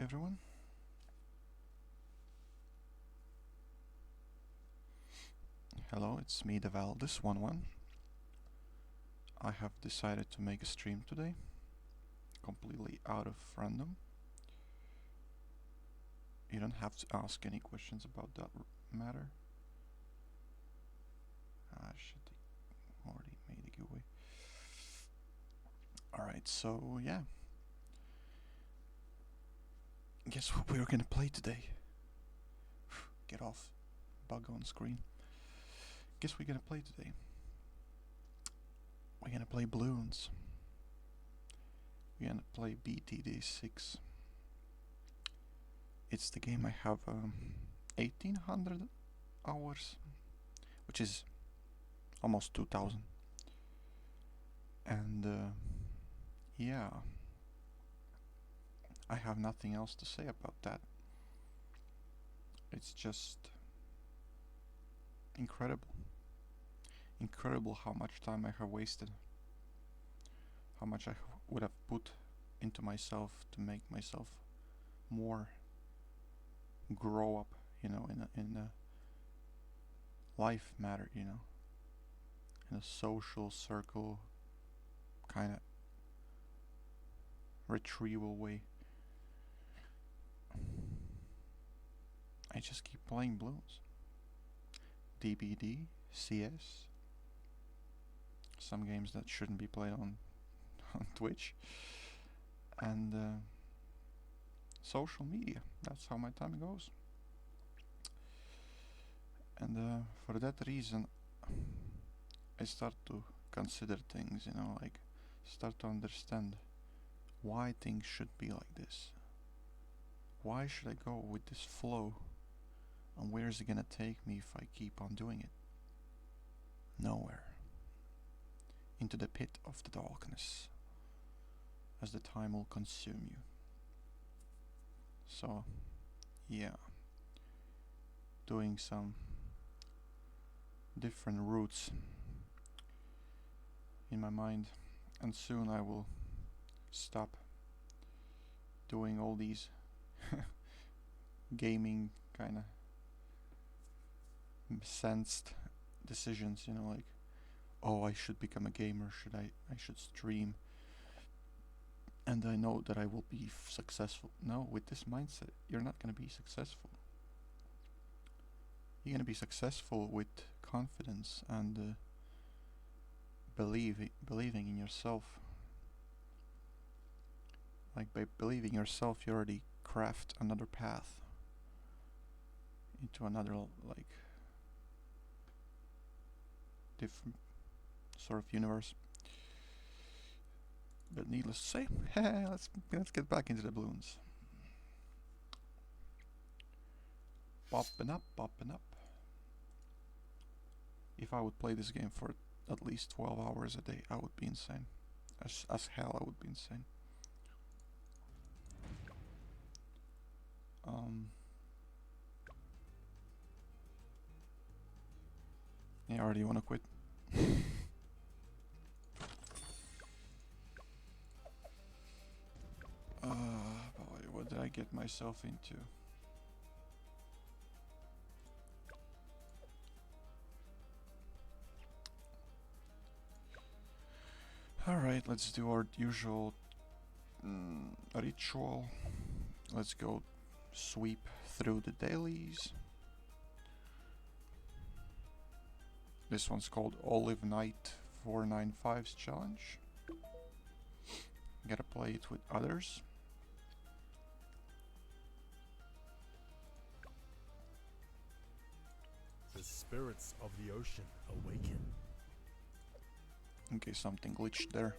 everyone. Hello, it's me, Deval, this one. I have decided to make a stream today, completely out of random. You don't have to ask any questions about that matter. Ah, shit, they already made a giveaway. Alright, so yeah. Guess what we're gonna play today? Get off. Bug on screen. Guess we're gonna play today. We're gonna play balloons. We're gonna play BTD6. It's the game I have 1800 hours, which is almost 2000. And yeah, I have nothing else to say about that. It's just incredible. Incredible how much time I have wasted. How much I would have put into myself to make myself more grow up, in a life matter, in a social circle kind of retrieval way. I just keep playing balloons. DBD, CS, some games that shouldn't be played on Twitch, and social media. That's how my time goes. And for that reason, I start to consider things, like start to understand why things should be like this. Why should I go with this flow? And where is it gonna take me if I keep on doing it? Nowhere. Into the pit of the darkness, as the time will consume you. So, yeah, doing some different routes in my mind, and soon I will stop doing all these gaming kind of sensed decisions, like, oh, I should become a gamer, I should stream, and I know that I will be successful. No, with this mindset, you're not going to be successful. You're going to be successful with confidence and believing in yourself. Like, by believing yourself, you already craft another path into another, like, different sort of universe. But needless to say, let's get back into the balloons. Popping up. If I would play this game for at least 12 hours a day, I would be insane. As hell, I would be insane. Yeah, I already wanna quit. Boy, what did I get myself into? Alright, let's do our usual ritual. Let's go sweep through the dailies. This one's called Olive Night 495's challenge. Gotta play it with others. The spirits of the ocean awaken. Okay, something glitched there.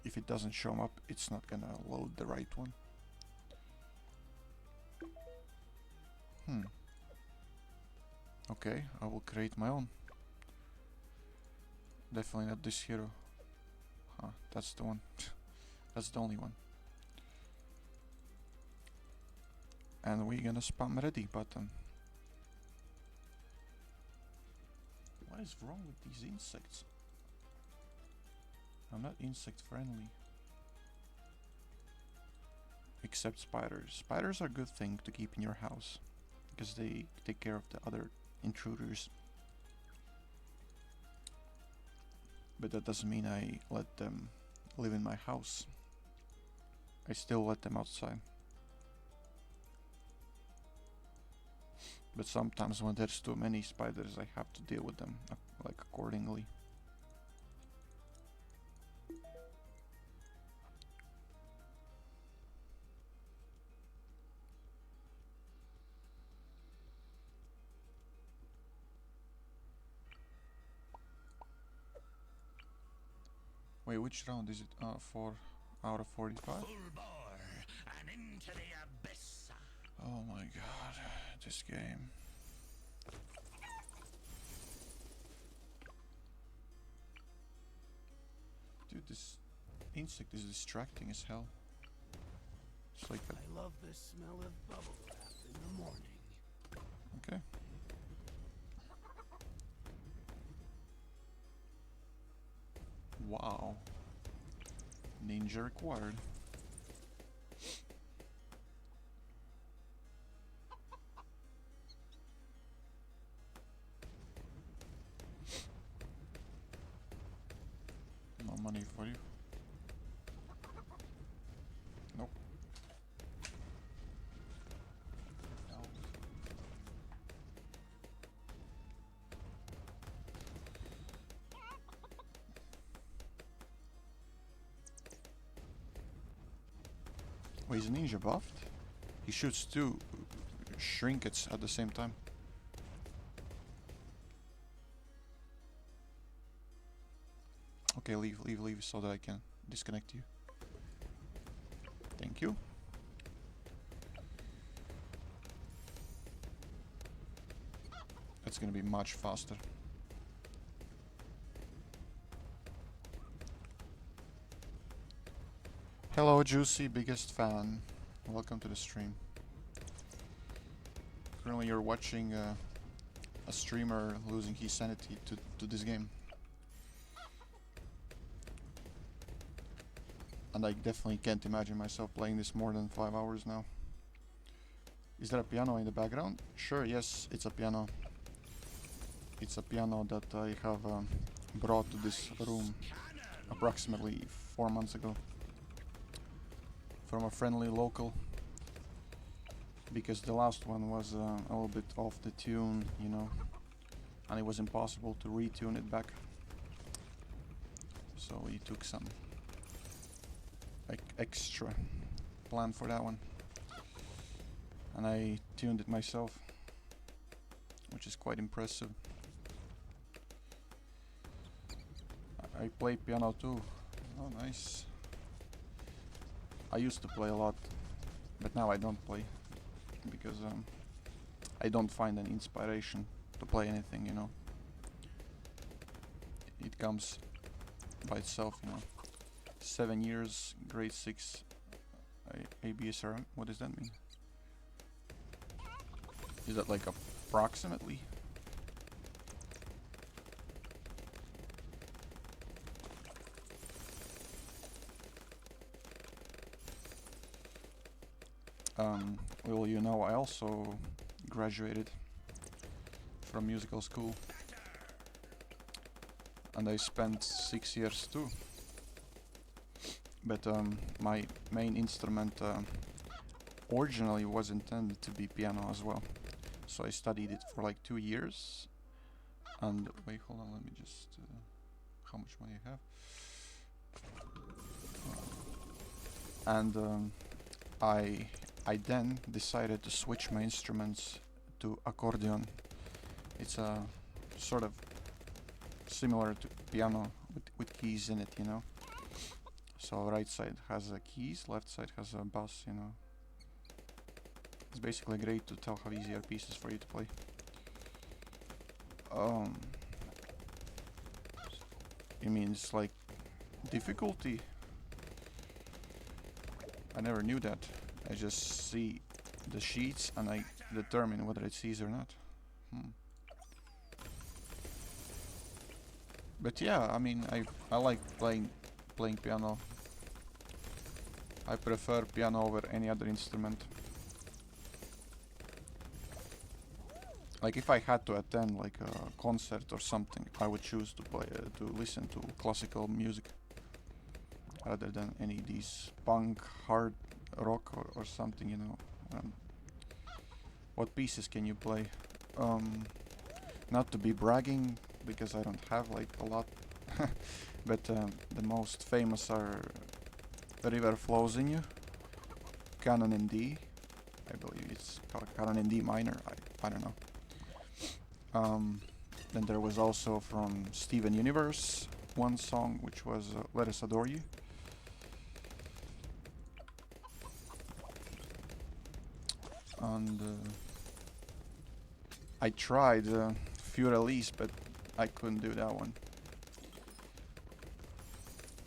If it doesn't show up, it's not gonna load the right one. Okay, I will create my own. Definitely not this hero. Huh, that's the one. That's the only one. And we're gonna spam ready button. What is wrong with these insects? I'm not insect friendly. I except spiders. Spiders are a good thing to keep in your house because they take care of the other intruders. But that doesn't mean I let them live in my house. I still let them outside. But sometimes when there's too many spiders, I have to deal with them like accordingly. Wait, which round is it? 4 out of 45? Full bore and into the abyss. Oh my god, this game. Dude, this insect is distracting as hell. It's like a... I love the smell of bubble wrap in the morning. Okay. Wow. Ninja required. No money for you. Nope. No. Wait, is ninja buffed? He shoots two shrinkets at the same time. Okay, leave so that I can disconnect you. Thank you. That's gonna be much faster. Hello, Juicy, biggest fan. Welcome to the stream. Currently, you're watching a streamer losing his sanity to this game. And I definitely can't imagine myself playing this more than 5 hours now. Is there a piano in the background? Sure, yes, it's a piano. It's a piano that I have brought to this room approximately 4 months ago. From a friendly local. Because the last one was a little bit off the tune, you know. And it was impossible to retune it back. So we took some extra plan for that one, and I tuned it myself, which is quite impressive. I play piano too. Oh, nice. I used to play a lot, but now I don't play because I don't find any inspiration to play anything, you know. It comes by itself, you know. 7 years, grade 6 ABSR. What does that mean? Is that like approximately? Well, you know, I also graduated from musical school, and I spent 6 years too. But my main instrument originally was intended to be piano as well. So I studied it for like 2 years. And wait, hold on, let me just... how much money I have? And I then decided to switch my instruments to accordion. It's a sort of similar to piano with keys in it, you know. So right side has keys, left side has a bass, you know. It's basically great to tell how easy are pieces for you to play. You mean it's like difficulty? I never knew that. I just see the sheets and I determine whether it's easy or not. But yeah, I mean, I like playing piano. I prefer piano over any other instrument. Like if I had to attend like a concert or something, I would choose to play to listen to classical music rather than any of these punk, hard rock or something, you know. What pieces can you play? Not to be bragging, because I don't have like a lot, but the most famous are The River Flows in You, Canon in D, I believe it's called Canon in D minor, I don't know. Then there was also from Steven Universe one song which was Let Us Adore You. And I tried Few Release, but I couldn't do that one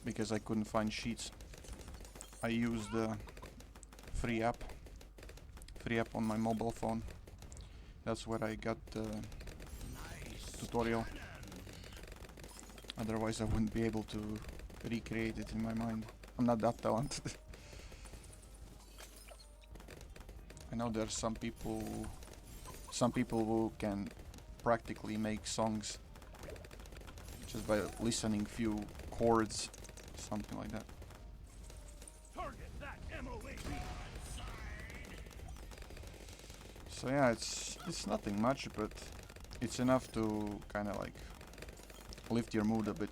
because I couldn't find sheets. I used the free app on my mobile phone. That's where I got the tutorial. Otherwise I wouldn't be able to recreate it in my mind. I'm not that talented. I know there's some people who can practically make songs just by listening few chords, something like that. Target that MOA. So yeah, it's nothing much, but it's enough to kind of like lift your mood a bit.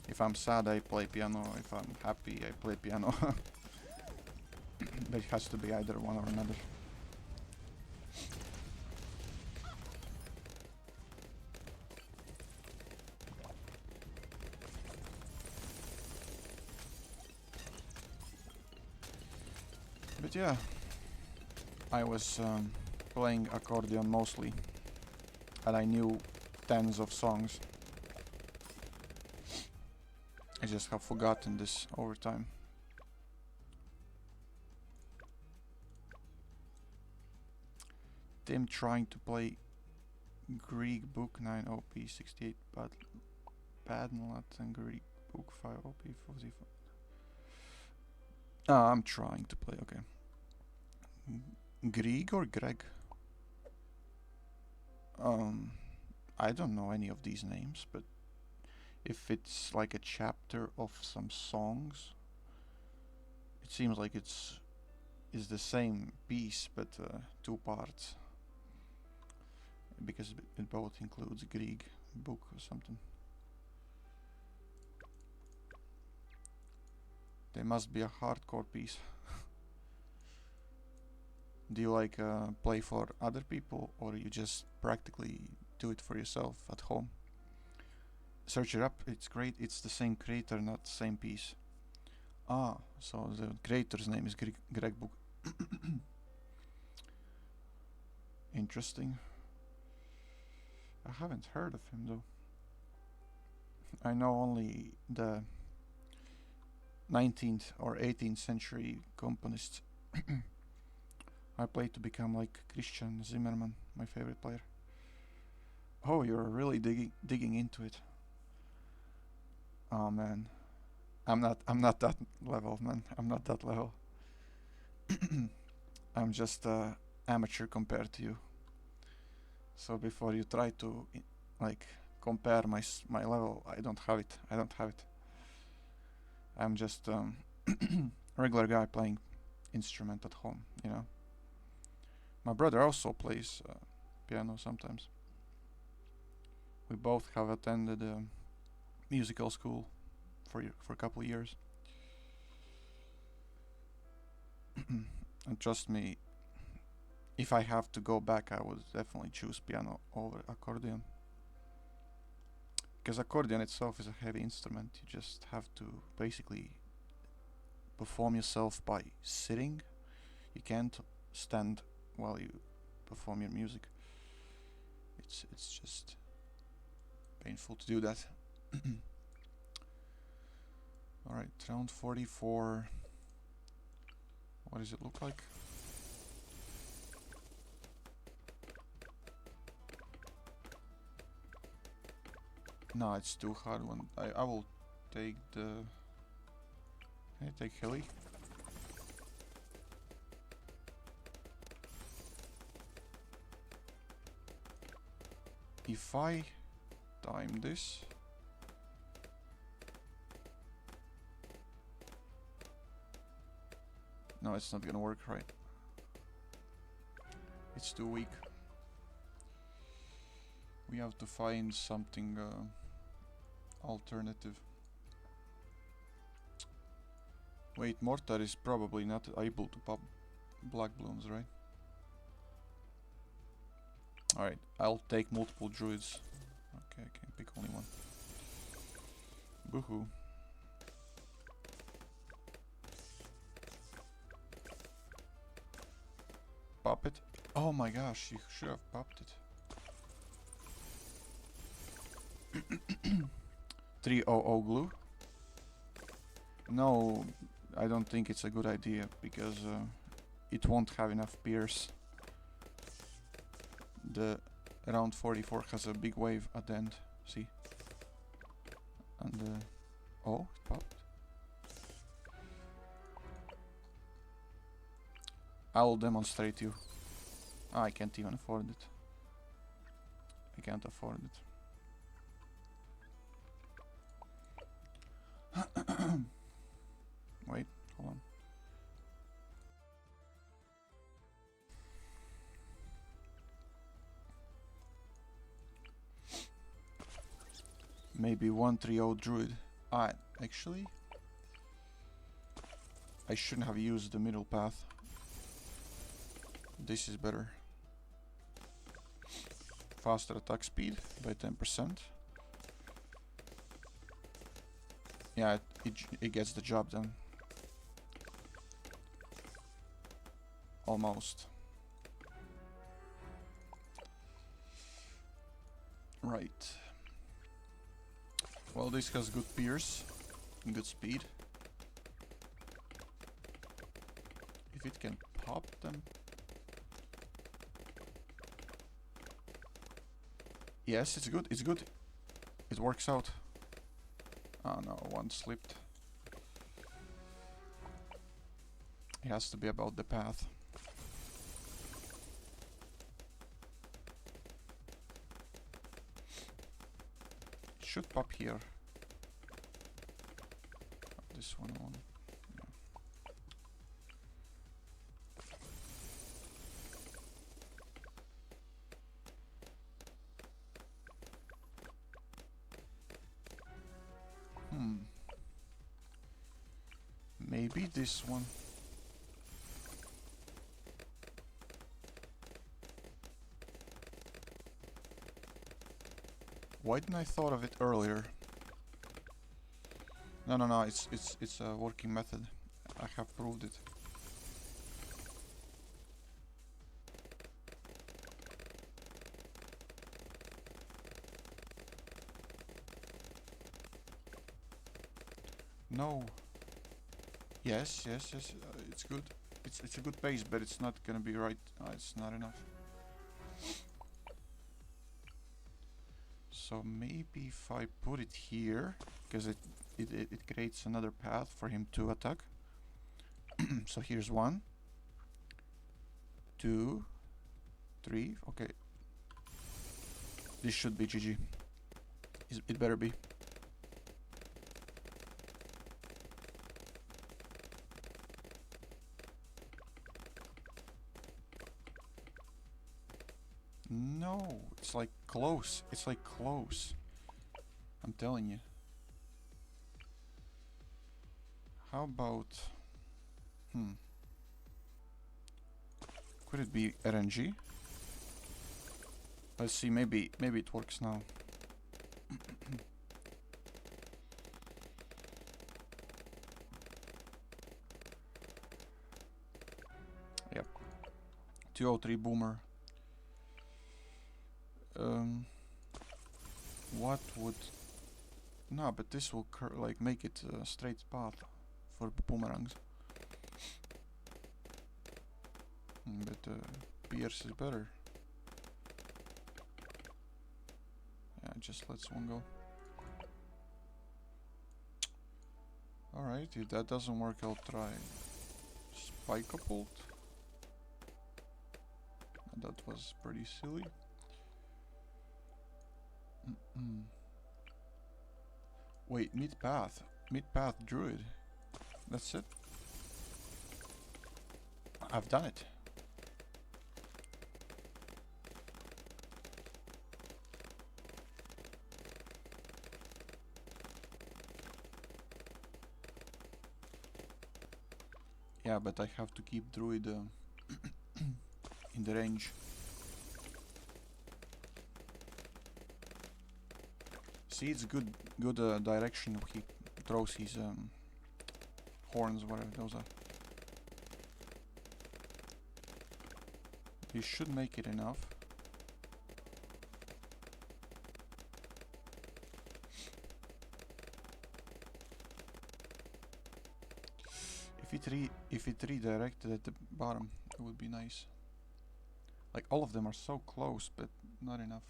If I'm sad, I play piano. If I'm happy, I play piano. But it has to be either one or another. But yeah, I was playing accordion mostly, and I knew tens of songs. I just have forgotten this over time. Tim trying to play Greek Book 9 OP 68 Padnlat and Greek Book 5 OP 44. I'm trying to play, okay. Greek or Greg? I don't know any of these names, but if it's like a chapter of some songs, it seems like it's the same piece, but two parts. Because it both includes Greek book or something. They must be a hardcore piece. Do you like play for other people, or you just practically do it for yourself at home? Search it up, it's great. It's the same creator, not the same piece. Ah, so the creator's name is Greg Book. Interesting. I haven't heard of him though. I know only the 19th or 18th century componists. I play to become like Christian Zimmerman, my favorite player. Oh, you're really digging into it. Oh man, I'm not that level, man. I'm not that level. I'm just amateur compared to you. So before you try to like compare my level, I don't have it. I'm just a regular guy playing instrument at home, you know. My brother also plays piano sometimes. We both have attended musical school for a couple of years. And trust me, if I have to go back, I would definitely choose piano over accordion. Because accordion itself is a heavy instrument. You just have to basically perform yourself by sitting. You can't stand while you perform your music. It's just painful to do that. Alright, round 44. What does it look like? No, it's too hard one. I will take the Hey, take heli. If I time this, no, it's not gonna work right. It's too weak. We have to find something alternative. Wait, mortar is probably not able to pop black blooms, right? Alright, I'll take multiple druids. Okay, I can pick only one. Boohoo. Pop it. Oh my gosh, you should have popped it. 300 glue. No, I don't think it's a good idea because it won't have enough pierce. The round 44 has a big wave at the end. See? And oh, it popped. I'll demonstrate you. Ah, I can't even afford it. I can't afford it. Wait, hold on. Maybe 130 druid. Ah, actually, I shouldn't have used the middle path. This is better. Faster attack speed by 10%. Yeah, it gets the job done. Almost. Right. Well, this has good pierce and good speed. If it can pop them. Yes, it's good, it's good. It works out. Oh no, one slipped. It has to be about the path. It should pop here. This one on. Maybe this one. Why didn't I thought of it earlier? No, it's a working method. I have proved it. No. Yes, it's good. It's a good pace, but it's not gonna be right. It's not enough. So maybe if I put it here, because it creates another path for him to attack. So here's 1, 2, 3. Okay. This should be GG. It better be. No, it's like close. It's like close. I'm telling you. How about... Could it be RNG? Let's see, maybe it works now. Yep. 203 boomer. What would... No, but this will like make it a straight path for boomerangs. But Pierce is better. Yeah, just lets one go. Alright, if that doesn't work, I'll try Spike-a-Bolt. That was pretty silly. Wait, mid-path. Mid-path druid. That's it? I've done it. Yeah, but I have to keep druid in the range. See, it's good direction he throws his horns, whatever those are. He should make it enough. If it redirected at the bottom, it would be nice. Like, all of them are so close, but not enough.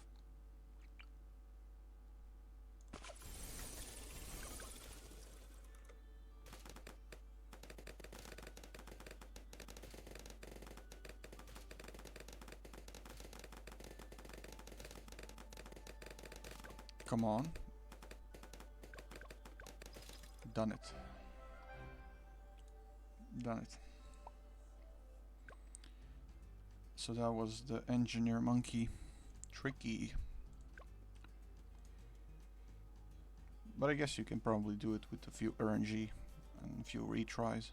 Come on. Done it. Done it. So that was the engineer monkey. Tricky. But I guess you can probably do it with a few RNG and a few retries.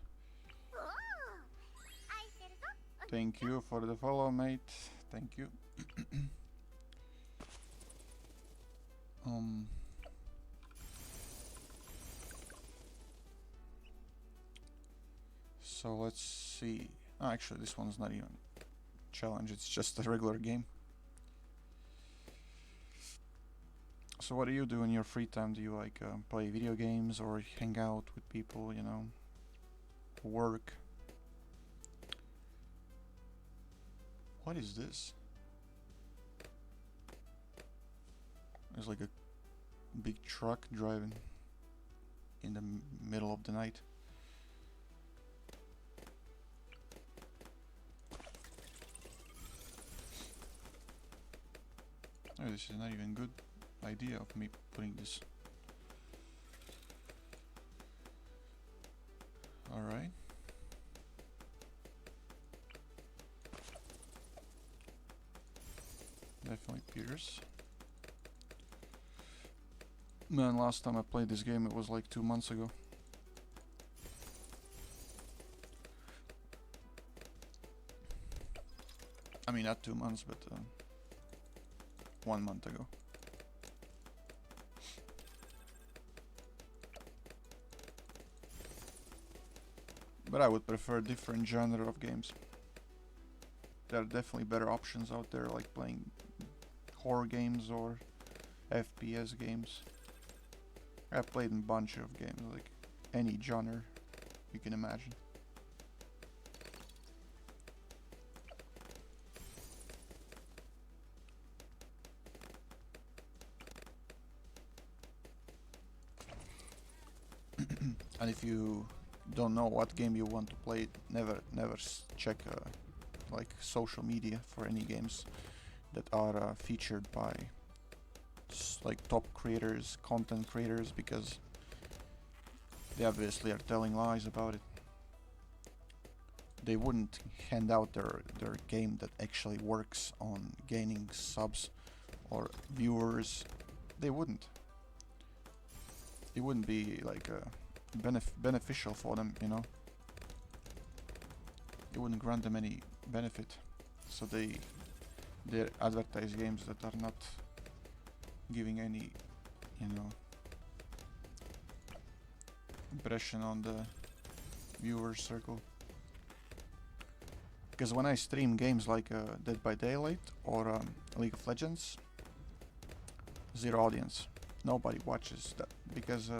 Thank you for the follow, mate. Thank you. So let's see. Oh, actually, this one's not even challenge, it's just a regular game. So what do you do in your free time? Do you like play video games or hang out with people, you know, work? What is this? There's like a big truck driving in the middle of the night. Oh, this is not even good idea of me putting this. Alright. Definitely Pierce. Man, last time I played this game it was like 2 months ago. I mean, not 2 months, but 1 month ago. But I would prefer different genre of games. There are definitely better options out there, like playing horror games or FPS games. I've played a bunch of games, like any genre you can imagine. And if you don't know what game you want to play, never check like social media for any games that are featured by like top creators, content creators, because they obviously are telling lies about it. They wouldn't hand out their game that actually works on gaining subs or viewers. They wouldn't. It wouldn't be like beneficial for them, you know. It wouldn't grant them any benefit, so they advertise games that are not giving any, you know, impression on the viewer circle. Because when I stream games like Dead by Daylight or League of Legends, zero audience. Nobody watches that because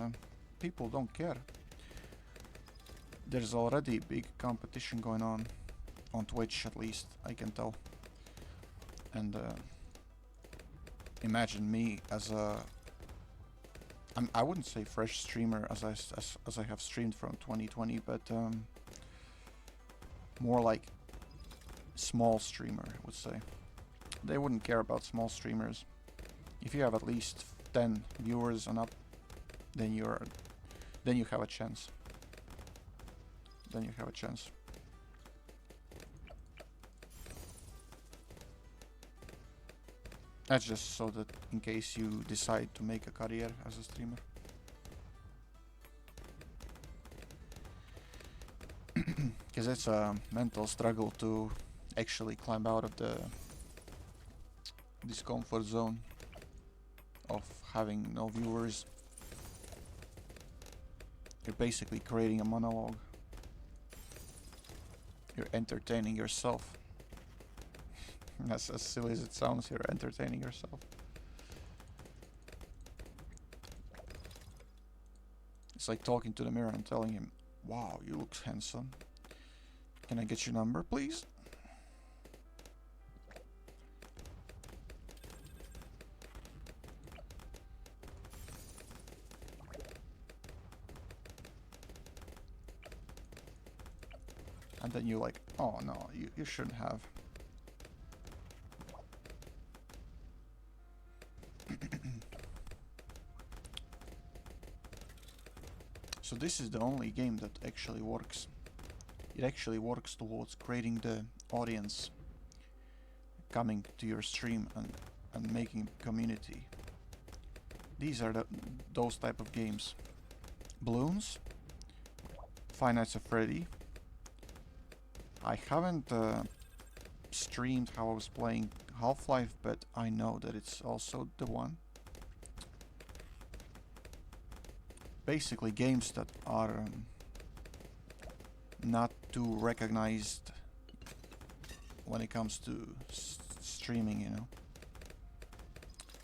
people don't care. There's already big competition going on Twitch, at least I can tell. And imagine me as a I wouldn't say fresh streamer as I have streamed from 2020, but more like small streamer, I would say. They wouldn't care about small streamers. If you have at least 10 viewers and up, then you have a chance. Then you have a chance. That's just so that in case you decide to make a career as a streamer. Because it's a mental struggle to actually climb out of this comfort zone of having no viewers. You're basically creating a monologue. You're entertaining yourself. As silly as it sounds, you're entertaining yourself. It's like talking to the mirror and telling him, "Wow, you look handsome. Can I get your number, please?" And then you're like, "Oh no, you shouldn't have." So this is the only game that actually works. It actually works towards creating the audience coming to your stream and making community. These are those type of games. Balloons, Five Nights at Freddy. I haven't streamed how I was playing Half-Life, but I know that it's also the one. Basically games that are not too recognized when it comes to streaming, you know.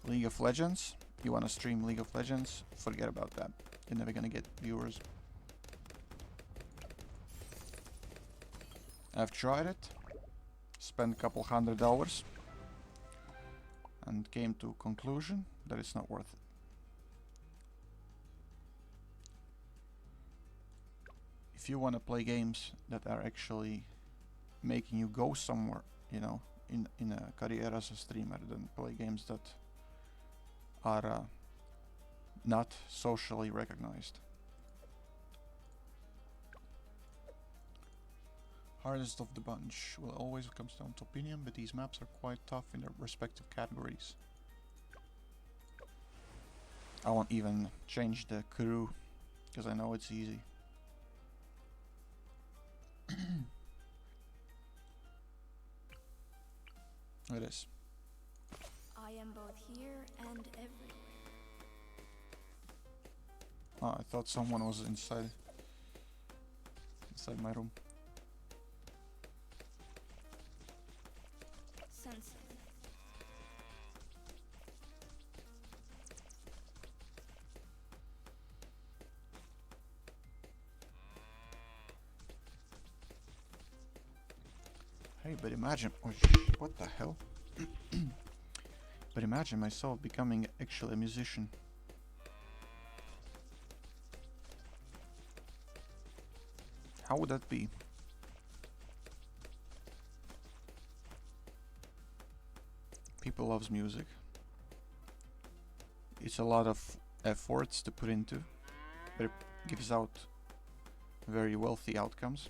League of Legends. You wanna stream League of Legends? Forget about that. You're never gonna get viewers. I've tried it, spent a couple $100, and came to conclusion that it's not worth it. If you want to play games that are actually making you go somewhere, you know, in a career as a streamer, then play games that are not socially recognized. Hardest of the bunch. Well, always comes down to opinion, but these maps are quite tough in their respective categories. I won't even change the crew, because I know it's easy. It is. I am both here and everywhere. Oh, I thought someone was inside my room. Sensing. Hey, but imagine... Oh, what the hell? But imagine myself becoming actually a musician. How would that be? People loves music. It's a lot of efforts to put into, but it gives out very wealthy outcomes.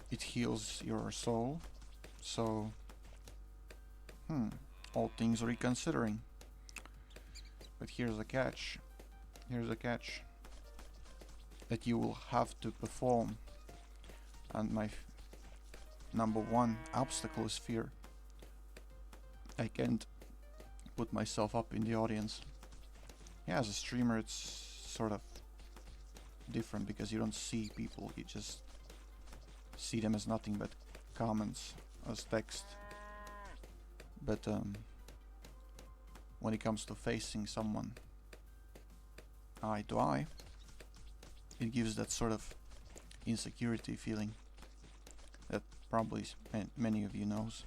It heals your soul, so all things reconsidering. But here's a catch. Here's a catch. That you will have to perform. And my number one obstacle is fear. I can't put myself up in the audience. Yeah, as a streamer it's sort of different because you don't see people, you just see them as nothing but comments, as text. But when it comes to facing someone eye to eye, it gives that sort of insecurity feeling that probably many of you knows.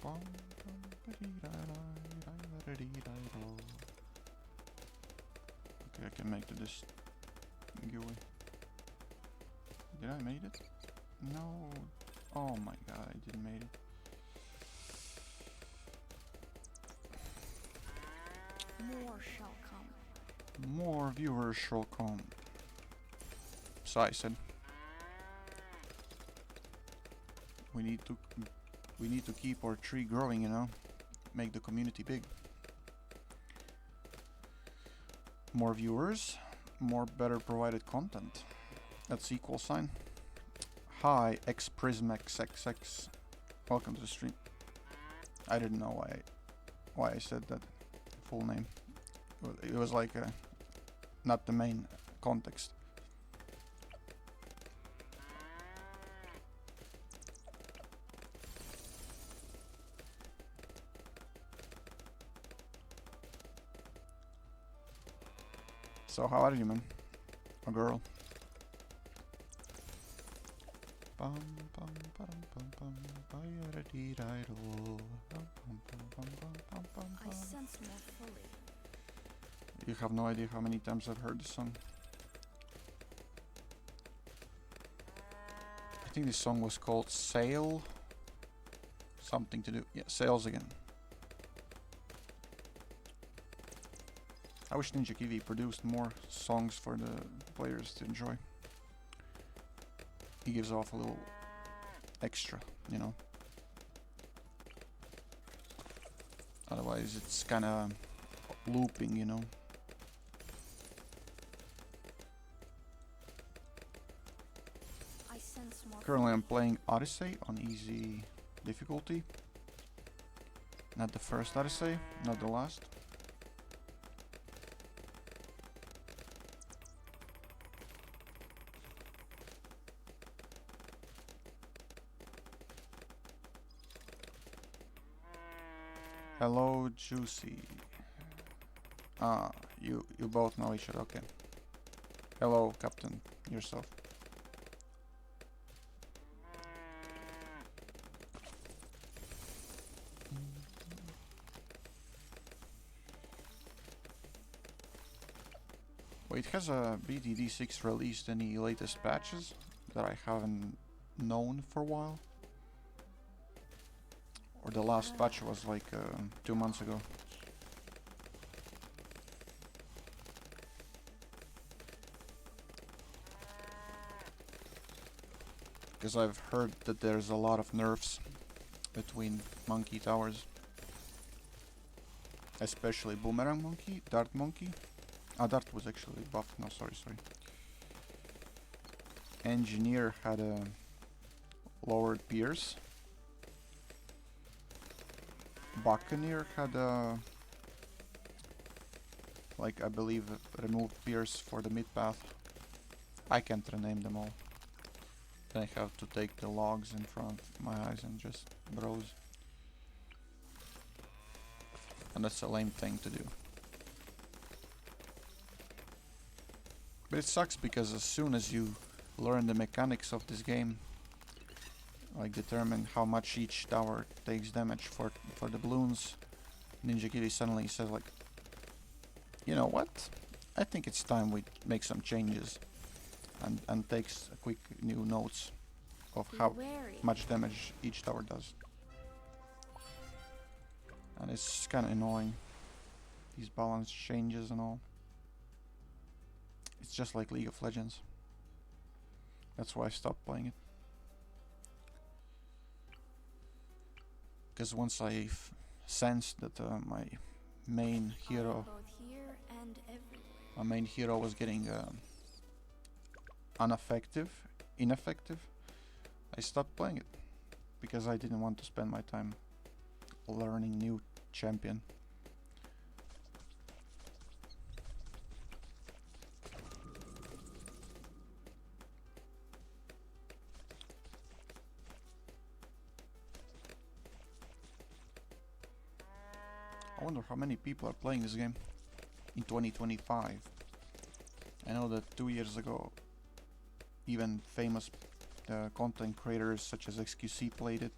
Okay, I can make this gooey. Did I make it? No. Oh my god, I didn't make it. More shall come. More viewers shall come. So I said. We need to keep our tree growing, you know? Make the community big. More viewers, more better provided content. That's equal sign. Hi, xprismxxx. Welcome to the stream. I didn't know why I said that full name. It was like not the main context. So how are you, man? A girl. Bum, bum, bum, bum, bum, I sense more fully. You have no idea how many times I've heard this song. I think this song was called Sail. Something to do. Yeah, Sails again. I wish Ninja Kiwi produced more songs for the players to enjoy. He gives off a little extra, you know. Otherwise it's kinda looping, you know. I sense more. Currently I'm playing Odyssey on easy difficulty. Not the first Odyssey, not the last. Hello, Juicy. Ah, you both know each other, okay. Hello, Captain, yourself. Wait, has a BTD6 released any latest patches that I haven't known for a while? Or the last patch was like 2 months ago. Because I've heard that there's a lot of nerfs between monkey towers. Especially boomerang monkey, dart monkey. Ah, dart was actually buffed. No, sorry. Engineer had a lowered pierce. Buccaneer had a, like, I believe removed pierce for the mid path. I can't rename them all. Then I have to take the logs in front of my eyes and just browse. And that's a lame thing to do. But it sucks because as soon as you learn the mechanics of this game, like determine how much each tower takes damage for the balloons, Ninja Kiwi suddenly says like, you know what? I think it's time we make some changes, and takes a quick new notes of how much damage each tower does. And it's kind of annoying, these balance changes and all. It's just like League of Legends. That's why I stopped playing it. Because once I sensed that my main hero was getting ineffective, I stopped playing it. Because I didn't want to spend my time learning new champion. I wonder how many people are playing this game in 2025. I know that 2 years ago, even famous content creators such as XQC played it.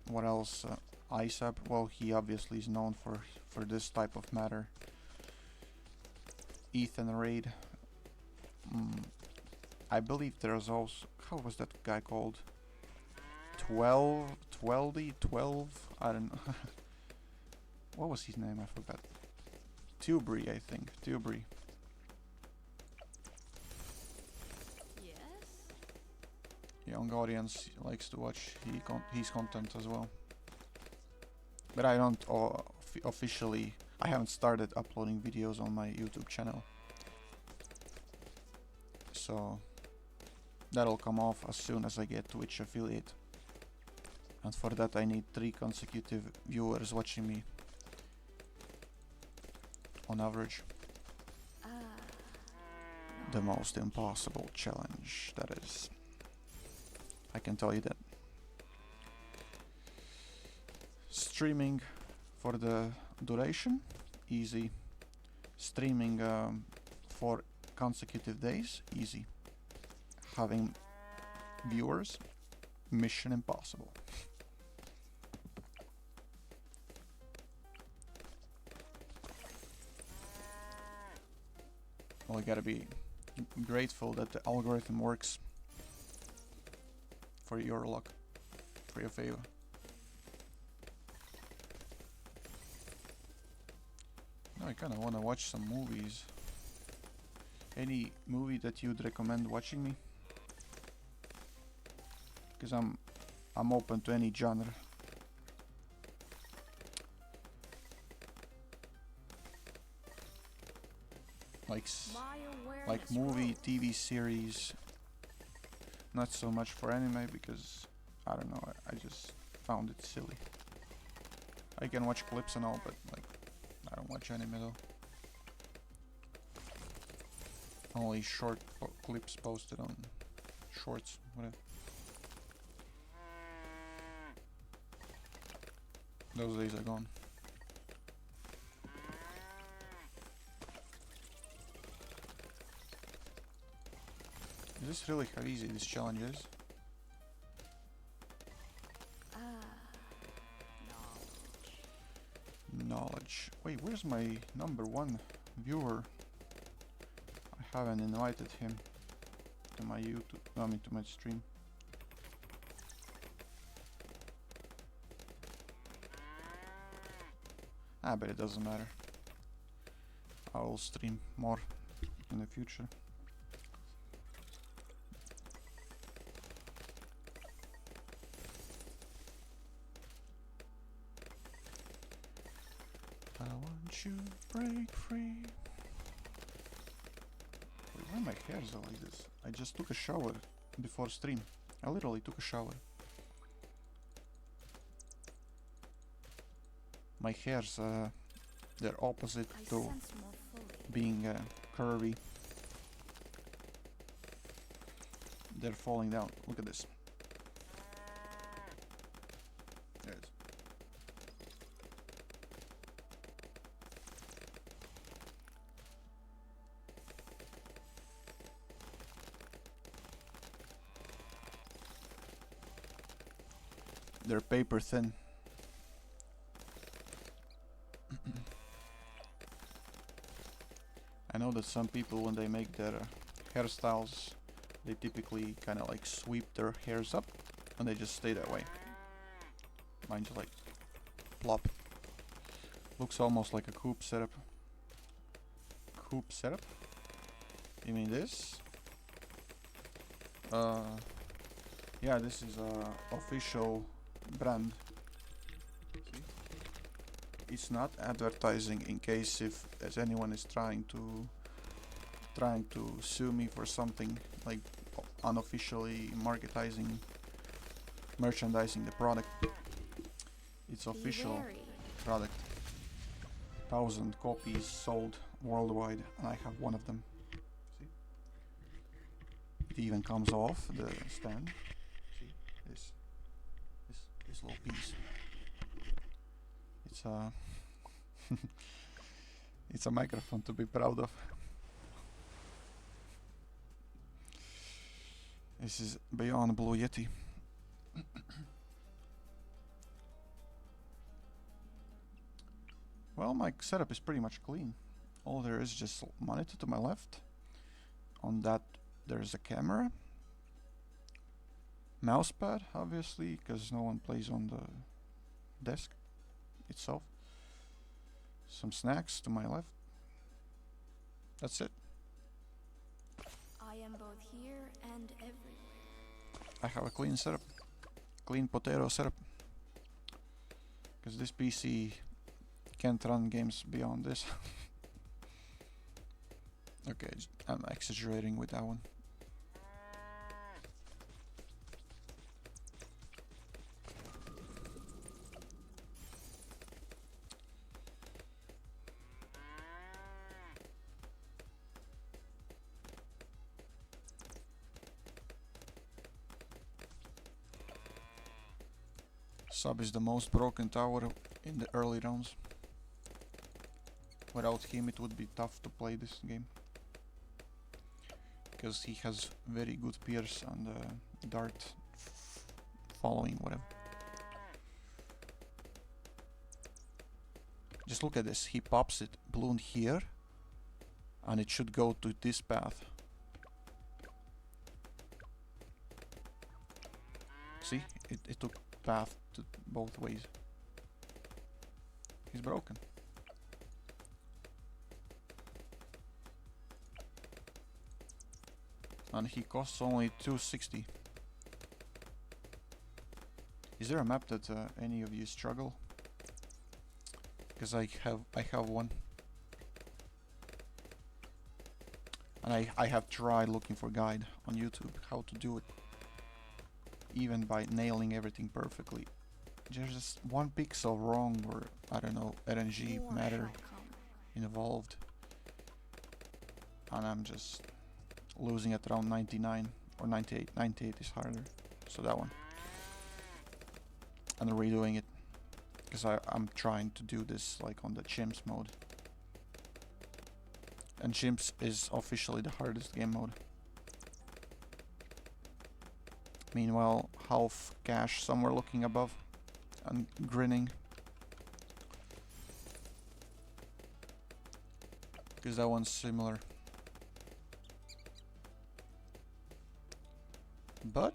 What else? ISAP. Well, he obviously is known for this type of matter. Ethan Raid. I believe there's also, how was that guy called? 12, 12, I don't know. What was his name? I forgot. Tubery, I think. Tubery. Yes? Young audience likes to watch his content as well. But I don't officially, I haven't started uploading videos on my YouTube channel. So that'll come off as soon as I get Twitch affiliate. And for that I need 3 consecutive viewers watching me on average. The most impossible challenge, that is. I can tell you that. Streaming for the duration, easy. Streaming for consecutive days, easy. Having viewers, mission impossible. Well, you gotta be grateful that the algorithm works for your luck, for your favor. Now I kinda wanna watch some movies. Any movie that you'd recommend watching me? Because I'm open to any genre. Like movie, TV series. Not so much for anime because I don't know, I just found it silly. I can watch clips and all, but like I don't watch anime though. Only short clips posted on shorts, whatever. Those days are gone. Is this really how easy this challenge is? Knowledge. Wait, where's my #1 viewer? I haven't invited him to my YouTube, to my stream. But it doesn't matter. I will stream more in the future. I want you to break free. Wait, why my hairs are like this? I just took a shower before stream. I literally took a shower. My hairs, they're opposite to being curvy. They're falling down. Look at this. There it is. They're paper thin. I know that some people, when they make their hairstyles, they typically kind of like sweep their hairs up and they just stay that way. Mine just like plop. Looks almost like a coupe setup. Coupe setup? You mean this? Yeah, this is a official brand. See? It's not advertising in case if as anyone is trying to sue me for something like unofficially merchandising the product. It's official product. 1,000 copies sold worldwide, and I have one of them. See? It even comes off the stand. See this little piece. It's a it's a microphone to be proud of. This is Beyond Blue Yeti. Well, my setup is pretty much clean. All there is just monitor to my left. On that there's a camera. Mousepad, obviously, because no one plays on the desk itself. Some snacks to my left. That's it. I am both here and everywhere. I have a clean setup. Clean potato setup. Because this PC can't run games beyond this. Okay, I'm exaggerating with that one. Sub is the most broken tower in the early rounds. Without him it would be tough to play this game. Because he has very good pierce and dart following, whatever. Just look at this, he pops it balloon here and it should go to this path. See, it took path to both ways. He's broken. And he costs only 260. Is there a map that any of you struggle? Because I have one. And I have tried looking for guide on YouTube how to do it. Even by nailing everything perfectly. There's just one pixel wrong or I don't know, RNG More matter shall come. involved. And I'm just losing at around 99 or 98. 98 is harder. So that one. And redoing it. Because I'm trying to do this like on the chimps mode. And chimps is officially the hardest game mode. Meanwhile, half cash somewhere looking above and grinning. Because that one's similar. But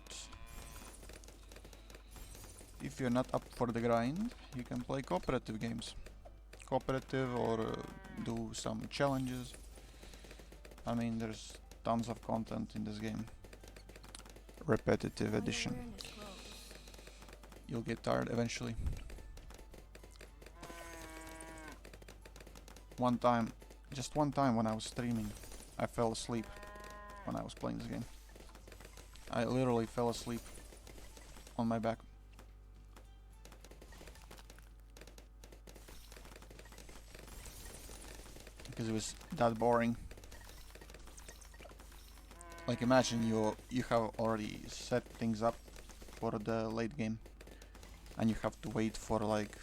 if you're not up for the grind, you can play cooperative games. Cooperative or do some challenges. I mean, there's tons of content in this game. Repetitive My edition. awareness grows. You'll get tired eventually. Just one time when I was streaming, I fell asleep when I was playing this game. I literally fell asleep on my back. Because it was that boring. Like imagine you have already set things up for the late game and you have to wait for like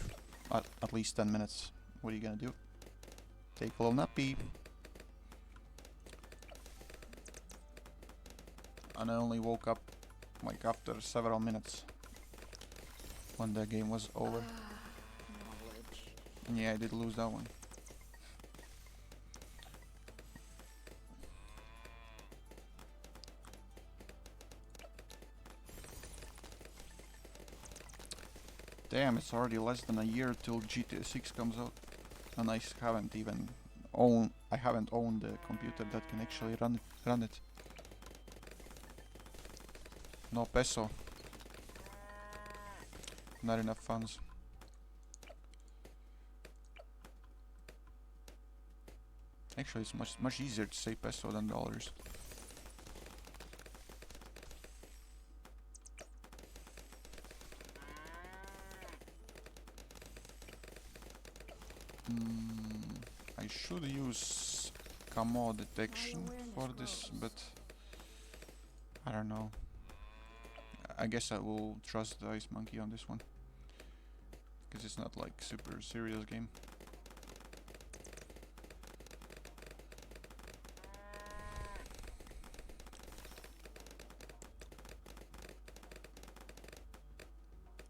at least 10 minutes. What are you gonna do? Take a little nappy. And I only woke up like after several minutes when the game was over. Knowledge. And yeah, I did lose that one. Damn, it's already less than a year till BTD6 comes out, and I haven't even owned the computer that can actually run it. No peso. Not enough funds. Actually, it's much easier to say peso than dollars. I should use camo detection for this, but I don't know. I guess I will trust the Ice Monkey on this one, because it's not like super serious game.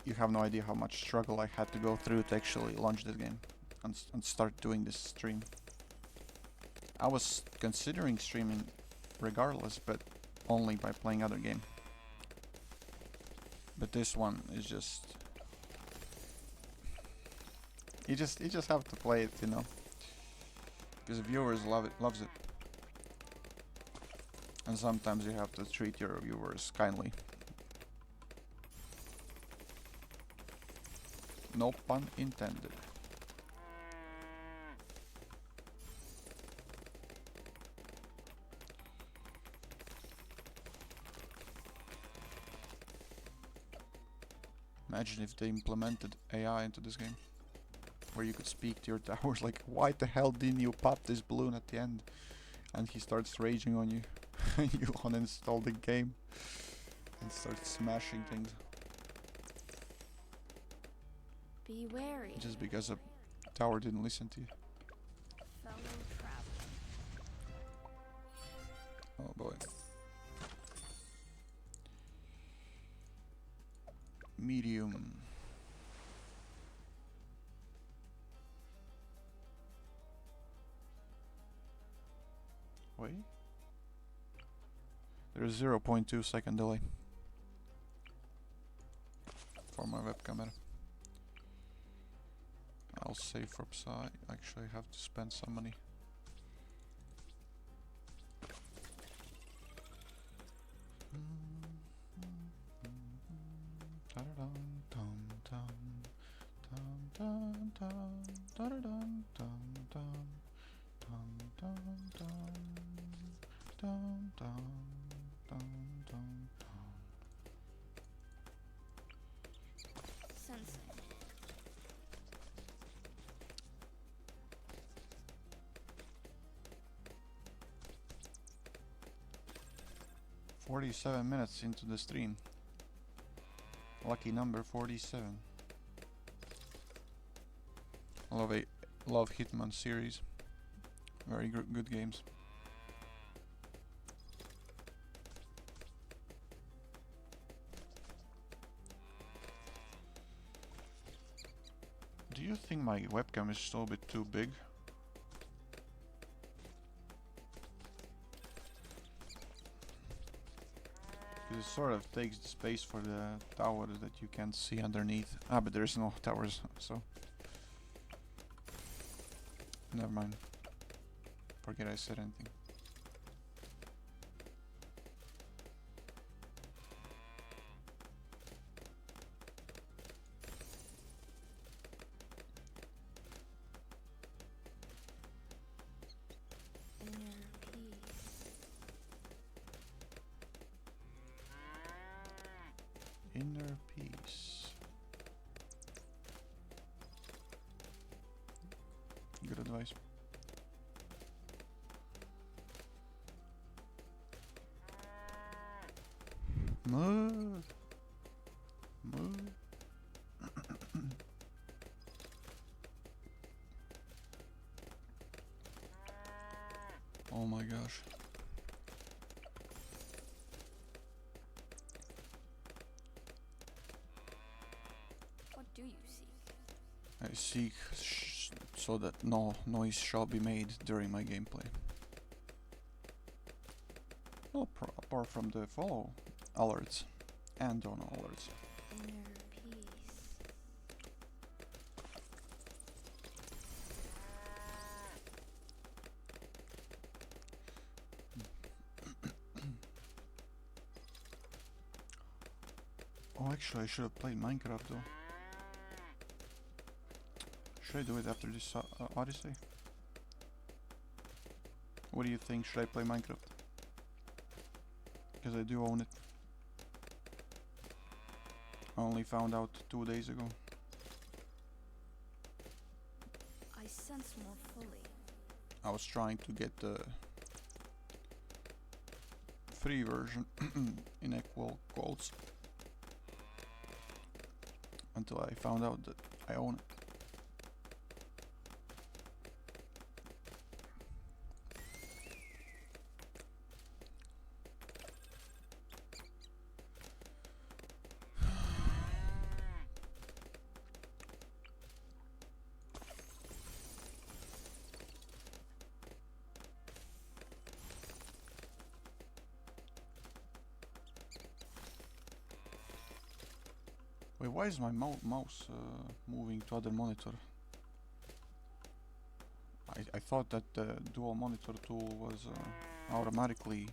You have no idea how much struggle I had to go through to actually launch this game. and start doing this stream. I was considering streaming regardless, but only by playing other game. But this one is just you just have to play it, you know, because viewers loves it, and sometimes you have to treat your viewers kindly. No pun intended. Imagine if they implemented AI into this game, where you could speak to your towers like, why the hell didn't you pop this balloon at the end? And he starts raging on you. You uninstall the game and start smashing things. Be wary, Just because a tower didn't listen to you. fellow traveler. Oh boy. Medium. Wait. There's 0.2 second delay for my web camera. I'll save for Psy. Actually, I have to spend some money. Sensing. 47 minutes into the stream. Lucky number 47. Love Hitman series. Very good games. Do you think my webcam is still a bit too big? It sort of takes the space for the tower that you can't see underneath. Ah, but there is no towers, so never mind. Forget I said anything. Inner peace. Inner peace. Good advice. Move. Move. Oh my gosh. What do you seek? I seek so that no noise shall be made during my gameplay. Well, apart from the follow alerts and donor alerts. Inner peace. Oh, actually, I should have played Minecraft though. Should I do it after this Odyssey? What do you think? Should I play Minecraft? Because I do own it. I only found out 2 days ago. I sense more fully. I was trying to get the free version in equal quotes until I found out that I own it. Wait, why is my mouse moving to other monitor? I thought that the dual monitor tool was automatically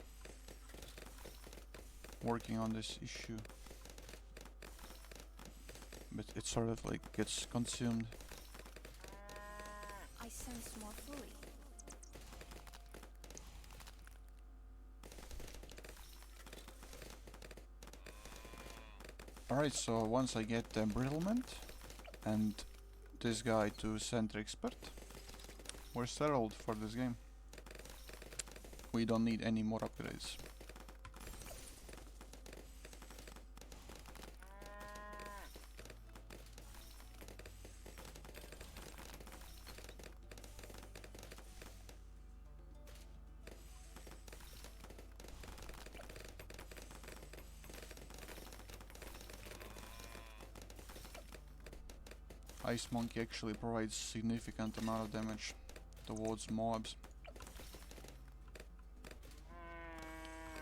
working on this issue. But it sort of like gets consumed. I sense more fluid. Alright, so once I get the embrittlement and this guy to Center Expert, we're settled for this game. We don't need any more upgrades. Ice Monkey actually provides significant amount of damage towards mobs.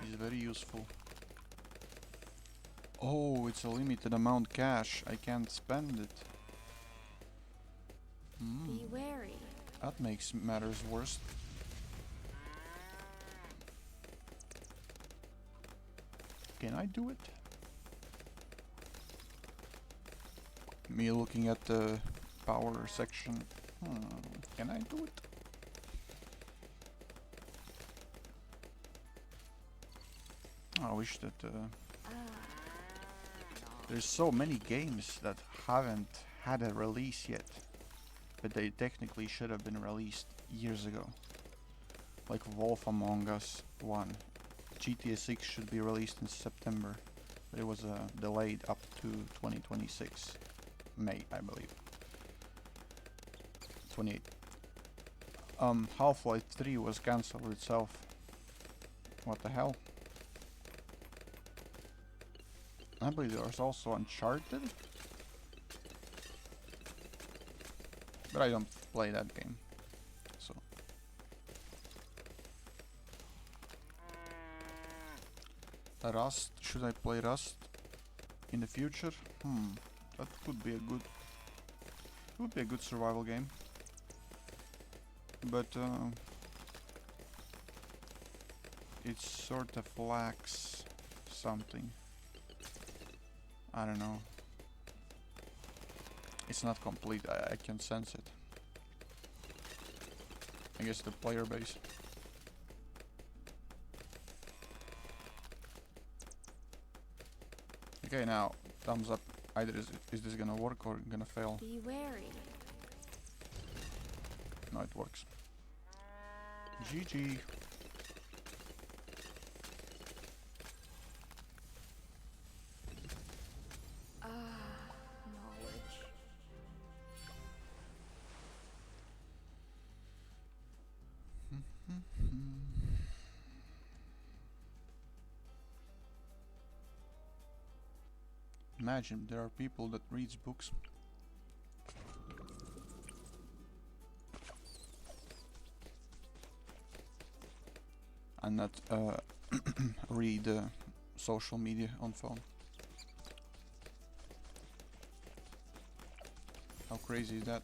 He's very useful. Oh, it's a limited amount cash. I can't spend it. Be wary. That makes matters worse. Can I do it? Me looking at the power section. Can I do it? I wish that there's so many games that haven't had a release yet, but they technically should have been released years ago. Like Wolf Among Us 1. BTD6 should be released in September, but it was delayed up to 2026. May, I believe. 28. Half-Life 3 was cancelled itself. What the hell? I believe there was also Uncharted. But I don't play that game. So. Rust. Should I play Rust in the future? That could be a good. It would be a good survival game. But it sort of lacks something. I don't know. It's not complete. I can sense it. I guess the player base. Okay, now thumbs up. Either is this gonna work or gonna fail? Be wary. No, it works. GG. Knowledge. Imagine there are people that reads books. And not read social media on phone. How crazy is that?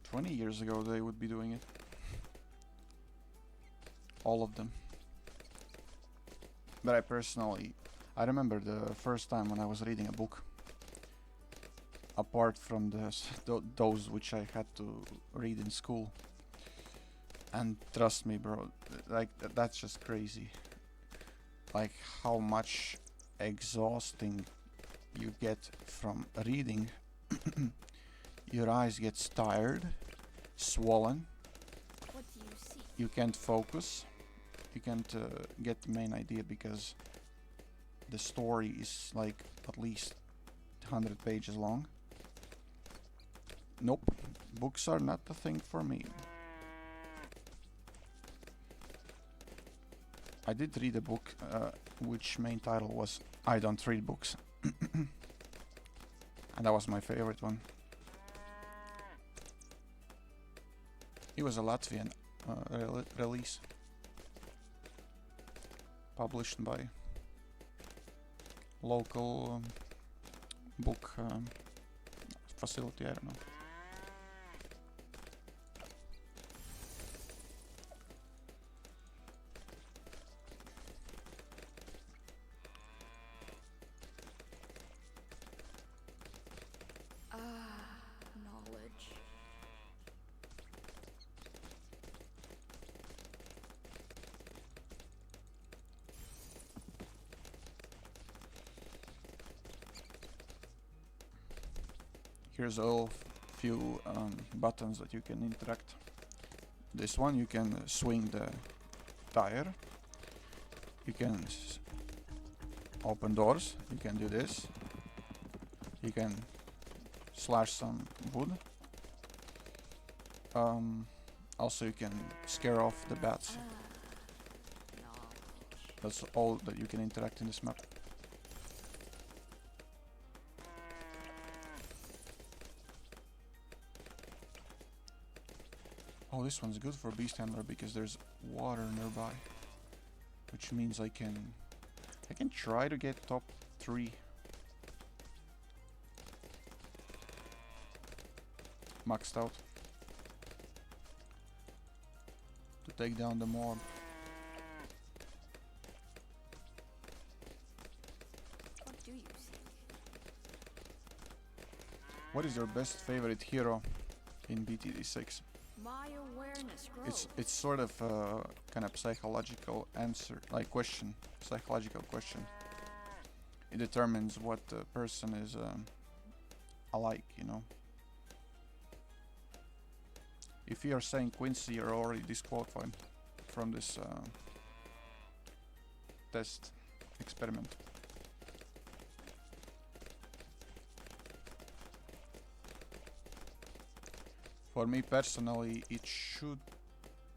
"20 years ago they would be doing it. All of them. But I remember the first time when I was reading a book. Apart from those which I had to read in school. And trust me, bro, like that's just crazy. Like how much exhausting you get from reading. Your eyes get tired, swollen. What do you see? You can't focus. You can't get the main idea because the story is like at least 100 pages long. Nope, books are not the thing for me. I did read a book which main title was "I Don't Read Books." And that was my favorite one. It was a Latvian release. published by local book facility, I don't know. Knowledge. Here's a few buttons that you can interact. This one, you can swing the tire. You can open doors. You can do this. You can slash some wood. Also, you can scare off the bats. Knowledge. That's all that you can interact in this map. Oh, this one's good for Beast Handler because there's water nearby, which means I can try to get top 3 maxed out to take down the mob. What do you seek? What is your best favorite hero in BTD6? My awareness grows. It's sort of a kind of psychological answer, like question, psychological question. It determines what the person is alike, you know. If you are saying Quincy, you're already disqualified from this test experiment. For me personally, it should...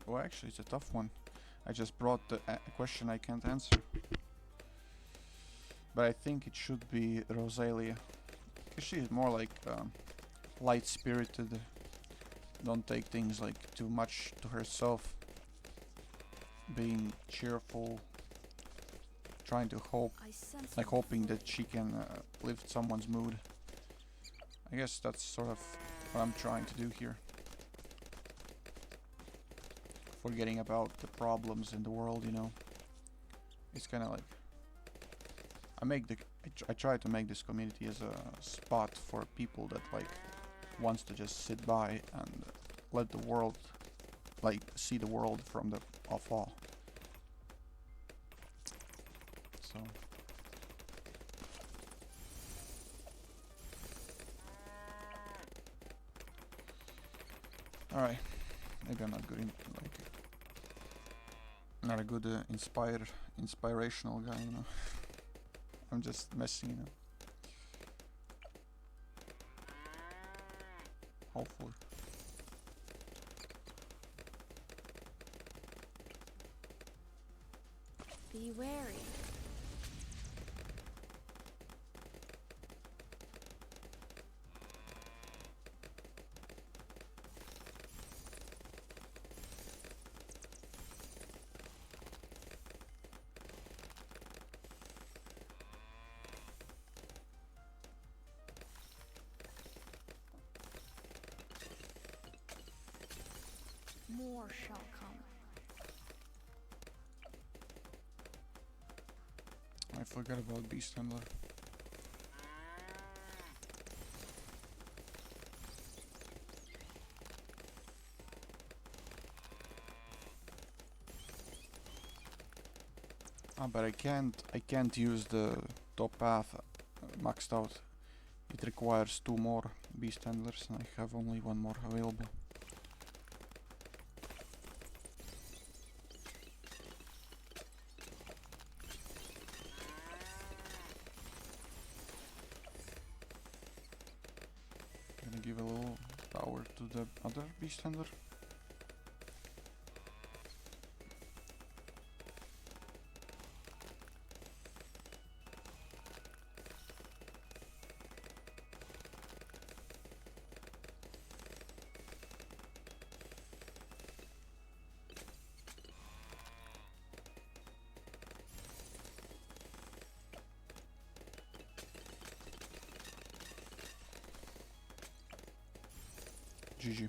Well, actually, it's a tough one. I just brought the question I can't answer. But I think it should be Rosalia. Because she is more like light-spirited. Don't take things like too much to herself. Being cheerful. Trying to hope. I sense Like my hoping foe. that she can lift someone's mood. I guess that's sort of what I'm trying to do here. Forgetting about the problems in the world, you know. It's kind of like I try to make this community as a spot for people that like wants to just sit by and let the world, like, see the world from the afar. So alright, maybe I'm not good in like not a good inspirational guy, you know. I'm just messing, you know. Hopefully. Be wary. More shall come. I forgot about Beast Handler. Ah, but I can't use the top path maxed out. It requires 2 more Beast Handlers and I have only 1 more available. Gonna give a little power to the other Beast Handler. GG.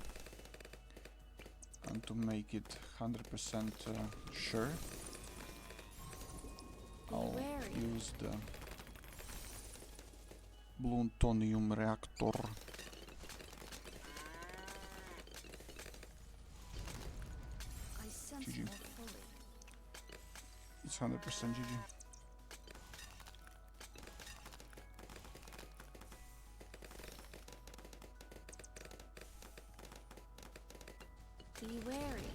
And to make it 100% sure, I'll use the plutonium reactor. I sense GG. more fully. It's 100% GG. Be wary.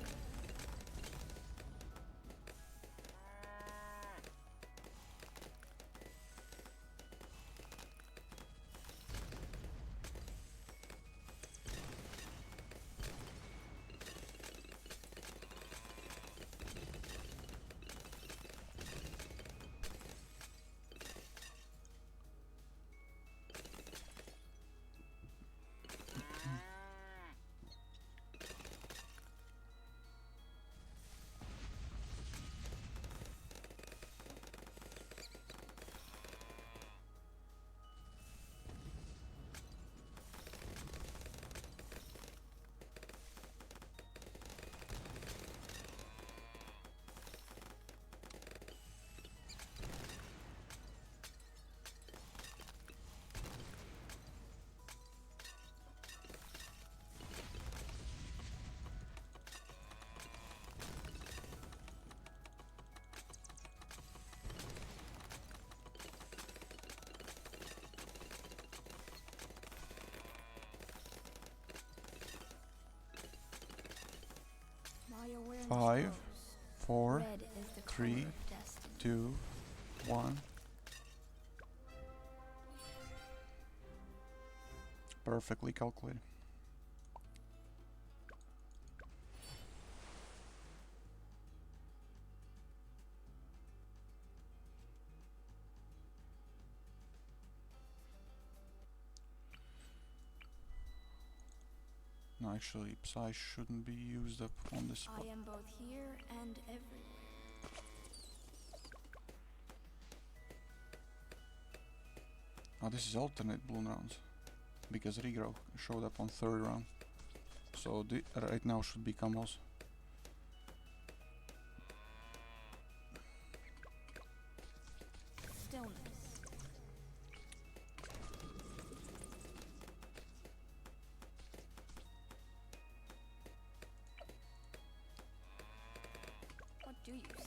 My awareness 5, grows. 4, Red is the color 3, of destiny. 2, 1. Perfectly calculated. No, actually, Psy shouldn't be used up on this spot. I am both here and everywhere. Oh, this is alternate bloon rounds. Because regrow showed up on third round. So right now should be combos. Stillness. What do you see?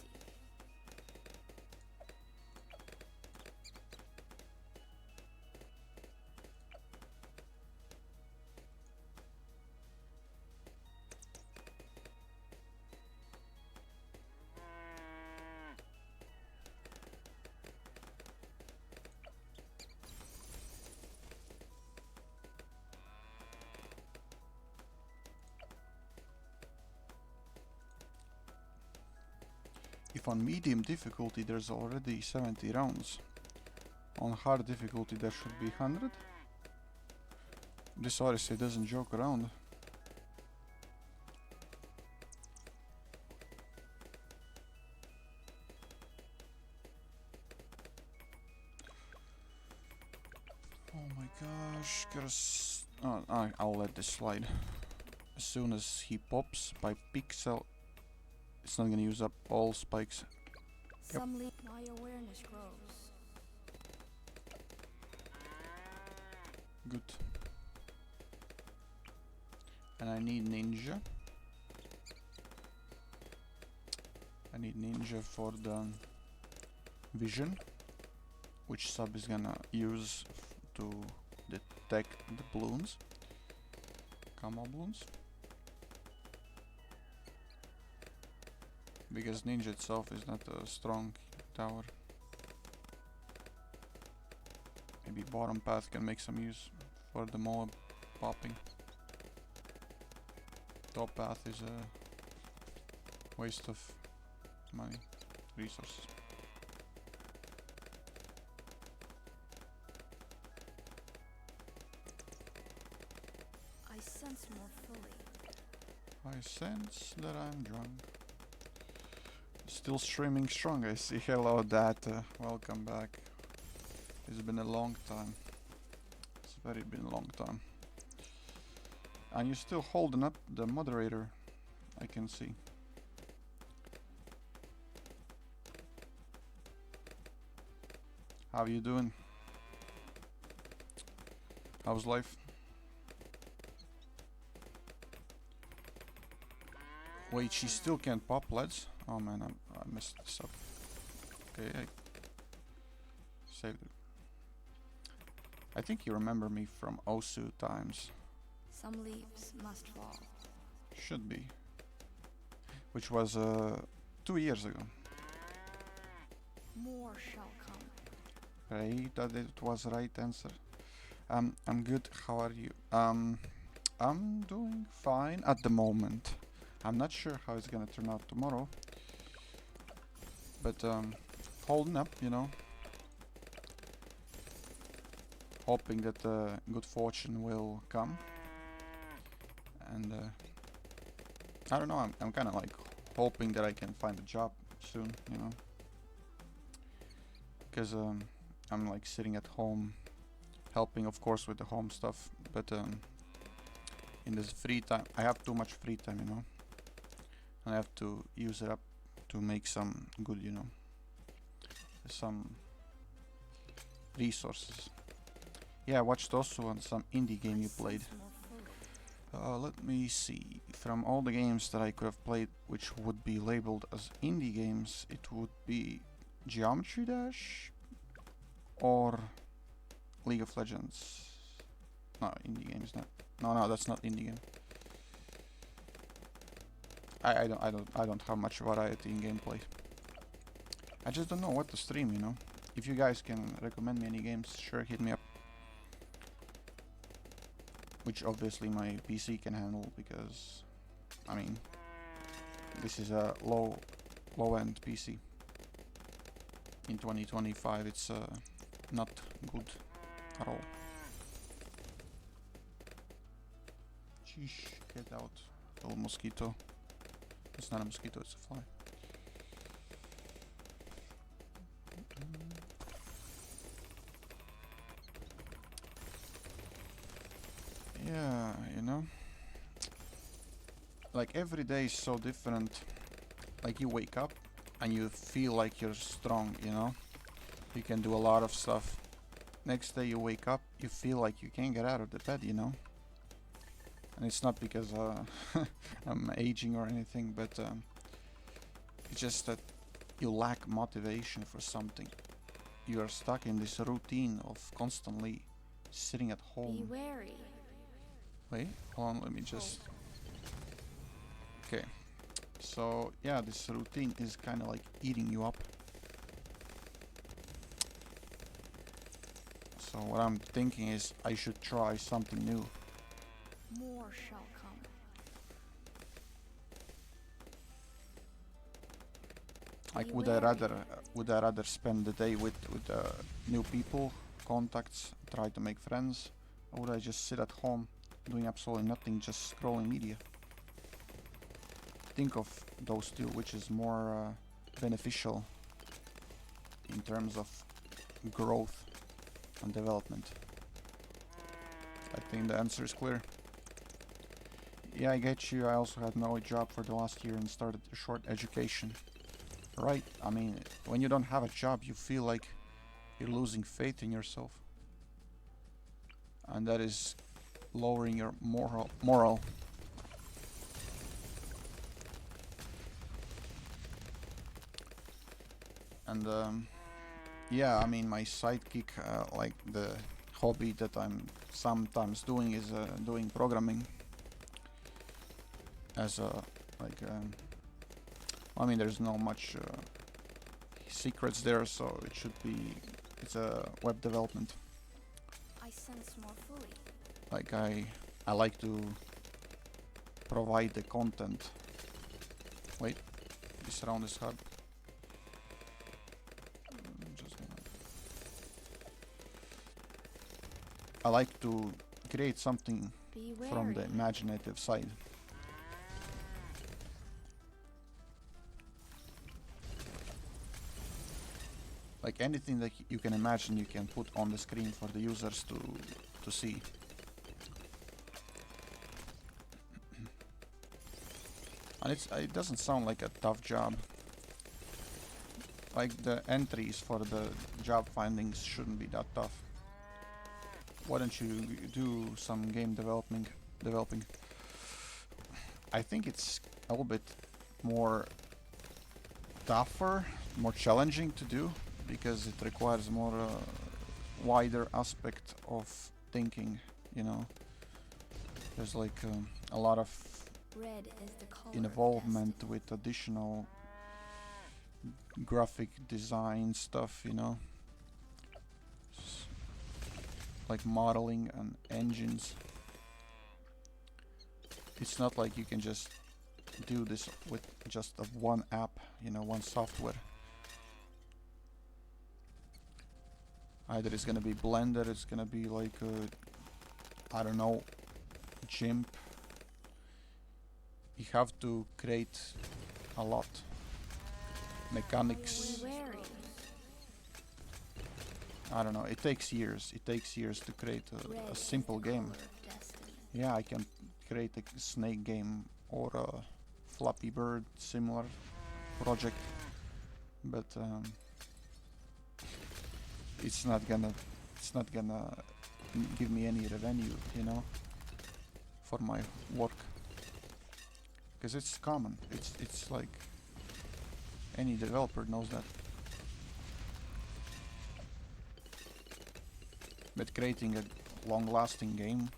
If on medium difficulty there's already 70 rounds, on hard difficulty there should be 100. This Odyssey doesn't joke around. Oh my gosh, I'll let this slide. As soon as he pops by pixel, it's not gonna use up all spikes. Some my awareness grows. Good. And I need ninja. I need ninja for the vision, which sub is gonna use to detect the balloons, camo balloons. Because ninja itself is not a strong tower. Maybe bottom path can make some use for the mob popping. Top path is a waste of money, resources. I sense more fully. I sense that I'm drunk. Still streaming strong, I see. Hello, Data. Welcome back. It's been a long time. It's very been a long time. And you're still holding up the moderator, I can see. How you doing? How's life? Wait, she still can't pop LEDs? Oh man, I messed this up. Okay, I saved it. I think you remember me from Osu times. Some leaves must fall. Should be. Which was 2 years ago. More shall come. Right, that it was right answer. I'm good. How are you? I'm doing fine at the moment. I'm not sure how it's gonna turn out tomorrow, but holding up, you know. Hoping that good fortune will come, and I don't know. I'm kind of like hoping that I can find a job soon, you know, because I'm like sitting at home, helping, of course, with the home stuff, but in this free time, I have too much free time, you know, and I have to use it up to make some good, you know, some resources. Yeah, I watched also on some indie game you played. Let me see. From all the games that I could have played, which would be labeled as indie games, it would be Geometry Dash or League of Legends. No, indie games not. No, that's not indie game. I don't have much variety in gameplay. I just don't know what to stream, you know. If you guys can recommend me any games, sure, hit me up. Which obviously my PC can handle, because I mean this is a low-end PC. In 2025 it's not good at all. Sheesh, get out, little mosquito. It's not a mosquito, it's a fly. Yeah, you know, like every day is so different. Like you wake up and you feel like you're strong, you know, you can do a lot of stuff. Next day you wake up, you feel like you can't get out of the bed, you know. And it's not because I'm aging or anything, but it's just that you lack motivation for something. You are stuck in this routine of constantly sitting at home. Be wary. Wait, hold on, let me just... Okay. So, yeah, this routine is kind of like eating you up. So what I'm thinking is I should try something new. More shall come. Like, Be would wary. I rather spend the day with new people, contacts, try to make friends, or would I just sit at home doing absolutely nothing, just scrolling media? Think of those two, which is more beneficial in terms of growth and development. I think the answer is clear. Yeah, I get you. I also had no job for the last year and started a short education. Right, I mean, when you don't have a job, you feel like you're losing faith in yourself. And that is lowering your moral. And yeah, I mean, my sidekick, like the hobby that I'm sometimes doing, is doing programming as a I mean, there's no much secrets there, so it's a web development. I sense more fully. Like I like to provide the content. Wait, this round is hard. I like to create something Be from the wary. imaginative side. Like anything that you can imagine, you can put on the screen for the users to see. And it doesn't sound like a tough job. Like the entries for the job findings shouldn't be that tough. Why don't you do some game developing? I think it's a little bit more tougher, more challenging to do because it requires more wider aspect of thinking, you know. There's like a lot of Red is the color of involvement destiny. with additional graphic design stuff, you know. Like modeling and engines. It's not like you can just do this with just one app, you know, one software. Either it's gonna be Blender, it's gonna be like I don't know, GIMP. You have to create a lot. Mechanics. Be wary. I don't know, it takes years. It takes years to create Red a is simple the game. color of destiny. Yeah, I can create a snake game or a Flappy Bird similar project, but it's not gonna give me any revenue, you know, for my work, because it's common. It's like any developer knows that. But creating a long-lasting game,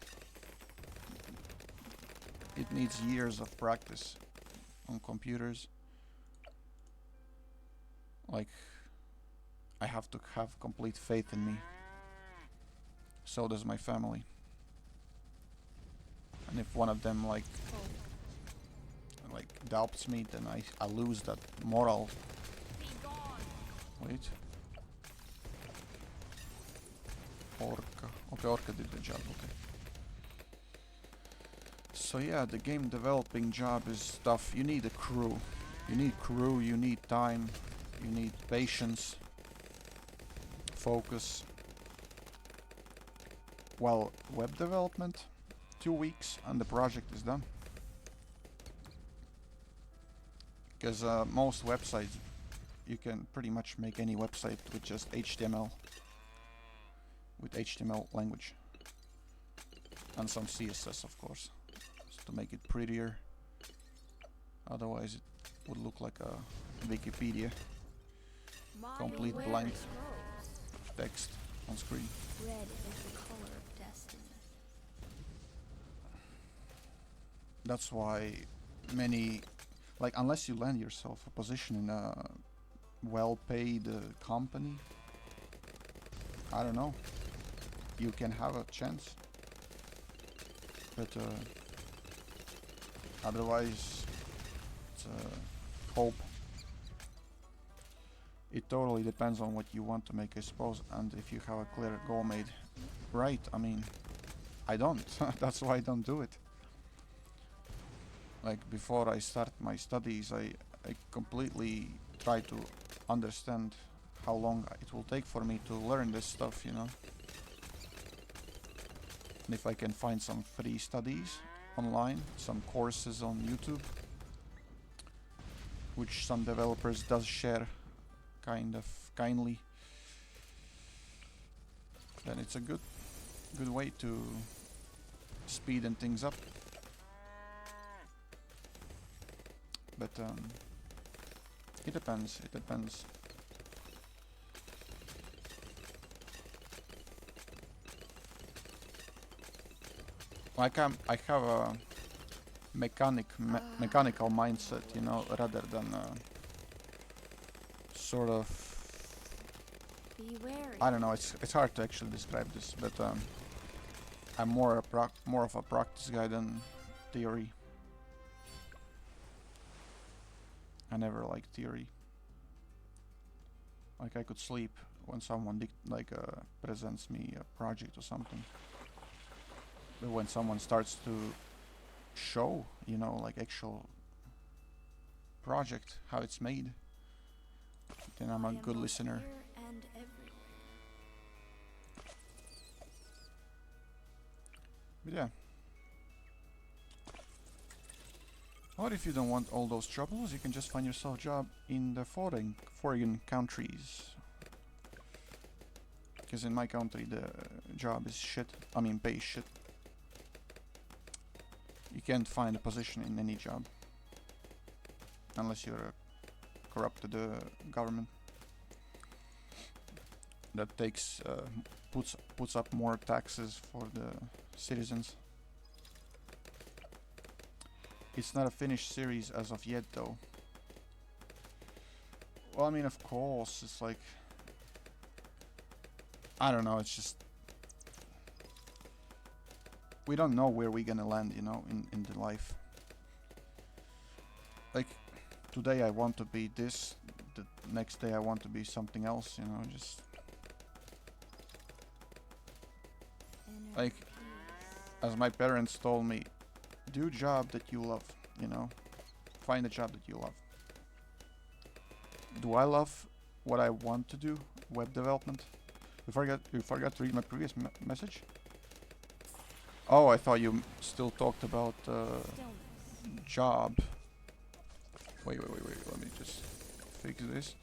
it needs years of practice on computers. Like, I have to have complete faith in me. So does my family. And if one of them like doubts me, then I lose that moral. Wait. Orca. Okay, Orca did the job, okay. So yeah, the game developing job is tough. You need a crew. You need crew, you need time, you need patience, focus. Well, web development, 2 weeks and the project is done. Because most websites, you can pretty much make any website with just HTML. With HTML language. And some CSS, of course, just to make it prettier. Otherwise it would look like a Wikipedia. Complete Where blank it grows. text on screen. Red is the color of destiny. That's why many, like, unless you land yourself a position in a well-paid company, I don't know, you can have a chance, but otherwise it's hope. It totally depends on what you want to make, I suppose, and if you have a clear goal made. Right, I mean, I don't. That's why I don't do it. Like, before I start my studies, I completely try to understand how long it will take for me to learn this stuff, you know. And if I can find some free studies online, some courses on YouTube, which some developers does share kind of kindly, then it's a good way to speeden things up. But it depends. Like I have a mechanical mindset, you know, rather than sort of, Be wary. I don't know. It's hard to actually describe this, but I'm more of a practice guy than theory. I never liked theory. Like, I could sleep when someone presents me a project or something. But when someone starts to show, you know, like actual project, how it's made, then I'm I a am good both listener. here and everywhere. But yeah. Or if you don't want all those troubles, you can just find yourself a job in the foreign countries. Because in my country the job is shit. I mean, pay shit. You can't find a position in any job unless you're a corrupted government that takes puts up more taxes for the citizens. It's not a finished series as of yet, though. Well, I mean, of course, it's like, I don't know, it's just, we don't know where we're gonna land, you know, in the life. Like, today I want to be this, the next day I want to be something else, you know, just... Like, as my parents told me, do a job that you love, you know, find a job that you love. Do I love what I want to do? Web development? You forgot to read my previous message? Oh, I thought you still talked about job. Wait, let me just fix this.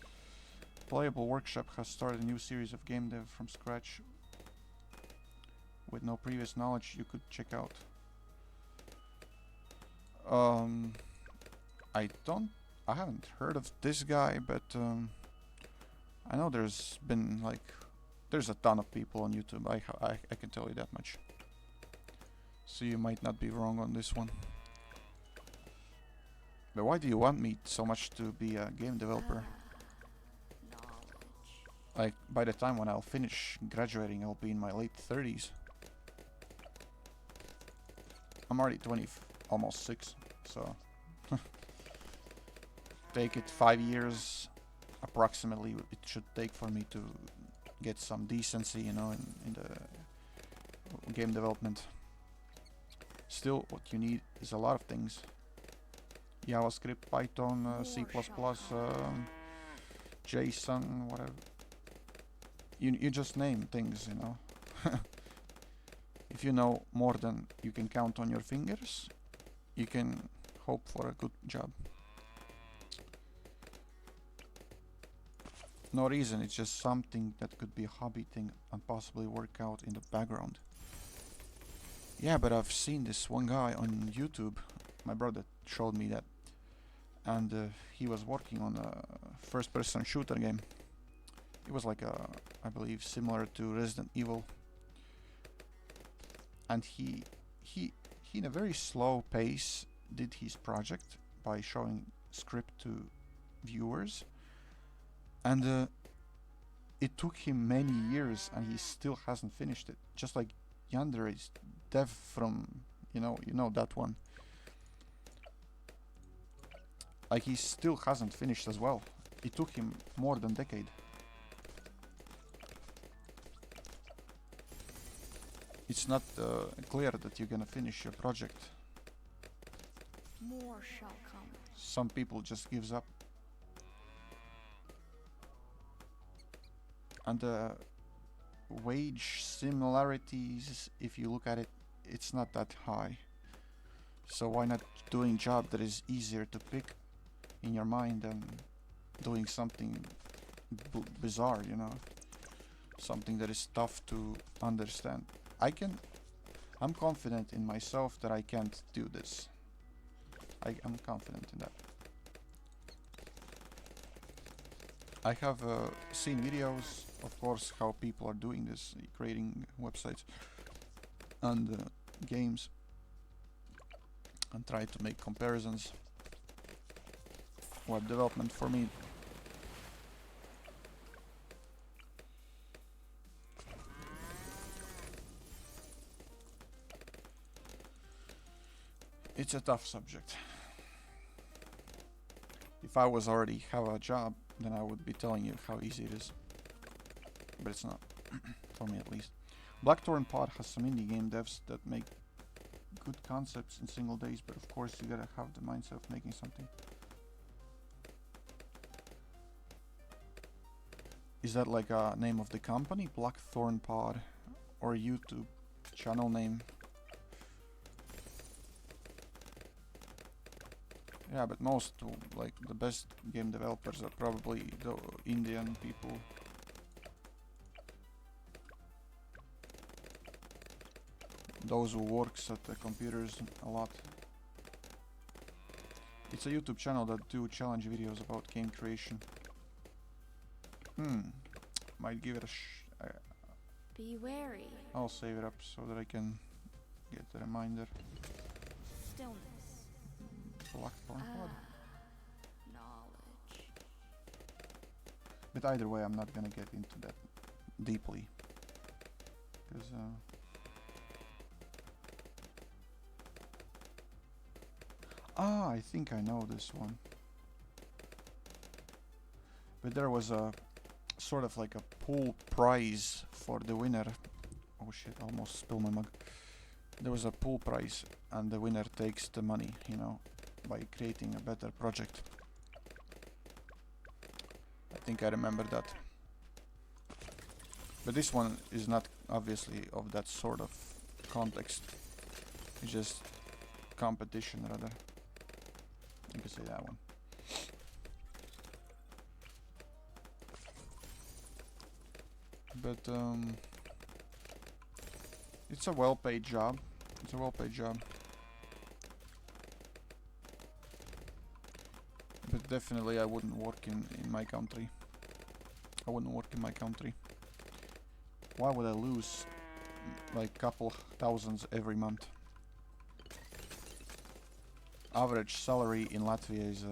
Playable Workshop has started a new series of game dev from scratch with no previous knowledge you could check out. I haven't heard of this guy, but I know there's been like, there's a ton of people on YouTube. I can tell you that much. So you might not be wrong on this one. But why do you want me so much to be a game developer? Like, by the time when I'll finish graduating, I'll be in my late 30s. I'm already almost 6, so... Take it 5 years, approximately, it should take for me to get some decency, you know, in the game development. Still, what you need is a lot of things. JavaScript, Python, C++, JSON, whatever. You just name things, you know. If you know more than you can count on your fingers, you can hope for a good job. No reason, it's just something that could be a hobby thing and possibly work out in the background. Yeah, but I've seen this one guy on YouTube. My brother showed me that. And he was working on a first-person shooter game. It was like a, I believe, similar to Resident Evil. And he in a very slow pace did his project by showing script to viewers. And it took him many years and he still hasn't finished it. Just like Yandere is dev from, you know that one. Like, he still hasn't finished as well. It took him more than a decade. It's not clear that you're gonna finish your project. More shall come. Some people just gives up. And the wage similarities, if you look at it, it's not that high. So why not doing job that is easier to pick in your mind than doing something bizarre, you know? Something that is tough to understand. I'm confident in myself that I can't do this. I'm confident in that. I have seen videos, of course, how people are doing this, creating websites and games, and try to make comparisons. Web development for me, it's a tough subject. If I was already have a job, then I would be telling you how easy it is. But it's not, for me at least. Blackthorn Pod has some indie game devs that make good concepts in single days, but of course you gotta have the mindset of making something. Is that like a name of the company? Blackthorn Pod? Or YouTube channel name? Yeah, but most, like, the best game developers are probably the Indian people. Those who works at the computers a lot. It's a YouTube channel that do challenge videos about game creation. Might give it a Be wary. I'll save it up so that I can get the reminder. Stillness. Blackthorn Pod. Knowledge. But either way, I'm not gonna get into that deeply. Because, I think I know this one. But there was a sort of like a pool prize for the winner. Oh shit, I almost spilled my mug. There was a pool prize and the winner takes the money, you know, by creating a better project. I think I remember that. But this one is not obviously of that sort of context. It's just competition rather. You can say that one. But it's a well-paid job. It's a well-paid job. But definitely I wouldn't work in my country. I wouldn't work in my country. Why would I lose like couple thousands every month? Average salary in Latvia is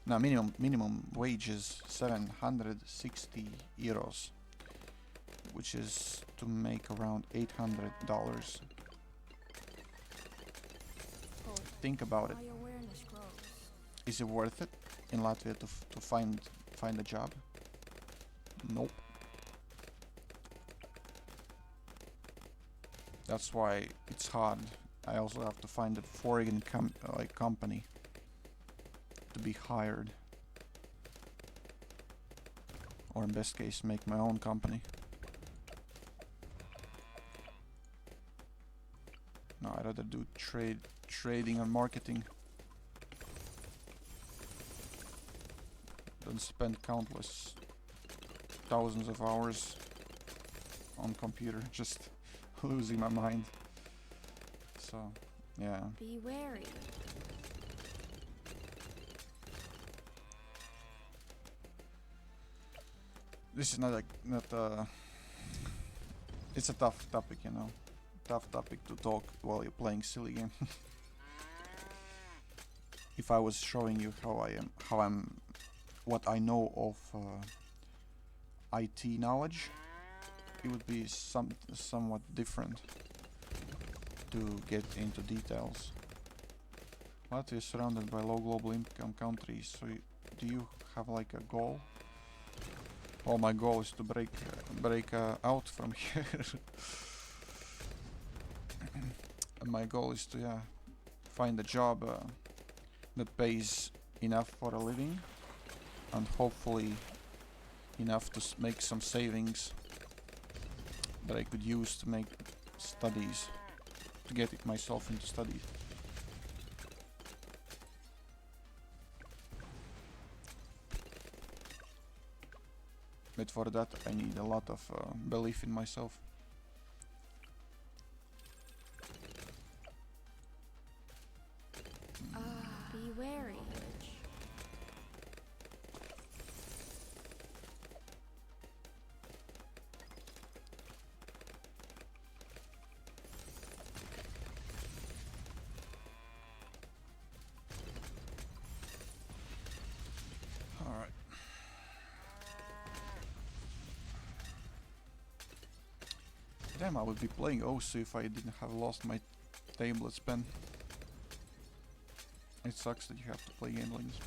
no, minimum wage is 760 euros, which is to make around $800. Think about it. My awareness grows. Is it worth it in Latvia to find a job? Nope. That's why it's hard. I also have to find a foreign company to be hired, or in best case make my own company. No, I'd rather do trading and marketing than spend countless thousands of hours on computer just losing my mind. So, yeah. Be wary. This is not it's a tough topic, you know. Tough topic to talk while you're playing silly game. If I was showing you what I know of IT knowledge, it would be somewhat different to get into details. Latvia is surrounded by low global income countries, so do you have like a goal? Well, my goal is to break out from here. And my goal is to find a job that pays enough for a living and hopefully enough to make some savings that I could use to make studies, to get myself into studies. But for that I need a lot of belief in myself. Be wary. Alright. Damn, I would be playing OSU if I didn't have lost my tablet's pen. It sucks that you have to play game like this.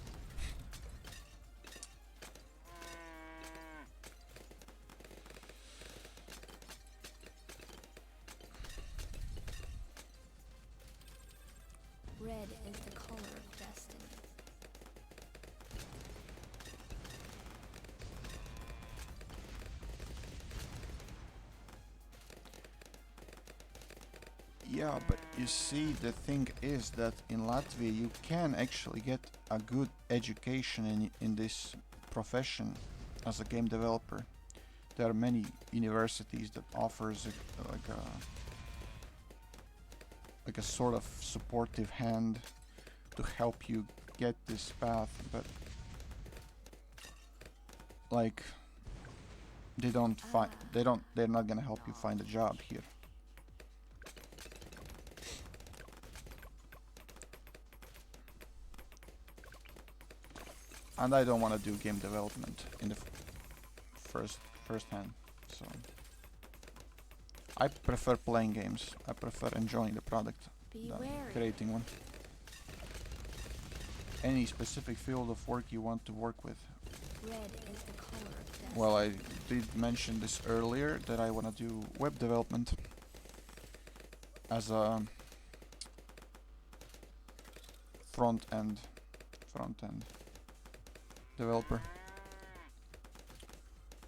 Red is the color of destiny. Yeah, but you see, the thing is that in Latvia you can actually get a good education in this profession as a game developer. There are many universities that offers like a sort of supportive hand to help you get this path, but like they're not gonna help you find a job here. And I don't want to do game development in the first hand, so I prefer playing games. I prefer enjoying the product than creating one. Any specific field of work you want to work with? Red is the color of death. Well, I did mention this earlier that I want to do web development as a front end developer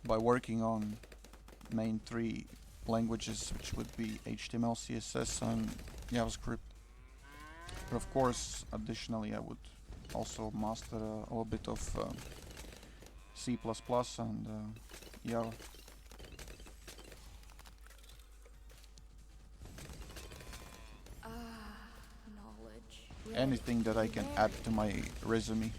by working on main three languages, which would be HTML, CSS, and JavaScript. But of course, additionally, I would also master a little bit of C++ and Java. Knowledge. Anything that I can add to my resume.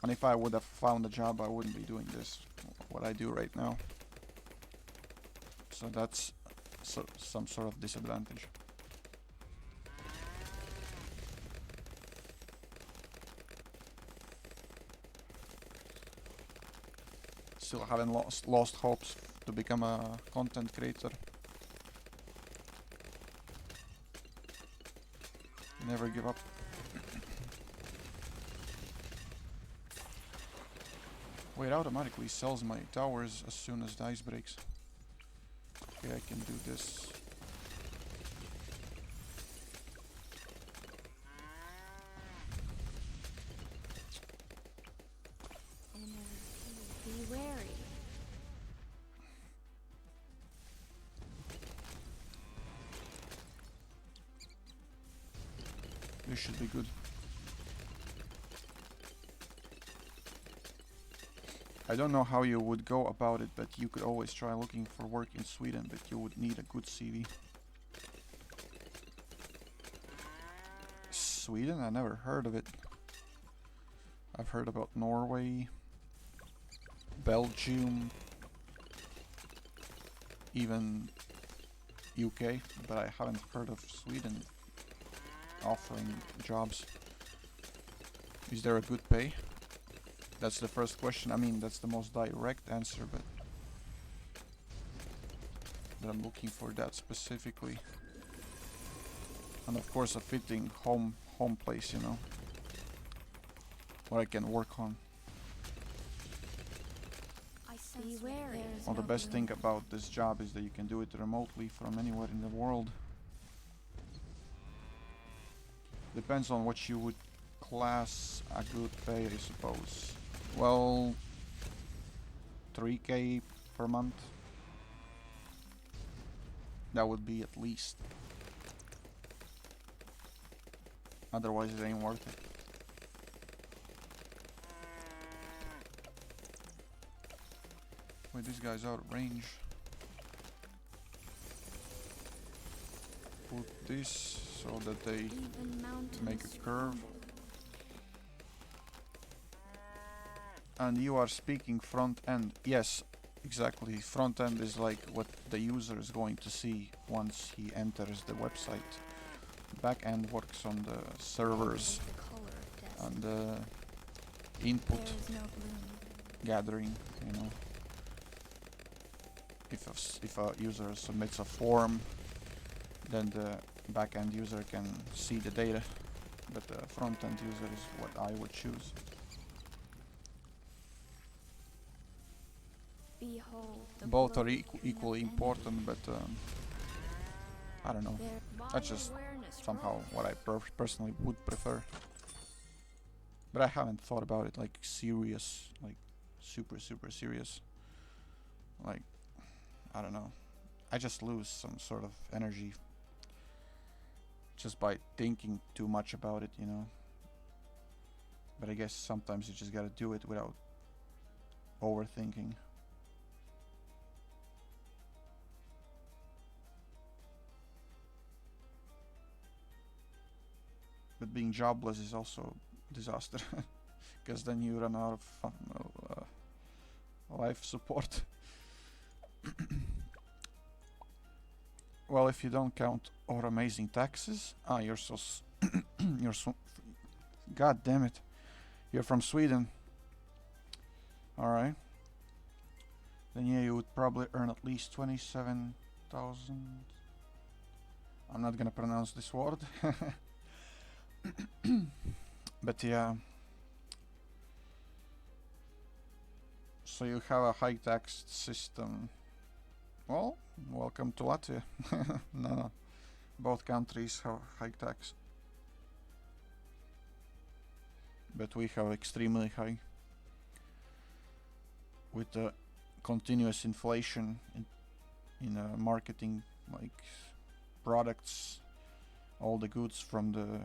And if I would have found a job, I wouldn't be doing this, what I do right now. So that's some sort of disadvantage. Still haven't lost hopes to become a content creator. Never give up. Wait, automatically sells my towers as soon as the ice breaks. Okay, I can do this. Be wary. This should be good. I don't know how you would go about it, but you could always try looking for work in Sweden, but you would need a good CV. Sweden? I never heard of it. I've heard about Norway, Belgium, even UK, but I haven't heard of Sweden offering jobs. Is there a good pay? That's the first question. I mean, that's the most direct answer, but I'm looking for that specifically. And of course a fitting home place, you know, where I can work on. Be wary. Well, the best thing about this job is that you can do it remotely from anywhere in the world. Depends on what you would class a good pay, I suppose. Well, 3k per month. That would be at least. Otherwise it ain't worth it. Wait, this guy's out of range. Put this so that they make a curve. And you are speaking front end. Yes, exactly. Front end is like what the user is going to see once he enters the website. Back end works on the servers and the input gathering, you know. If a user submits a form, then the back end user can see the data, but the front end user is what I would choose. Both are equally important, but I don't know. That's just somehow what I personally would prefer. But I haven't thought about it like serious, like super serious. Like I don't know. I just lose some sort of energy just by thinking too much about it, you know. But I guess sometimes you just gotta do it without overthinking. But being jobless is also a disaster, because then you run out of life support. Well, if you don't count our amazing taxes, you're so you're so, god damn it, you're from Sweden. All right. Then yeah, you would probably earn at least 27,000. I'm not gonna pronounce this word. But yeah. So you have a high tax system. Well, welcome to Latvia. No, both countries have high tax. But we have extremely high. With the continuous inflation in marketing, like products, all the goods from the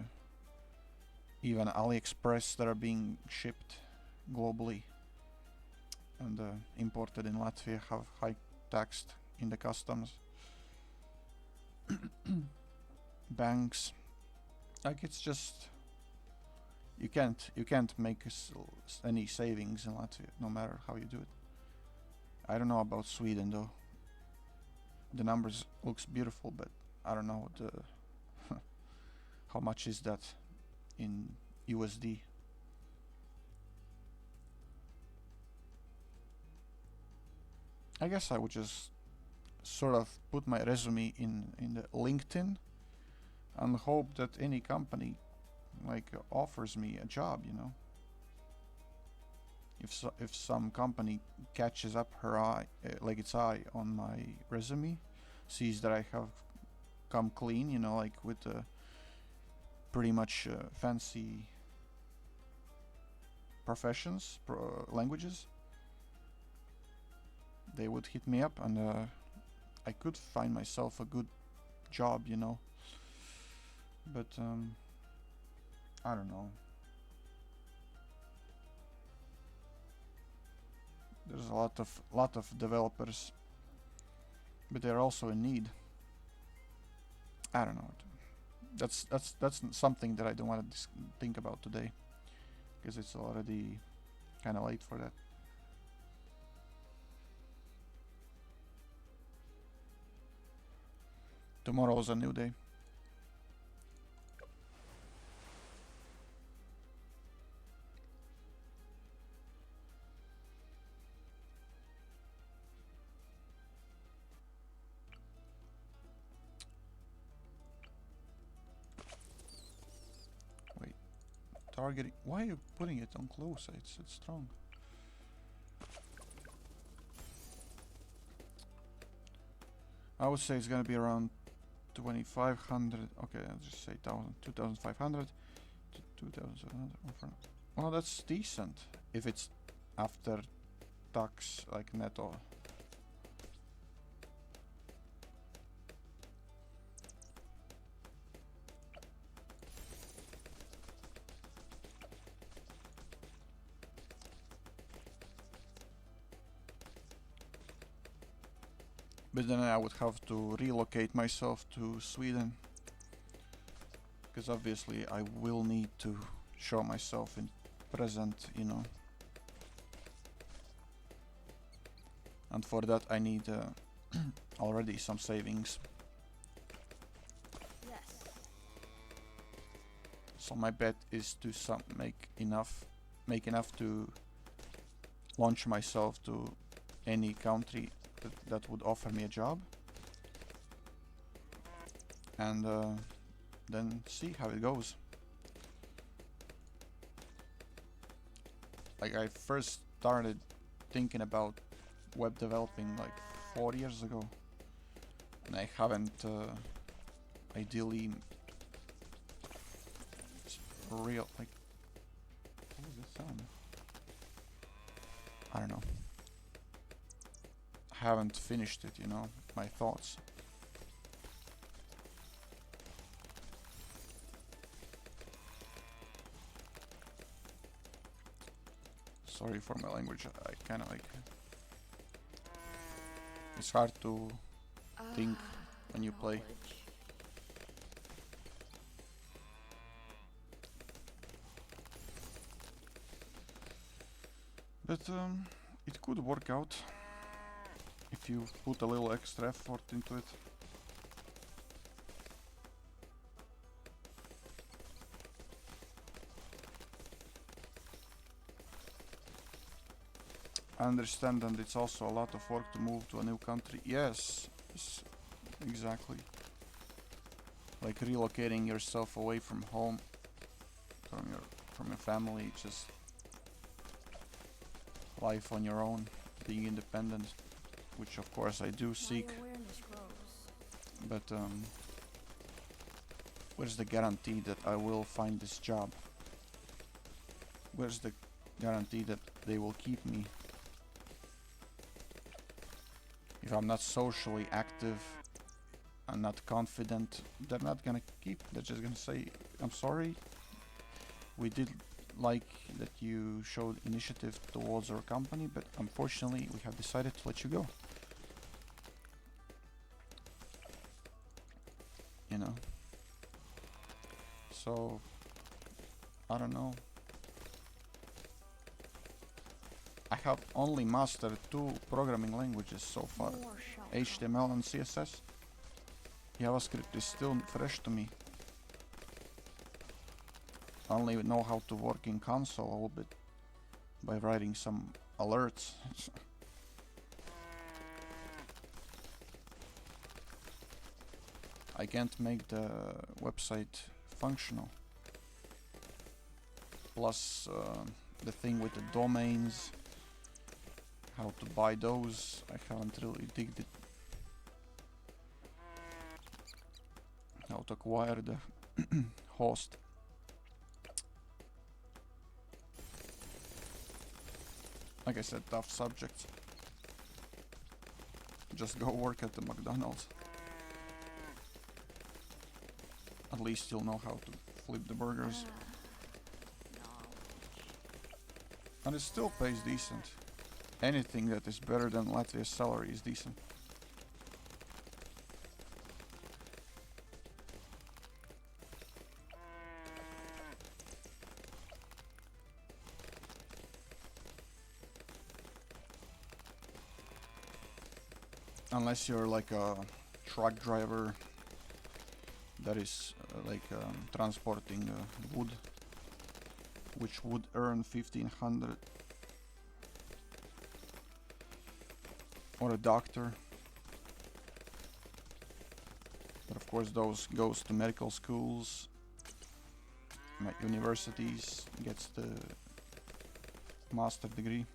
even AliExpress that are being shipped globally and imported in Latvia have high taxed in the customs. Banks, like it's just you can't make any savings in Latvia no matter how you do it. I don't know about Sweden though. The numbers looks beautiful, but I don't know the how much is that in USD. I guess I would just sort of put my resume in the LinkedIn and hope that any company like offers me a job, you know. If some company catches up her eye, like its eye on my resume, sees that I have come clean, you know, like with pretty much fancy professions, languages, they would hit me up and I could find myself a good job, you know. But I don't know. There's a lot of developers, but they're also in need. I don't know. That's something that I don't want to think about today, because it's already kind of late for that. Tomorrow's a new day. Wait, targeting. Why are you putting it on close? It's strong. I would say it's gonna be around 2,500. Okay, I'll just say 2,500 to 2,700. Well, that's decent if it's after tax, like netto. But then I would have to relocate myself to Sweden, because obviously I will need to show myself in present, you know. And for that I need already some savings. Yes. So my bet is to make enough to launch myself to any country that would offer me a job, and then see how it goes. Like I first started thinking about web developing like 4 years ago, and I haven't ideally real like what was this sound? I don't know. haven't finished it, you know, my thoughts. Sorry for my language, I kinda like... It's hard to think when you play. But it could work out if you put a little extra effort into it. I understand, and it's also a lot of work to move to a new country. Yes, exactly. Like relocating yourself away from home, from your family, just life on your own, being independent, which of course I do seek. But where's the guarantee that I will find this job? Where's the guarantee that they will keep me? If I'm not socially active and not confident, they're not gonna keep. They're just gonna say, I'm sorry, we did like that you showed initiative towards our company, but unfortunately we have decided to let you go. You know? So, I don't know. I have only mastered 2 programming languages so far. HTML and CSS. JavaScript is still fresh to me. I only know how to work in console a little bit by writing some alerts. I can't make the website functional. Plus the thing with the domains, how to buy those, I haven't really digged it. How to acquire the host. Like I said, tough subject. Just go work at the McDonald's. At least you'll know how to flip the burgers. And it still pays decent. Anything that is better than Latvia's salary is decent. Unless you're like a truck driver that is transporting wood, which would earn 1500, or a doctor, but of course those goes to medical schools, universities, gets the master degree.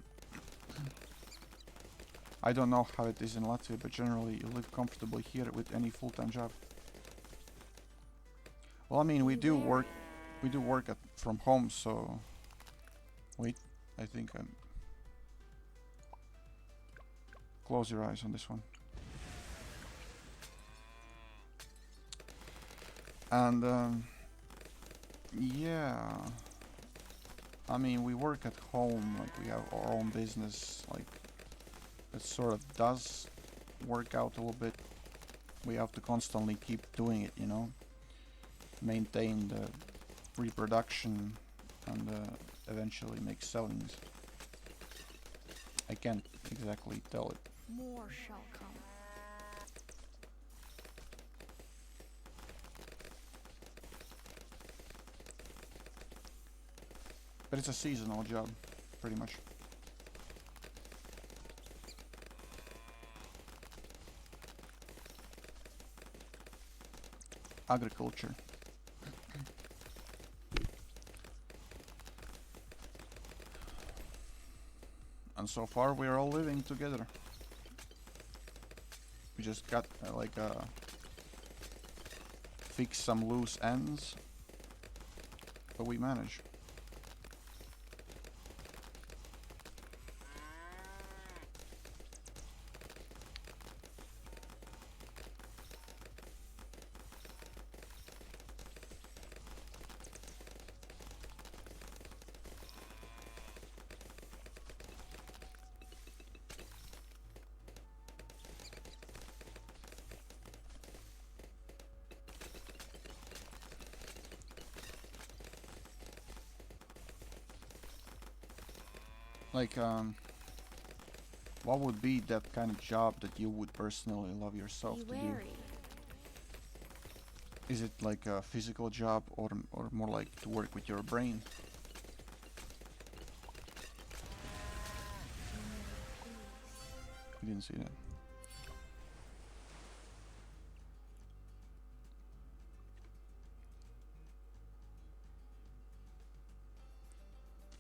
I don't know how it is in Latvia, but generally you live comfortably here with any full-time job. Well, I mean, we do work from home, so... Wait, I think I'm... Close your eyes on this one. And, yeah... I mean, we work at home, like we have our own business, like... It sort of does work out a little bit. We have to constantly keep doing it, you know? Maintain the reproduction and eventually make sellings. I can't exactly tell it. More shall come. But it's a seasonal job, pretty much. Agriculture. And so far we're all living together. We just got fix some loose ends, but we manage. Like, what would be that kind of job that you would personally love yourself Be to do? wary. Is it like a physical job or more like to work with your brain? You didn't see that.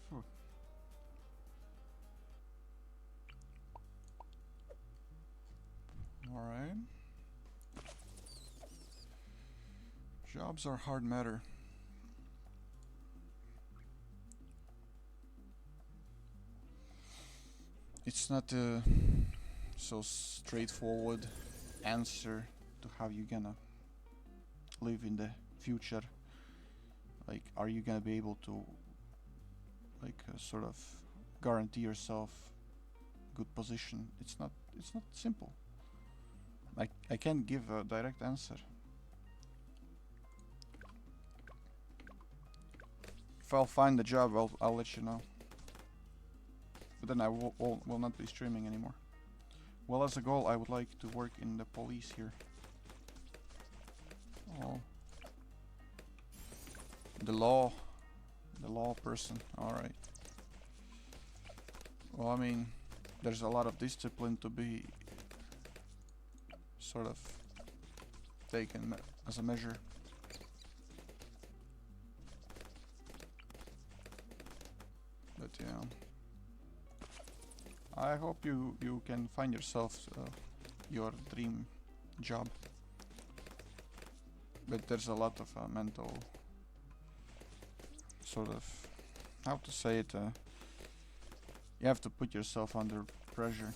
Phew. All right. Jobs are hard matter. It's not a so straightforward answer to how you gonna live in the future. Like, are you gonna be able to like sort of guarantee yourself good position? It's not simple. I can't give a direct answer. If I'll find the job, I'll let you know. But then I will not be streaming anymore. Well, as a goal, I would like to work in the police here. Oh. The law person, alright. Well, I mean, there's a lot of discipline to be sort of taken as a measure. But yeah, I hope you can find yourself your dream job. But there's a lot of mental sort of, how to say it, you have to put yourself under pressure.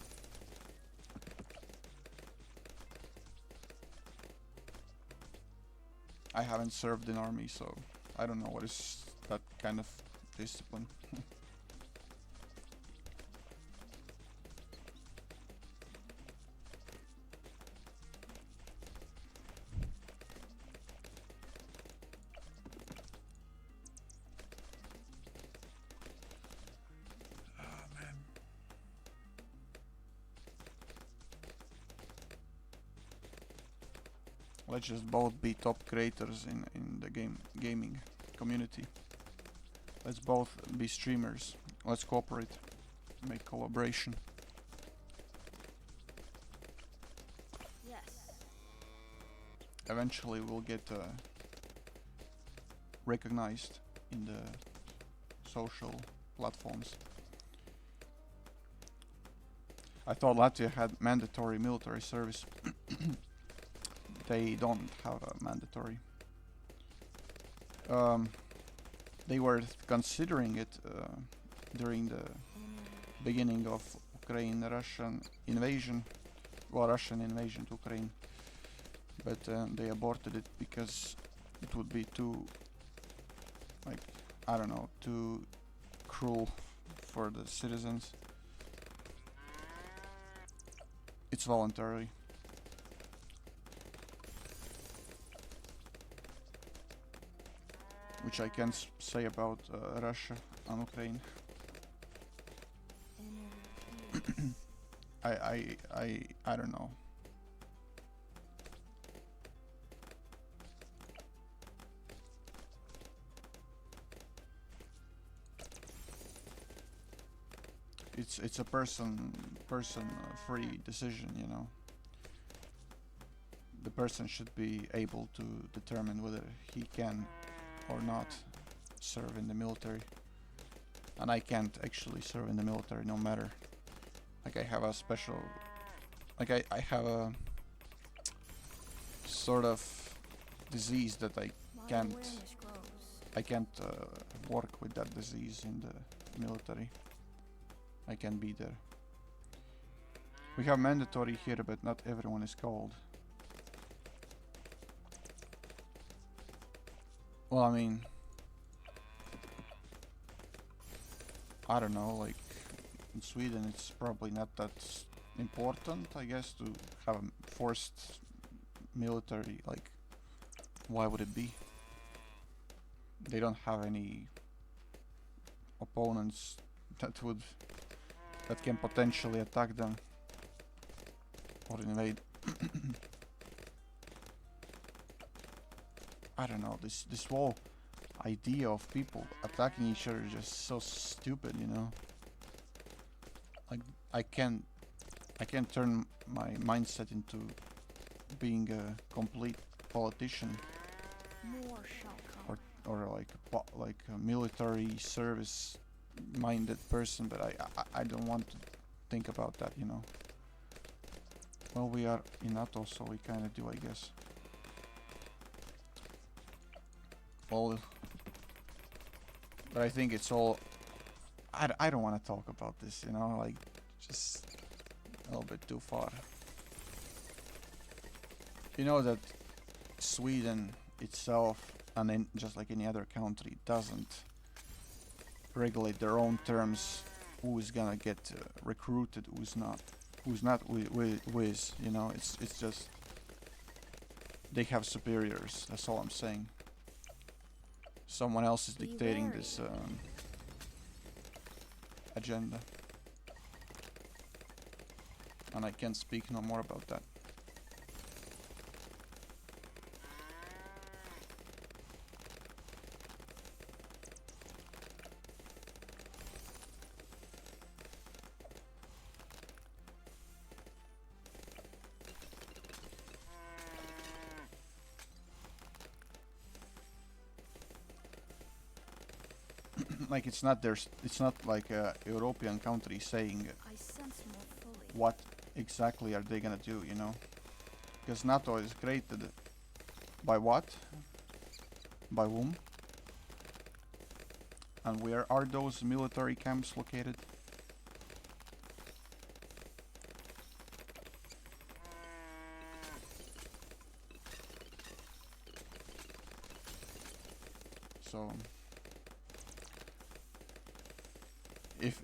I haven't served in army, so I don't know what is that kind of discipline. Let's just both be top creators in the gaming community. Let's both be streamers. Let's cooperate. Make collaboration. Yes. Eventually we'll get recognized in the social platforms. I thought Latvia had mandatory military service. They don't have a mandatory. They were considering it during the beginning of Russian invasion to Ukraine, but they aborted it because it would be too, like, I don't know, too cruel for the citizens. It's voluntary. Which I can't say about Russia and Ukraine. I don't know. It's a person free decision, you know. The person should be able to determine whether he can or not serve in the military. And I can't actually serve in the military no matter. Like, I have a special, like I have a sort of disease that I can't work with that disease in the military. I can't be there. We have mandatory here, but not everyone is called. Well, I mean, I don't know, like, in Sweden it's probably not that important, I guess, to have a forced military. Like, why would it be? They don't have any opponents that would that can potentially attack them or invade. I don't know, this whole idea of people attacking each other is just so stupid, you know. Like I can't turn my mindset into being a complete politician More shall come. or like a military service minded person, but I don't want to think about that, you know. Well, we are in NATO, so we kind of do, I guess. Well, but I think it's all. I don't want to talk about this, you know, like just a little bit too far. You know that Sweden itself, and then just like any other country, doesn't regulate their own terms. Who is gonna get recruited? Who's not? Who's not? With you know, it's just they have superiors. That's all I'm saying. Someone else is dictating this agenda, and I can't speak no more about that. Like it's not like a European country saying I sense more fully. what exactly are they gonna do, you know? Because NATO is created by what? By whom? And where are those military camps located? So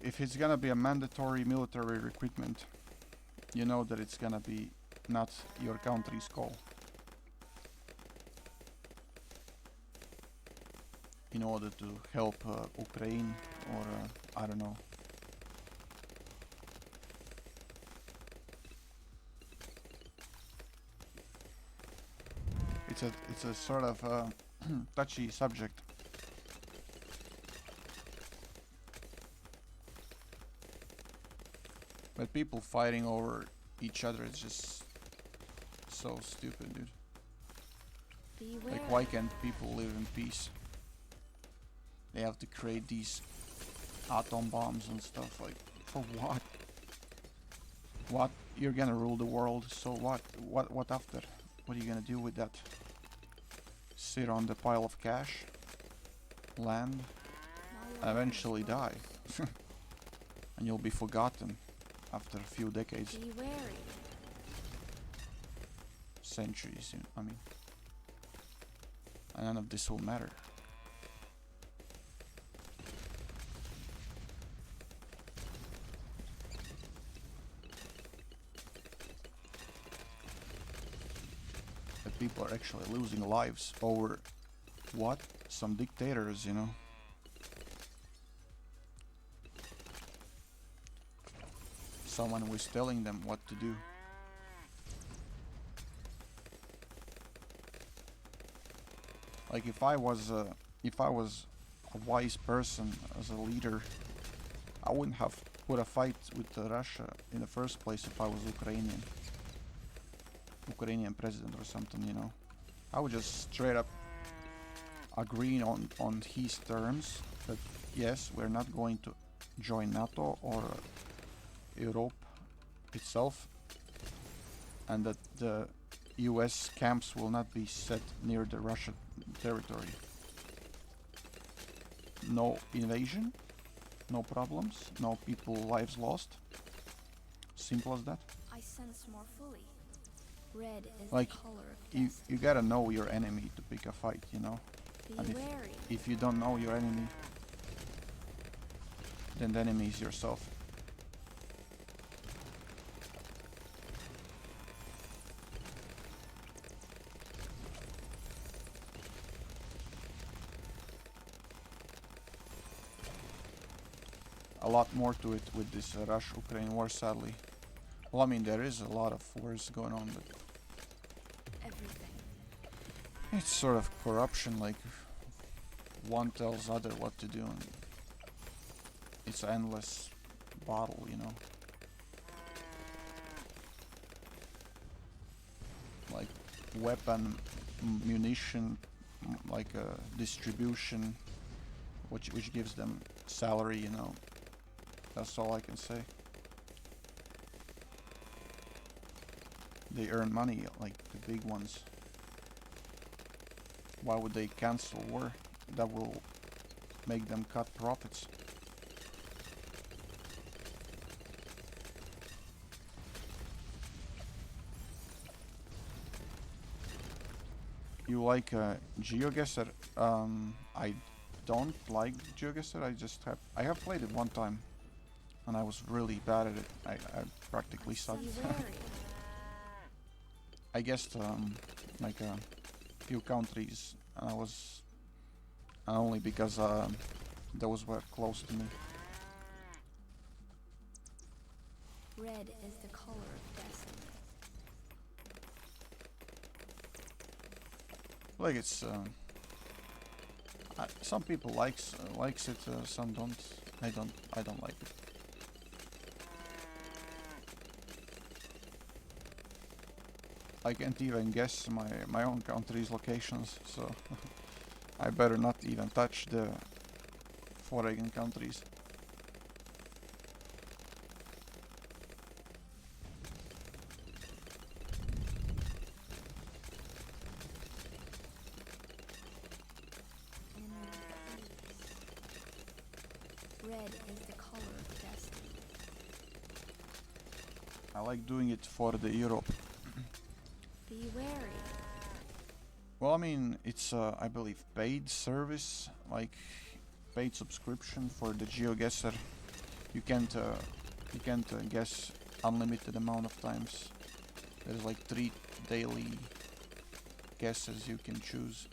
if it's gonna be a mandatory military recruitment, you know that it's gonna be not your country's call. In order to help Ukraine or I don't know. It's a sort of touchy subject. But people fighting over each other is just so stupid, dude. Beware. Like, why can't people live in peace? They have to create these atom bombs and stuff. Like, for what? What? You're gonna rule the world, so what? What after? What are you gonna do with that? Sit on the pile of cash? Land? And eventually die. And you'll be forgotten after a few decades. Be wary. Centuries, I mean. And none of this will matter. But people are actually losing lives over what? Some dictators, you know. Someone who is telling them what to do. Like if I was a wise person as a leader, I wouldn't have put a fight with Russia in the first place if I was Ukrainian president or something, you know. I would just straight up agree on his terms that yes, we're not going to join NATO or Europe itself, and that the US camps will not be set near the Russian territory. No invasion, no problems, no people lives lost. Simple as that. I sense more fully. Red is Like, the color of You destiny. gotta know your enemy to pick a fight, you know. Be And wary. if you don't know your enemy, then the enemy is yourself. a lot more to it with this Russia-Ukraine war, sadly. Well, I mean, there is a lot of wars going on, but Everything. it's sort of corruption, like one tells other what to do, and it's an endless battle, you know. Like weapon, munition, like distribution, which gives them salary, you know. That's all I can say. They earn money, like the big ones. Why would they cancel war? That will make them cut profits. You like GeoGuessr? I don't like GeoGuessr. I have played it one time, and I was really bad at it. I practically sucked. Be wary. I guessed like a few countries, and I was only because those were close to me. Red is the color of destiny. Like it's some people likes it, some don't. I don't like it. I can't even guess my own country's locations, so I better not even touch the foreign countries. In peace. Red is the color of destiny. I like doing it for the Europe. Be wary. Well, I mean, it's I believe paid service, like paid subscription for the GeoGuessr. You can't guess unlimited amount of times. There's like 3 daily guesses you can choose.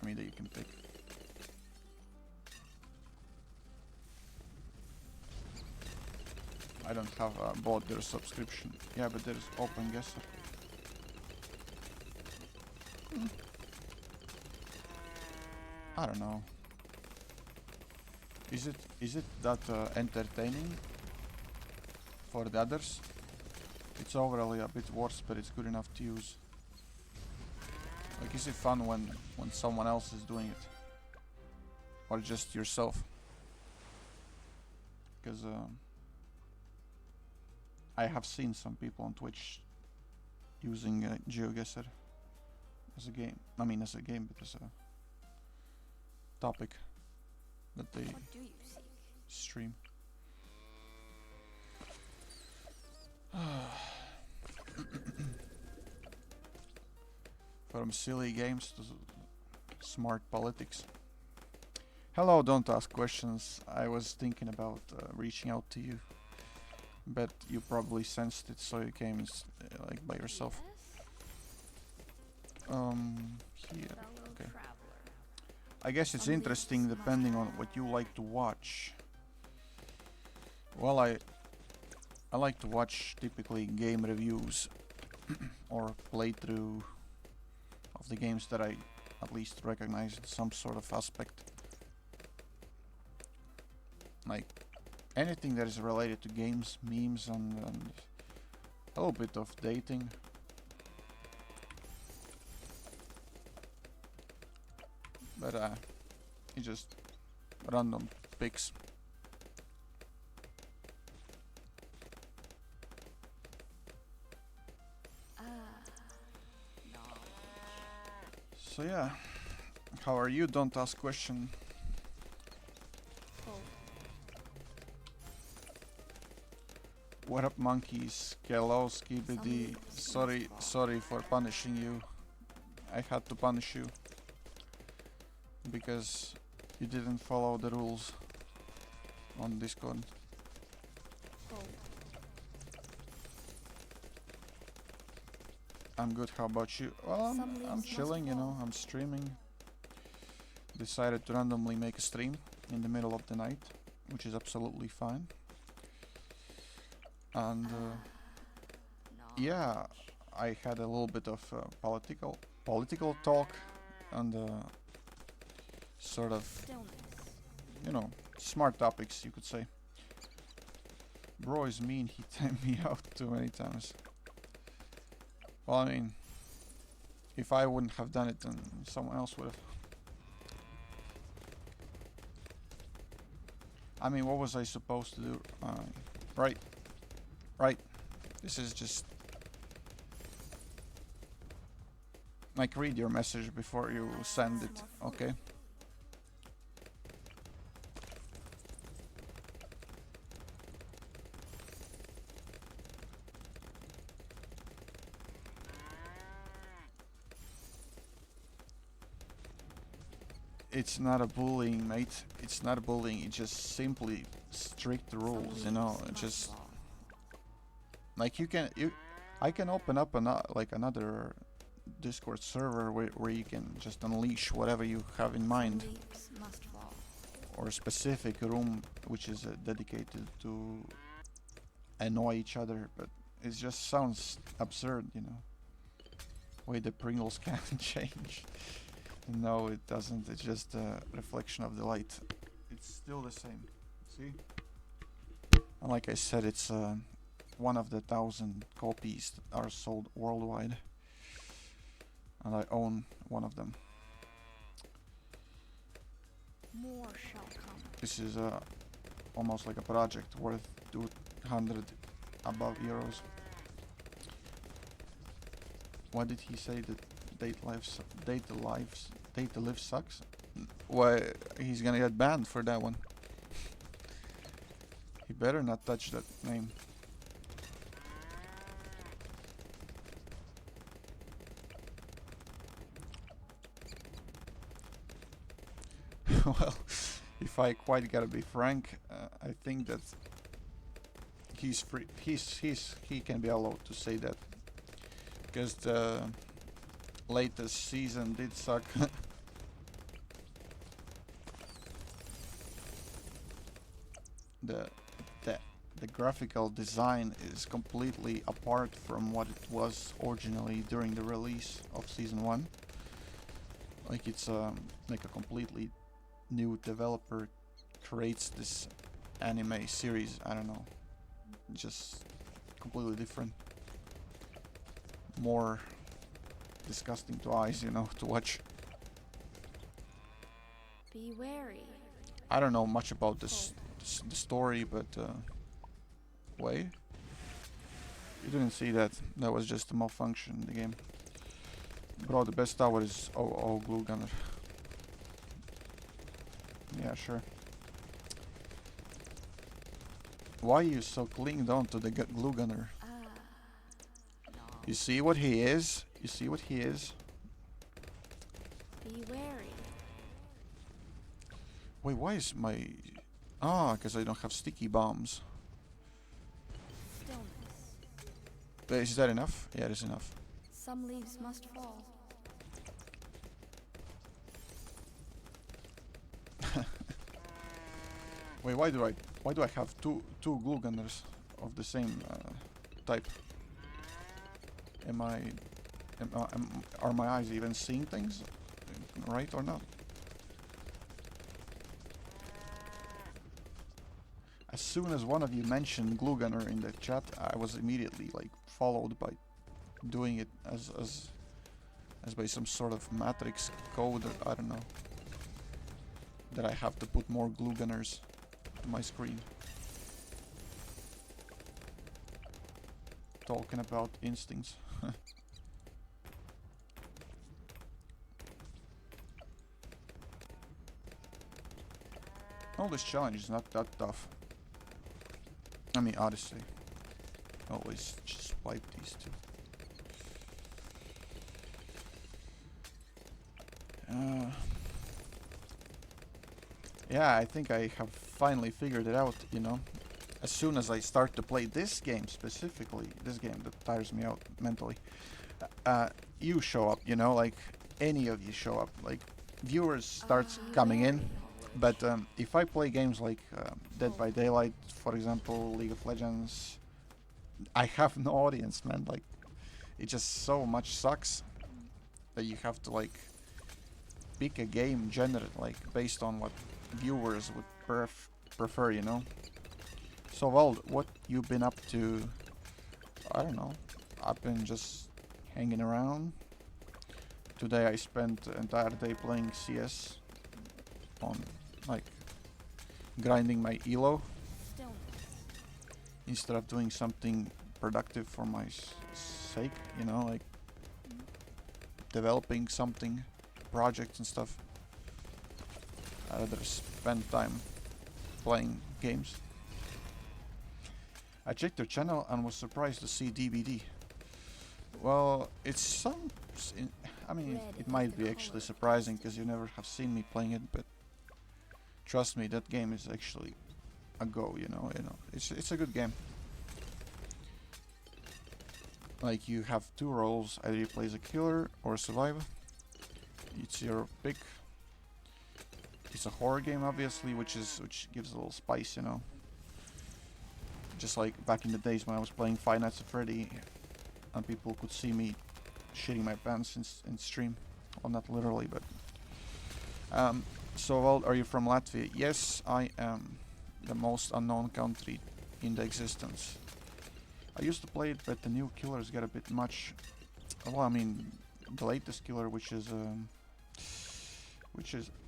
I mean, that you can pick. I don't have bought their subscription. Yeah, but there's Open Guesser. I don't know. Is it that entertaining for the others? It's overall a bit worse, but it's good enough to use. Like, is it fun when someone else is doing it, or just yourself? Because I have seen some people on Twitch using GeoGuessr as a game. I mean, as a game, but as a topic that they What do you seek? stream. From silly games to smart politics. Hello, don't ask questions. I was thinking about reaching out to you, but you probably sensed it, so you came like by yourself. Here. Fellow Okay. traveler. I guess it's interesting depending on what you like to watch. Well, I like to watch typically game reviews or playthrough of the games that I at least recognize in some sort of aspect. Like anything that is related to games, memes, and a little bit of dating. But it's just random picks. So yeah, how are you? Don't ask question. Hope. What up, monkeys? Hello, Skibidi. Sorry for punishing you. I had to punish you because you didn't follow the rules on Discord. Hope. I'm good. How about you? Well, Some I'm leaves chilling. must You know, fall. I'm streaming, decided to randomly make a stream in the middle of the night, which is absolutely fine. And yeah, I had a little bit of political talk and sort of, you know, smart topics, you could say. Bro is mean, he timed me out too many times. Well, I mean, if I wouldn't have done it, then someone else would have. I mean, what was I supposed to do? Right. This is just... like, read your message before you send it, okay? It's not a bullying, mate. It's not a bullying. It's just simply strict rules, you know. Just like I can open up another Discord server where you can just unleash whatever you have in mind, or a specific room which is dedicated to annoy each other. But it just sounds absurd, you know. Way the Pringles can change. No, it doesn't. It's just a reflection of the light. It's still the same. See? And like I said, it's one of the 1,000 copies that are sold worldwide. And I own one of them. More shall come. This is almost like a project worth 200 above euros. Why did he say that Data Live sucks? Why, he's gonna get banned for that one. He better not touch that name. Well, if I quite gotta be frank, I think that he's free. He can be allowed to say that, because the latest season did suck. The graphical design is completely apart from what it was originally during the release of season 1. Like it's like a completely new developer creates this anime series. I don't know, just completely different, more disgusting to eyes, you know, to watch. Be wary. I don't know much about the story, but wait, you didn't see that. That was just a malfunction in the game. Bro, the best tower is glue gunner. Yeah, sure. Why are you so clinged on to the glue gunner? No. You see what he is? You see what he is? Be wary. Wait, why is my... Ah, because I don't have sticky bombs. Stillness. Is that enough? Yeah, it is enough. Some leaves must fall. Wait, why do I have two glue gunners of the same type? Are my eyes even seeing things right or not? As soon as one of you mentioned glue gunner in the chat, I was immediately like followed by doing it as by some sort of matrix code, or I don't know, that I have to put more glue gunners on my screen. Talking about instincts. Oh, this challenge is not that tough. I mean, Odyssey. Always just wipe these two. Yeah, I think I have finally figured it out, you know. As soon as I start to play this game specifically, this game that tires me out mentally, you show up, you know, like any of you show up. Like viewers starts coming in. But if I play games like Dead by Daylight, for example, League of Legends, I have no audience, man. Like, it just so much sucks that you have to like pick a game genre like based on what viewers would prefer, you know. So, well, what you been up to? I don't know. I've been just hanging around. Today I spent the entire day playing CS on like grinding my elo instead of doing something productive for my sake, you know, like developing something, projects and stuff. I'd rather spend time playing games. I checked your channel and was surprised to see DBD. Well, it's some... I mean, it might be actually surprising because you never have seen me playing it, but trust me, that game is actually a go, you know, it's a good game. Like, you have two roles, either you play as a killer or a survivor. It's your pick. It's a horror game, obviously, which gives a little spice, you know. Just like back in the days when I was playing Five Nights at Freddy, and people could see me shitting my pants in stream. Well, not literally, but... so, well, are you from Latvia? Yes, I am. The most unknown country in the existence. I used to play it, but the new killers get a bit much. Well, I mean, the latest killer, which is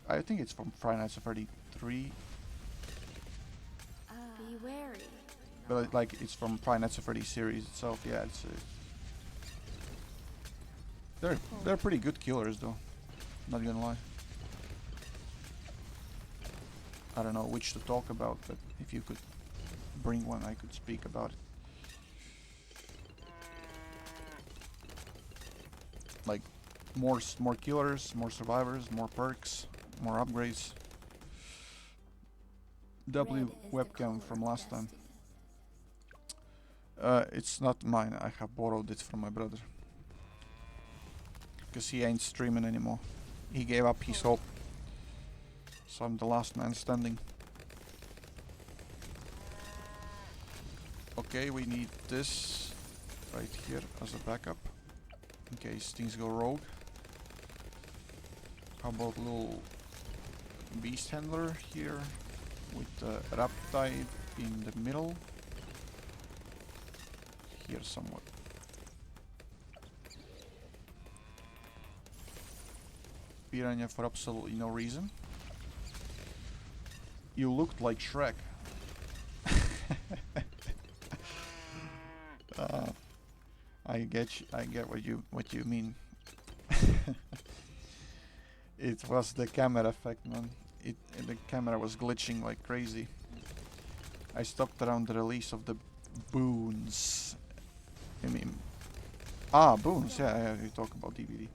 I think it's from Five Nights at Freddy 3. Be wary. But like, it's from Five Nights at Freddy series itself. Yeah, it's they're pretty good killers, though. Not gonna lie. I don't know which to talk about, but if you could bring one, I could speak about it. Like, more killers, more survivors, more perks, more upgrades. W webcam from last time. It's not mine. I have borrowed it from my brother. Because he ain't streaming anymore. He gave up his hope. So I'm the last man standing. Okay, we need this right here as a backup. In case things go rogue. How about a little beast handler here with the Raptide in the middle. Here somewhat. Piranha for absolutely no reason. You looked like Shrek. I get what you mean. It was the camera effect, man. The camera was glitching like crazy. I stopped around the release of the boons. I mean, boons. Yeah, you talk about DVD.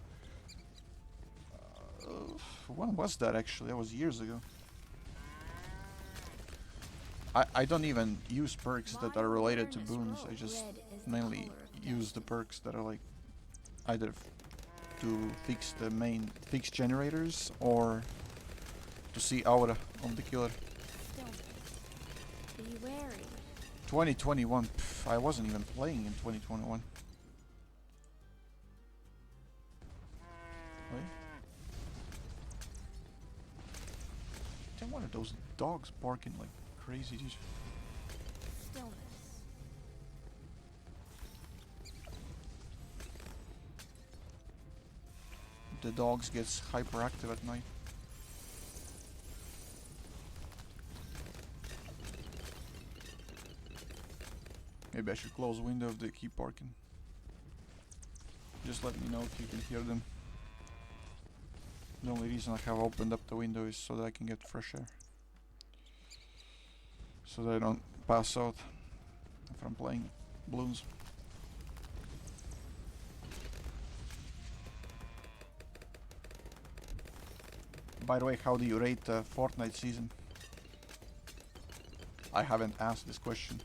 When was that actually? That was years ago. I don't even use perks that are related to boons. I just mainly use the perks that are like either to fix the main generators or to see aura of the killer. Be wary. 2021. Pff, I wasn't even playing in 2021. Wait. Then one of those dogs barking like crazy, dude. Stillness. The dogs gets hyperactive at night. Maybe I should close the window if they keep barking. Just let me know if you can hear them. The only reason I have opened up the window is so that I can get fresh air. So that I don't pass out if I'm playing balloons. By the way, how do you rate the Fortnite season? I haven't asked this question.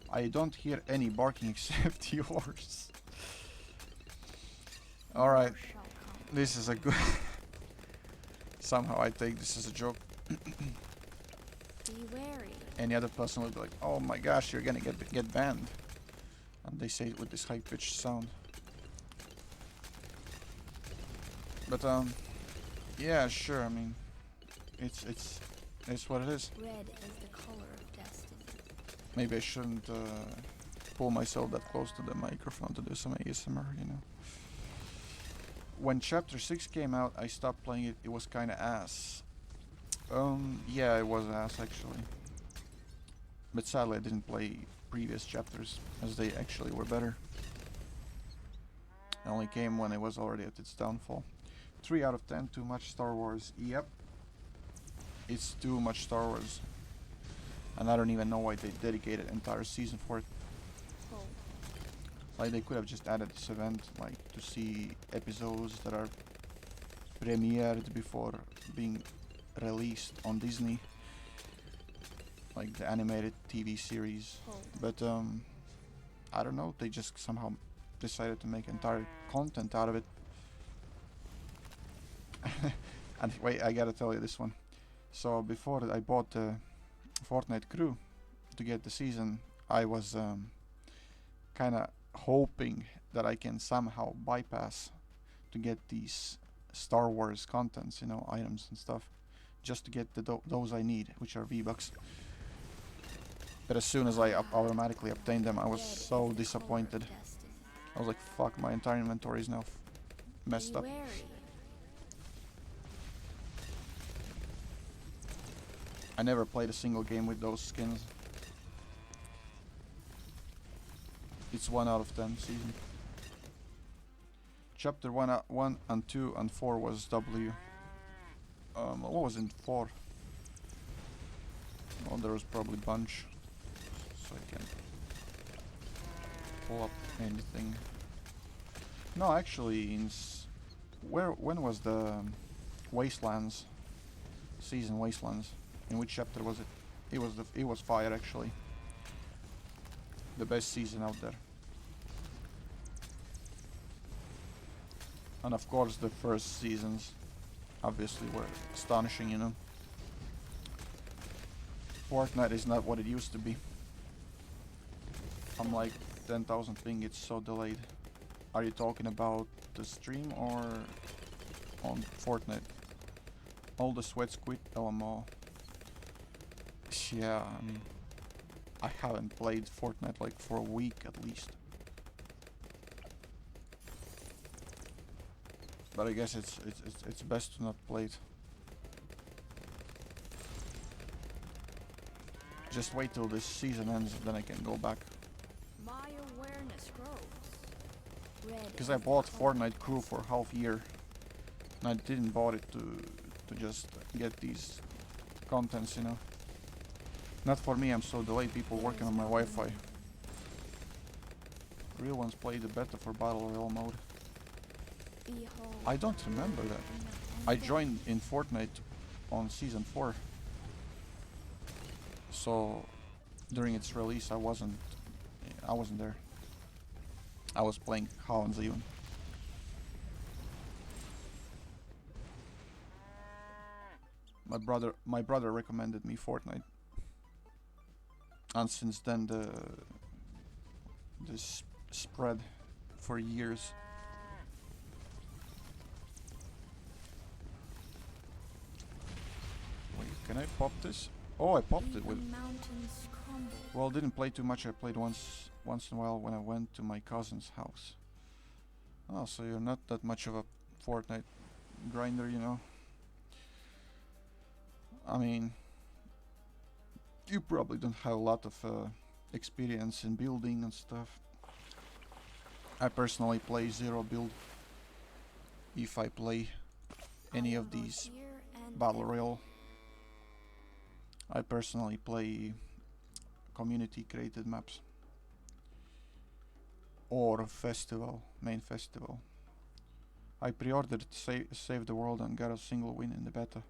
I don't hear any barking except yours. Alright, this is a good... somehow I take this as a joke. Be wary. Any other person would be like, "Oh my gosh, you're gonna get banned," and they say it with this high-pitched sound. But yeah, sure. I mean, it's what it is. Red is the color of destiny. Maybe I shouldn't pull myself that close to the microphone to do some ASMR, you know. When Chapter 6 came out, I stopped playing it. It was kind of ass. Yeah, it was ass actually. But sadly, I didn't play previous chapters, as they actually were better. It only came when it was already at its downfall. 3 out of 10, too much Star Wars. Yep. It's too much Star Wars. And I don't even know why they dedicated entire season for it. Hold. Like, they could have just added this event, like, to see episodes that are premiered before being released on Disney. Like the animated TV series. Hold. But, I don't know, they just somehow decided to make entire content out of it. And wait, I gotta tell you this one. So before that I bought the Fortnite crew to get the season, I was kinda hoping that I can somehow bypass to get these Star Wars contents, you know, items and stuff, just to get the those I need, which are V-Bucks. But as soon as I automatically obtained them, I was so disappointed. I was like, fuck, my entire inventory is now messed up. I never played a single game with those skins. It's 1 out of 10 season. Chapter 1 and 2 and 4 was W. What was in 4? Oh, there was probably a bunch. So I can pull up anything. No, actually, when was the Wastelands season? Wastelands. In which chapter was it? It was Fire actually. The best season out there. And of course the first seasons obviously were astonishing, you know. Fortnite is not what it used to be. I'm like 10,000 ping, it's so delayed. Are you talking about the stream or on Fortnite? All the sweats quit LMO. Yeah, I mean, I haven't played Fortnite like for a week at least. But I guess it's best to not play it. Just wait till this season ends, then I can go back. My awareness grows. Red. Because I bought Fortnite Crew for half year, and I didn't bought it to just get these contents, you know. Not for me, I'm so delayed, people working on my Wi-Fi. Real ones play the beta for Battle Royale mode. Behold. I don't remember that. I joined in Fortnite on season 4. So during its release I wasn't there. I was playing Hounds even. My brother recommended me Fortnite. And since then this spread for years. Wait, can I pop this? Oh, I popped it with. Mountains crumble. Well, didn't play too much. I played once in a while when I went to my cousin's house. Oh, so you're not that much of a Fortnite grinder, you know. I mean, you probably don't have a lot of experience in building and stuff. I personally play zero build. If I play any of these battle royale, I personally play community created maps or main festival. I pre-ordered Save the World and got a single win in the beta.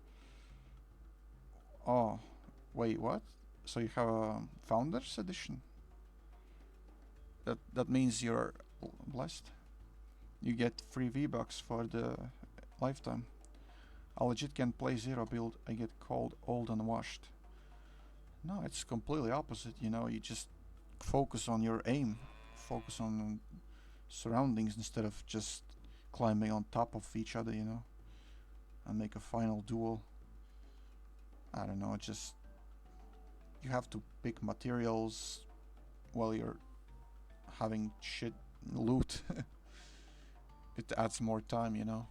Oh, wait, what? So you have a Founders Edition? That means you're blessed. You get free V-Bucks for the lifetime. I legit can play zero build. I get cold, old, and washed. No, it's completely opposite. You know, you just focus on your aim, focus on surroundings instead of just climbing on top of each other. You know, and make a final duel. I don't know. Just you have to pick materials while you're having shit loot. It adds more time, you know.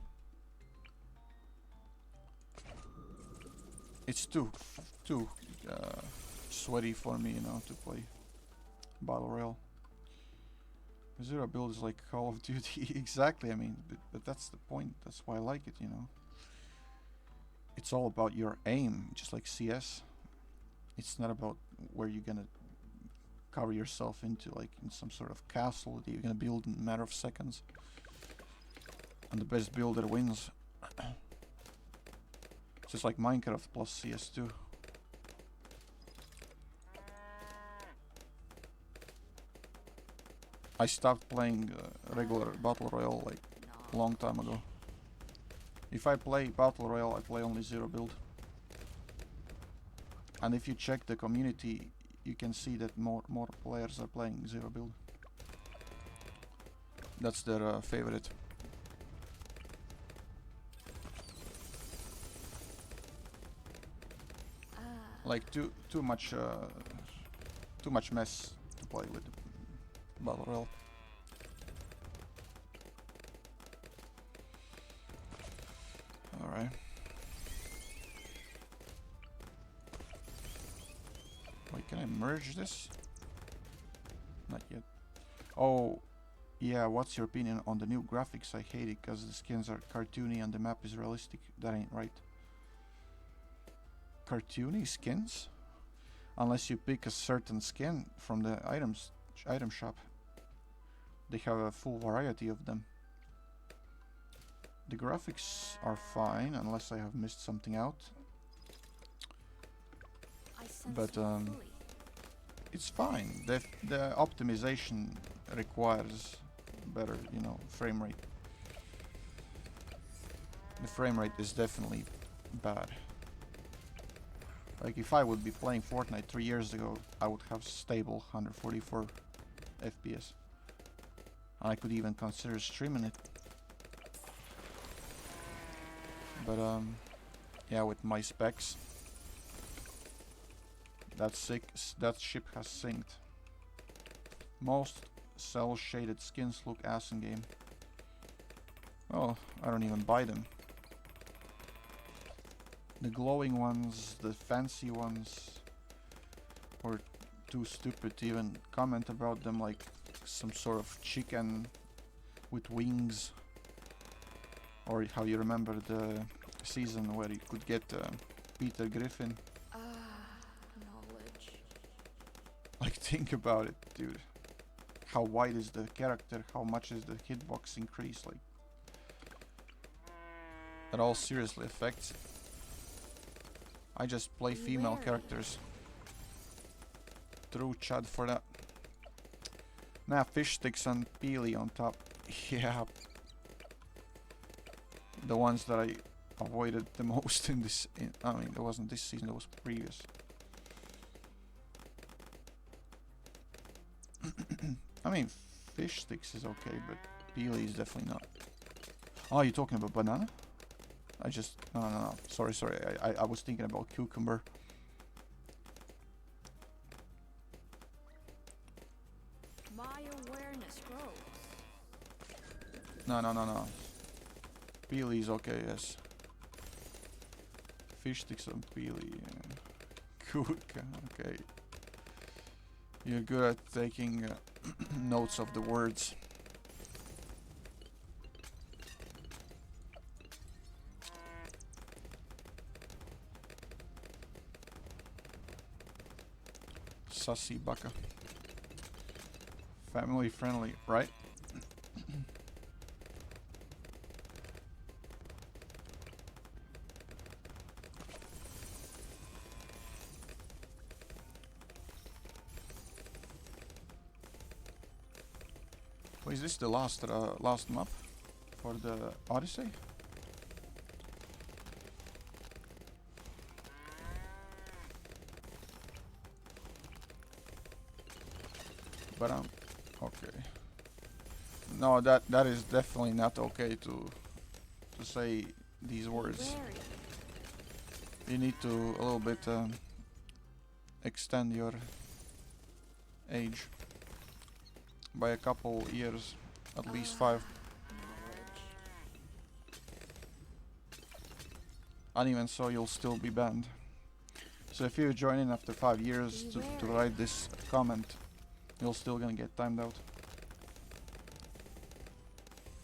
It's too sweaty for me, you know, to play Battle Royale. Zero build is like Call of Duty. Exactly, I mean, but that's the point. That's why I like it, you know. It's all about your aim, just like CS. It's not about where you're gonna cover yourself into, like in some sort of castle that you're gonna build in a matter of seconds. And the best builder wins. It's just like Minecraft plus CS2. I stopped playing regular Battle Royale like a long time ago. If I play Battle Royale, I play only zero build. And if you check the community, you can see that more players are playing zero build. That's their favorite. Like too much mess to play with Battle Royale. Alright. Wait, can I merge this? Not yet. Oh, yeah, what's your opinion on the new graphics? I hate it because the skins are cartoony and the map is realistic. That ain't right. Cartoony skins? Unless you pick a certain skin from the item shop. They have a full variety of them. The graphics are fine unless I have missed something out. But it's fine. The optimization requires better, you know, frame rate. The frame rate is definitely bad. Like if I would be playing Fortnite 3 years ago, I would have stable 144 FPS. I could even consider streaming it. But yeah, with my specs, that ship has synced. Most cell shaded skins look ass in game. Well, I don't even buy them. The glowing ones, the fancy ones, were too stupid to even comment about them, like some sort of chicken with wings. Or how you remember the season where you could get Peter Griffin. Knowledge. Like, think about it, dude. How wide is the character? How much is the hitbox increase? Like, that all seriously affects. I just play female characters. True Chad for that. Nah, fish sticks and peely on top. Yeah. The ones that I avoided the most in this... I mean, it wasn't this season, it was previous. I mean, fish sticks is okay, but peely is definitely not. Oh, you're talking about banana? I just... No. Sorry. I was thinking about cucumber. My awareness grows. No. Peely is okay, yes. Fish sticks and peely. Good, okay. You're good at taking notes of the words. Sussy baka. Family friendly, right? Is this the last map for the Odyssey? but okay. No, that is definitely not okay to say these words. Wary. You need to a little bit extend your age by a couple years, at least 5. Knowledge. And even so, you'll still be banned. So if you join in after 5 years to write this comment, you're still gonna get timed out.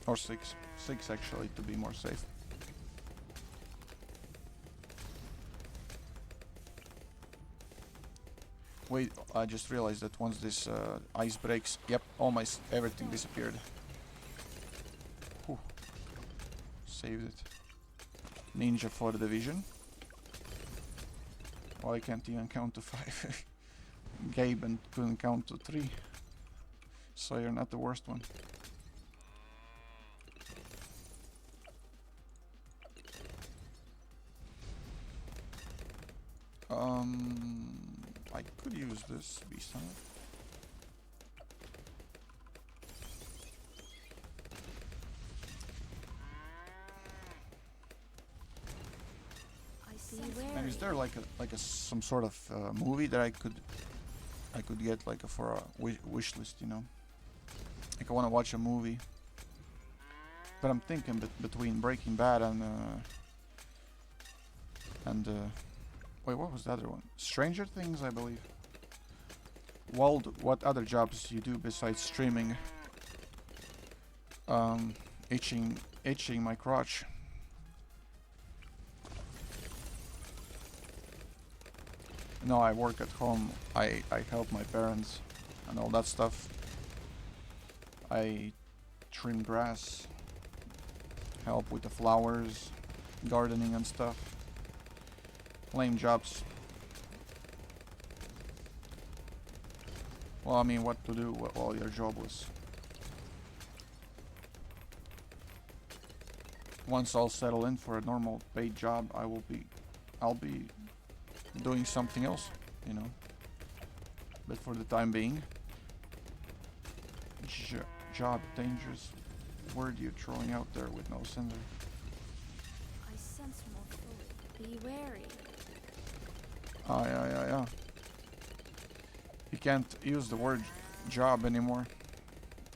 Or 6. 6 actually, to be more safe. Wait, I just realized that once this ice breaks, yep, almost everything disappeared. Whew. Saved it. Ninja for the division. Oh, I can't even count to 5. Gabe and couldn't count to 3. So you're not the worst one. I could use this beast hunter. I see And is there like some sort of movie that I could get like for a wish list, you know? Like I want to watch a movie, but I'm thinking between Breaking Bad and wait, what was the other one? Stranger Things, I believe. Wald, what other jobs you do besides streaming? Itching my crotch. No, I work at home. I help my parents and all that stuff. I trim grass, help with the flowers, gardening and stuff. Lame jobs. Well, I mean, what to do while you're jobless? Once I'll settle in for a normal paid job, I'll be doing something else, you know. But for the time being, job dangerous word you're throwing out there with no censor. I sense more fully. Be wary. Yeah. You can't use the word job anymore.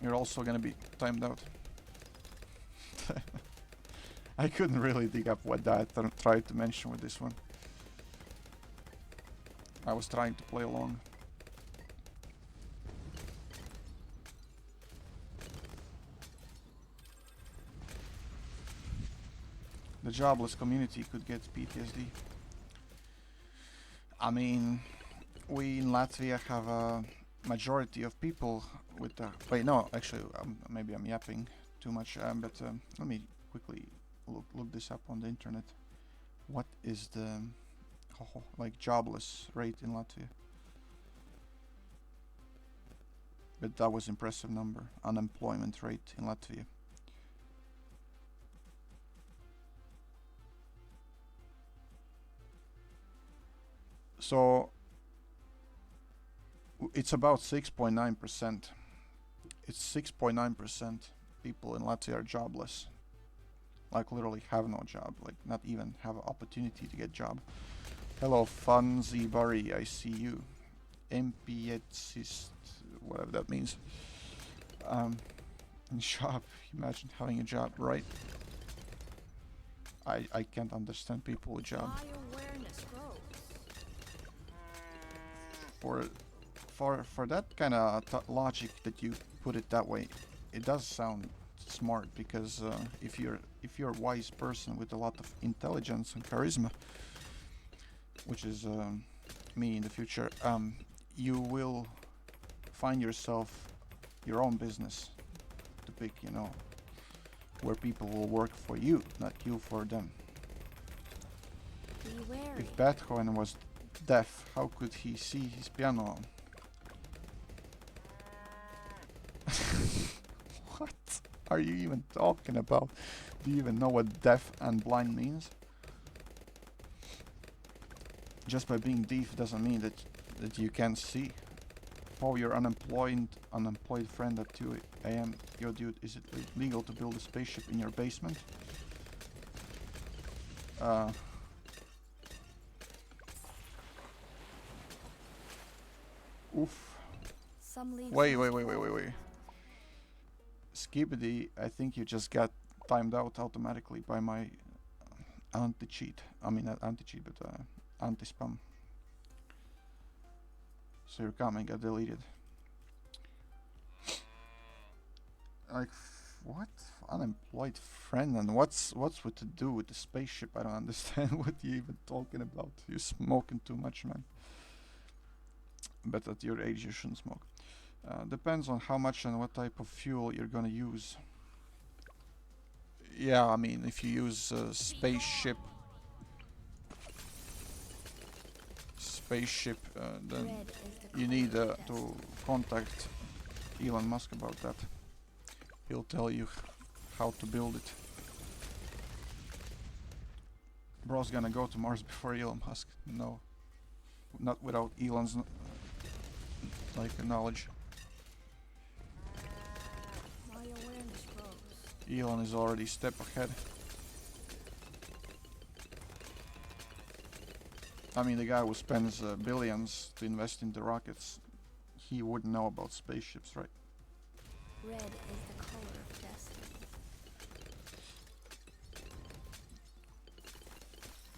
You're also gonna be timed out. I couldn't really dig up what I tried to mention with this one. I was trying to play along. The jobless community could get PTSD. I mean, we in Latvia have a majority of people with the... Wait, no, actually, maybe I'm yapping too much, but let me quickly look this up on the internet. What is the like jobless rate in Latvia? But that was impressive number. Unemployment rate in Latvia. So it's about 6.9%. It's 6.9% people in Latvia are jobless. Like literally have no job, like not even have an opportunity to get job. Hello, Fanzi Bari, I see you. MPetsist, whatever that means. Job, imagine having a job, right? I can't understand people with job. My awareness grows. For that kind of logic that you put it that way, it does sound smart, because if you're a wise person with a lot of intelligence and charisma, which is me in the future, you will find yourself your own business to pick, you know, where people will work for you, not you for them. Be wary. If Beethoven was deaf, how could he see his piano? What are you even talking about? Do you even know what deaf and blind means? Just by being deaf doesn't mean that you can't see. Oh, you're unemployed friend at 2 a.m. Yo, dude, is it legal to build a spaceship in your basement? Oof. Some leaves Wait. must fall. Skibidi, I think you just got timed out automatically by my anti-cheat. I mean, not anti-cheat, but anti-spam. So your comment got deleted. Like, what? Unemployed friend, and what's with to do with the spaceship? I don't understand what you even talking about. You're smoking too much, man. But at your age, you shouldn't smoke. Depends on how much and what type of fuel you're gonna use. Yeah, I mean, if you use spaceship, then Red is the you color need of to destiny. contact Elon Musk about that. He'll tell you how to build it. Bro's gonna go to Mars before Elon Musk. No, not without Elon's like knowledge. My awareness grows. Elon is already a step ahead. I mean, the guy who spends billions to invest into rockets, he wouldn't know about spaceships, right? Red is the color of destiny.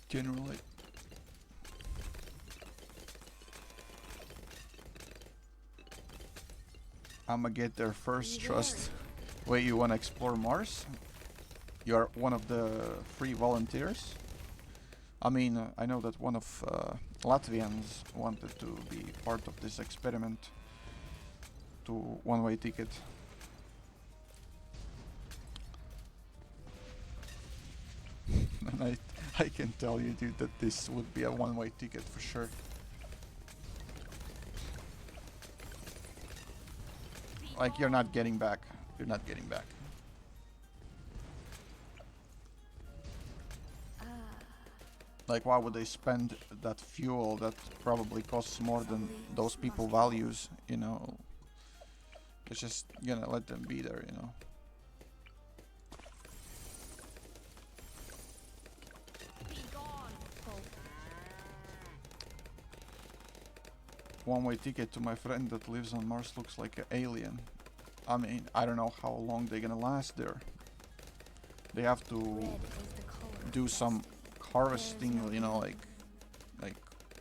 Generally. I'ma get there first, Be trust. wary. Wait, you wanna explore Mars? You're one of the free volunteers? I mean, I know that one of Latvians wanted to be part of this experiment to one-way ticket. And I can tell you, dude, that this would be a one-way ticket for sure. Like, you're not getting back. You're not getting back. Like, why would they spend that fuel that probably costs more than those people values, you know? It's just gonna let them be there, you know? Be gone, hope. One-way ticket to my friend that lives on Mars looks like an alien. I mean, I don't know how long they're gonna last there. They have to Red is the color do of some destiny. harvesting, you know, like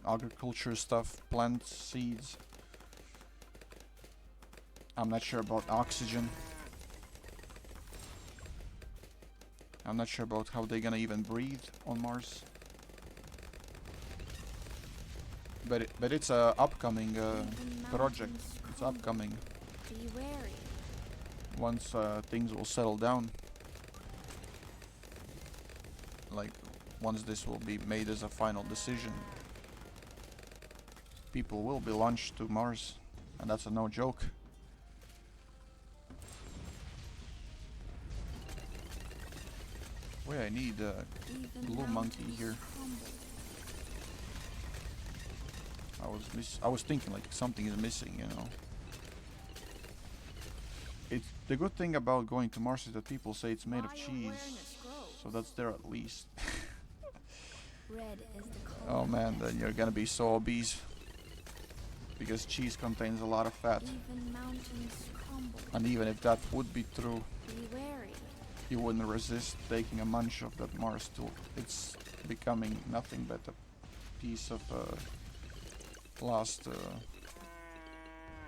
agriculture stuff, plant seeds. I'm not sure about oxygen. I'm not sure about how they're gonna even breathe on Mars. But it's a upcoming Even project. mountains It's crumble. upcoming. Be wary. Once things will settle down. Like, once this will be made as a final decision, people will be launched to Mars, and that's a no joke. Wait, I need a Even blue monkey mountains here. crumble. I was thinking like something is missing, you know. It's the good thing about going to Mars is that people say it's made of My cheese, awareness grows. so that's there at least. Red is the color Oh of man, then destiny. you're gonna be so obese because cheese contains a lot of fat, Even mountains crumble. and even if that would be true, Be wary. you wouldn't resist taking a munch of that Mars till it's becoming nothing but a piece of last,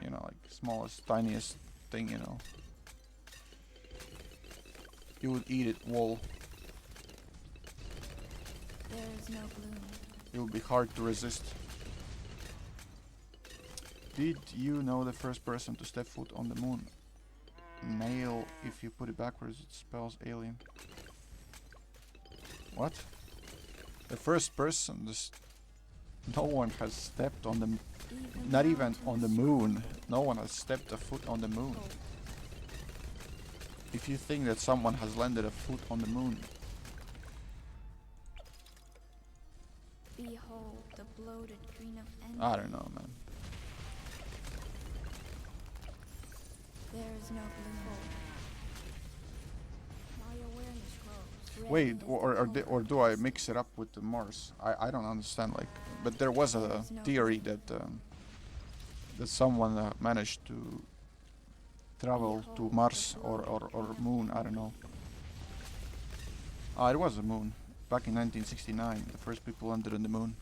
you know, like smallest, tiniest thing, you know. You would eat it whole. There is no gloom. It would be hard to resist. Did you know the first person to step foot on the moon? Nail, if you put it backwards, it spells alien. What? The first person, no one has stepped on the, not even on the moon. No one has stepped a foot on the moon. Hope. If you think that someone has landed a foot on the moon, Behold the bloated green of envy. I don't know, man. There's no blue hole. My awareness grows. Red Wait, is the or color do of I destiny. mix it up with the Mars? I don't understand. Like, but there was a There's no theory blue. that someone managed to travel to Behold Mars the or, blood or, or of Moon. I don't know. Ah, it was a moon. Back in 1969, the first people landed on the moon.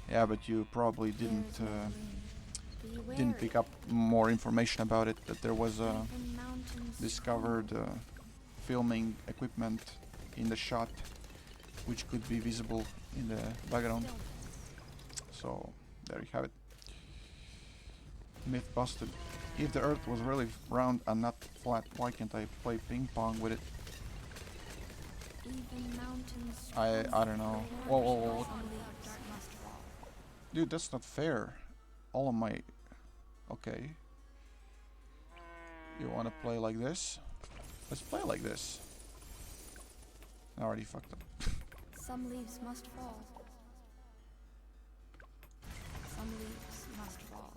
Yeah, but you probably didn't There's no green. Be didn't wary. pick up more information about it. That there was Even mountains discovered filming equipment in the shot, which could be visible in the background. So there you have it. Myth busted. If the Earth was really round and not flat, why can't I play ping pong with it? Even mountains I don't know. Whoa, whoa, whoa. Some leaves must fall. Dude, that's not fair. All of my... Okay. You wanna play like this? Let's play like this. I already fucked up. Some leaves must fall. Some leaves must fall.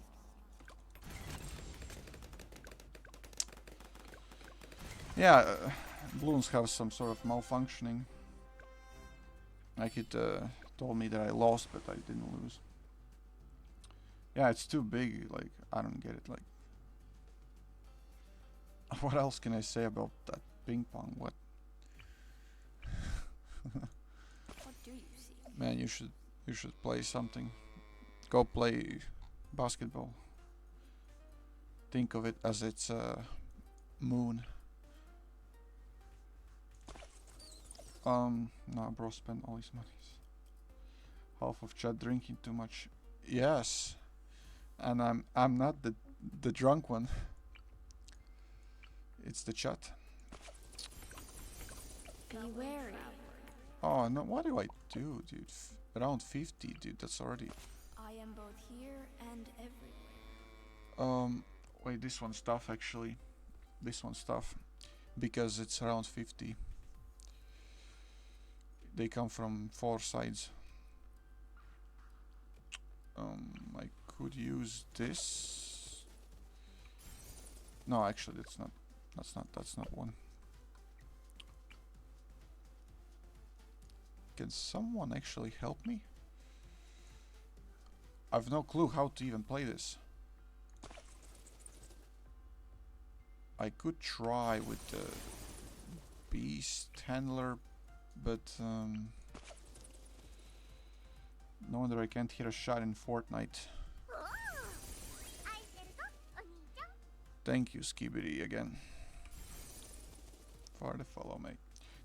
Yeah, balloons have some sort of malfunctioning. Like it told me that I lost, but I didn't lose. Yeah, it's too big. Like, I don't get it. Like, what else can I say about that ping pong? What? What do you see? Man, you should play something. Go play basketball. Think of it as its moon. No, bro, spend all his money. Half of chat drinking too much. Yes, and I'm not the drunk one. It's the chat. Be wary. Oh no, what do I do, dude? Around 50, dude. That's already. I am both here and everywhere. Wait, this one's tough actually. This one's tough because it's around 50. They come from 4 sides. I could use this. No, actually, that's not one. Can someone actually help me? I've no clue how to even play this. I could try with the beast handler, but no wonder I can't hit a shot in Fortnite. Thank you, Skibidi, again. For the follow, mate.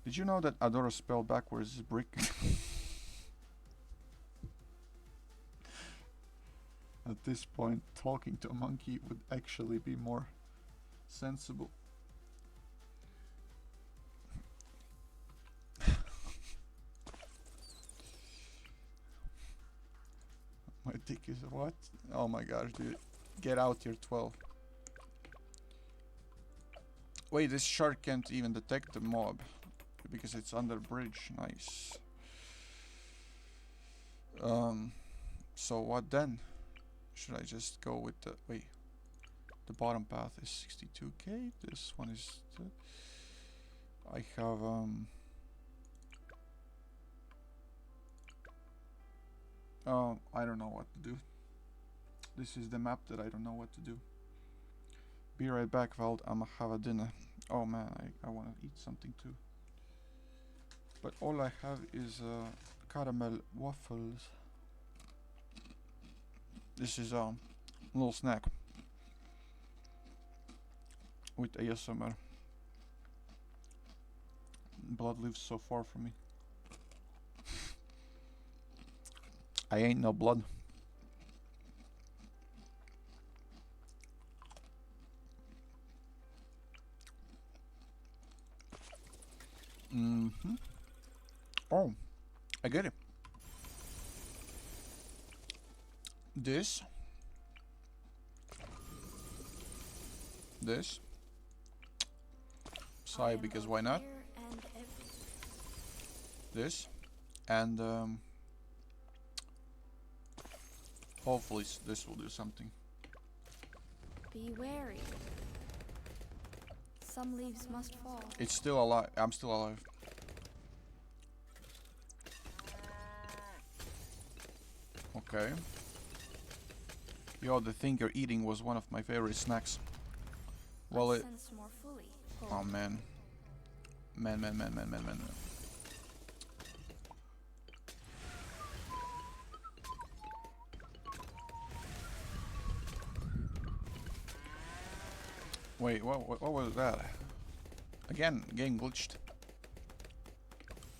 Did you know that Adora spelled backwards is brick? At this point, talking to a monkey would actually be more sensible. My dick is what? Oh my gosh, dude. Get out here, 12. Wait, this shark can't even detect the mob because it's under bridge. Nice. So what then? Should I just go with the... Wait. The bottom path is 62k. This one is... I have... I don't know what to do. This is the map that I don't know what to do. Be right back, Vald. I'ma have a dinner. Oh man, I wanna eat something too. But all I have is caramel waffles. This is a little snack with ASMR. Blood lives so far from me. I ain't no blood. Oh, I get it. This. Sigh, because why not? This. And hopefully this will do something. Be wary. Some leaves must fall. It's still alive. I'm still alive. Okay. Yo, the thing you're eating was one of my favorite snacks. Well, I it. sense more fully. Oh man. Man. Wait, what was that? Again, game glitched.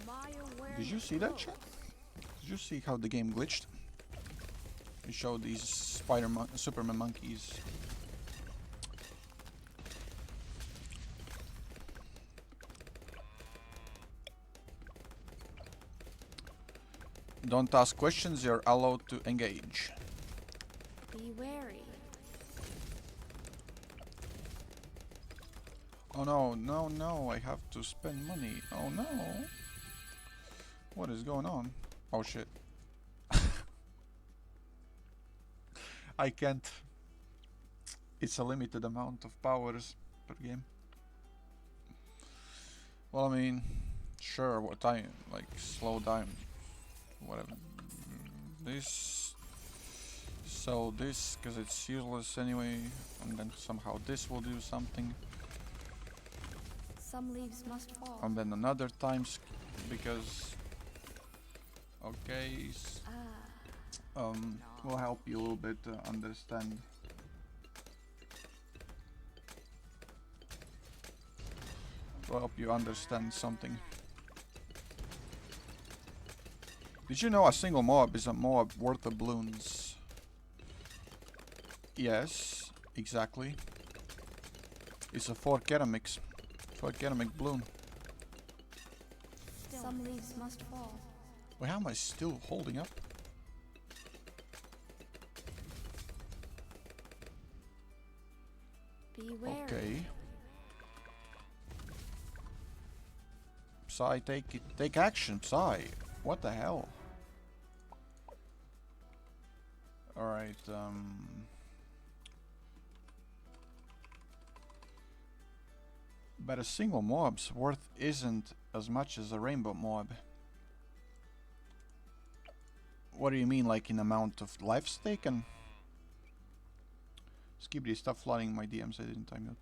My Did you see that, chat? Did you see how the game glitched? It showed these Superman monkeys. Don't ask questions, you're allowed to engage. Be wary. Oh no, I have to spend money. Oh no. What is going on? Oh shit. I can't. It's a limited amount of powers per game. Well, I mean, sure, what time, like, slow down, whatever. This, so this, because it's useless anyway, and then somehow this will do something. Some leaves must fall. And then another times, because, okay, will help you a little bit to understand. Will help you understand something. Did you know a single mob is a mob worth of balloons? Yes, exactly. It's a 4 ceramic balloon. Some leaves must fall. Wait, how am I still holding up? Be wary. Okay. Psy, take action, Psy. What the hell? Alright, but a single mob's worth isn't as much as a rainbow mob. What do you mean, like in amount of lives taken? Skibidi, stop flooding my DMs, I didn't time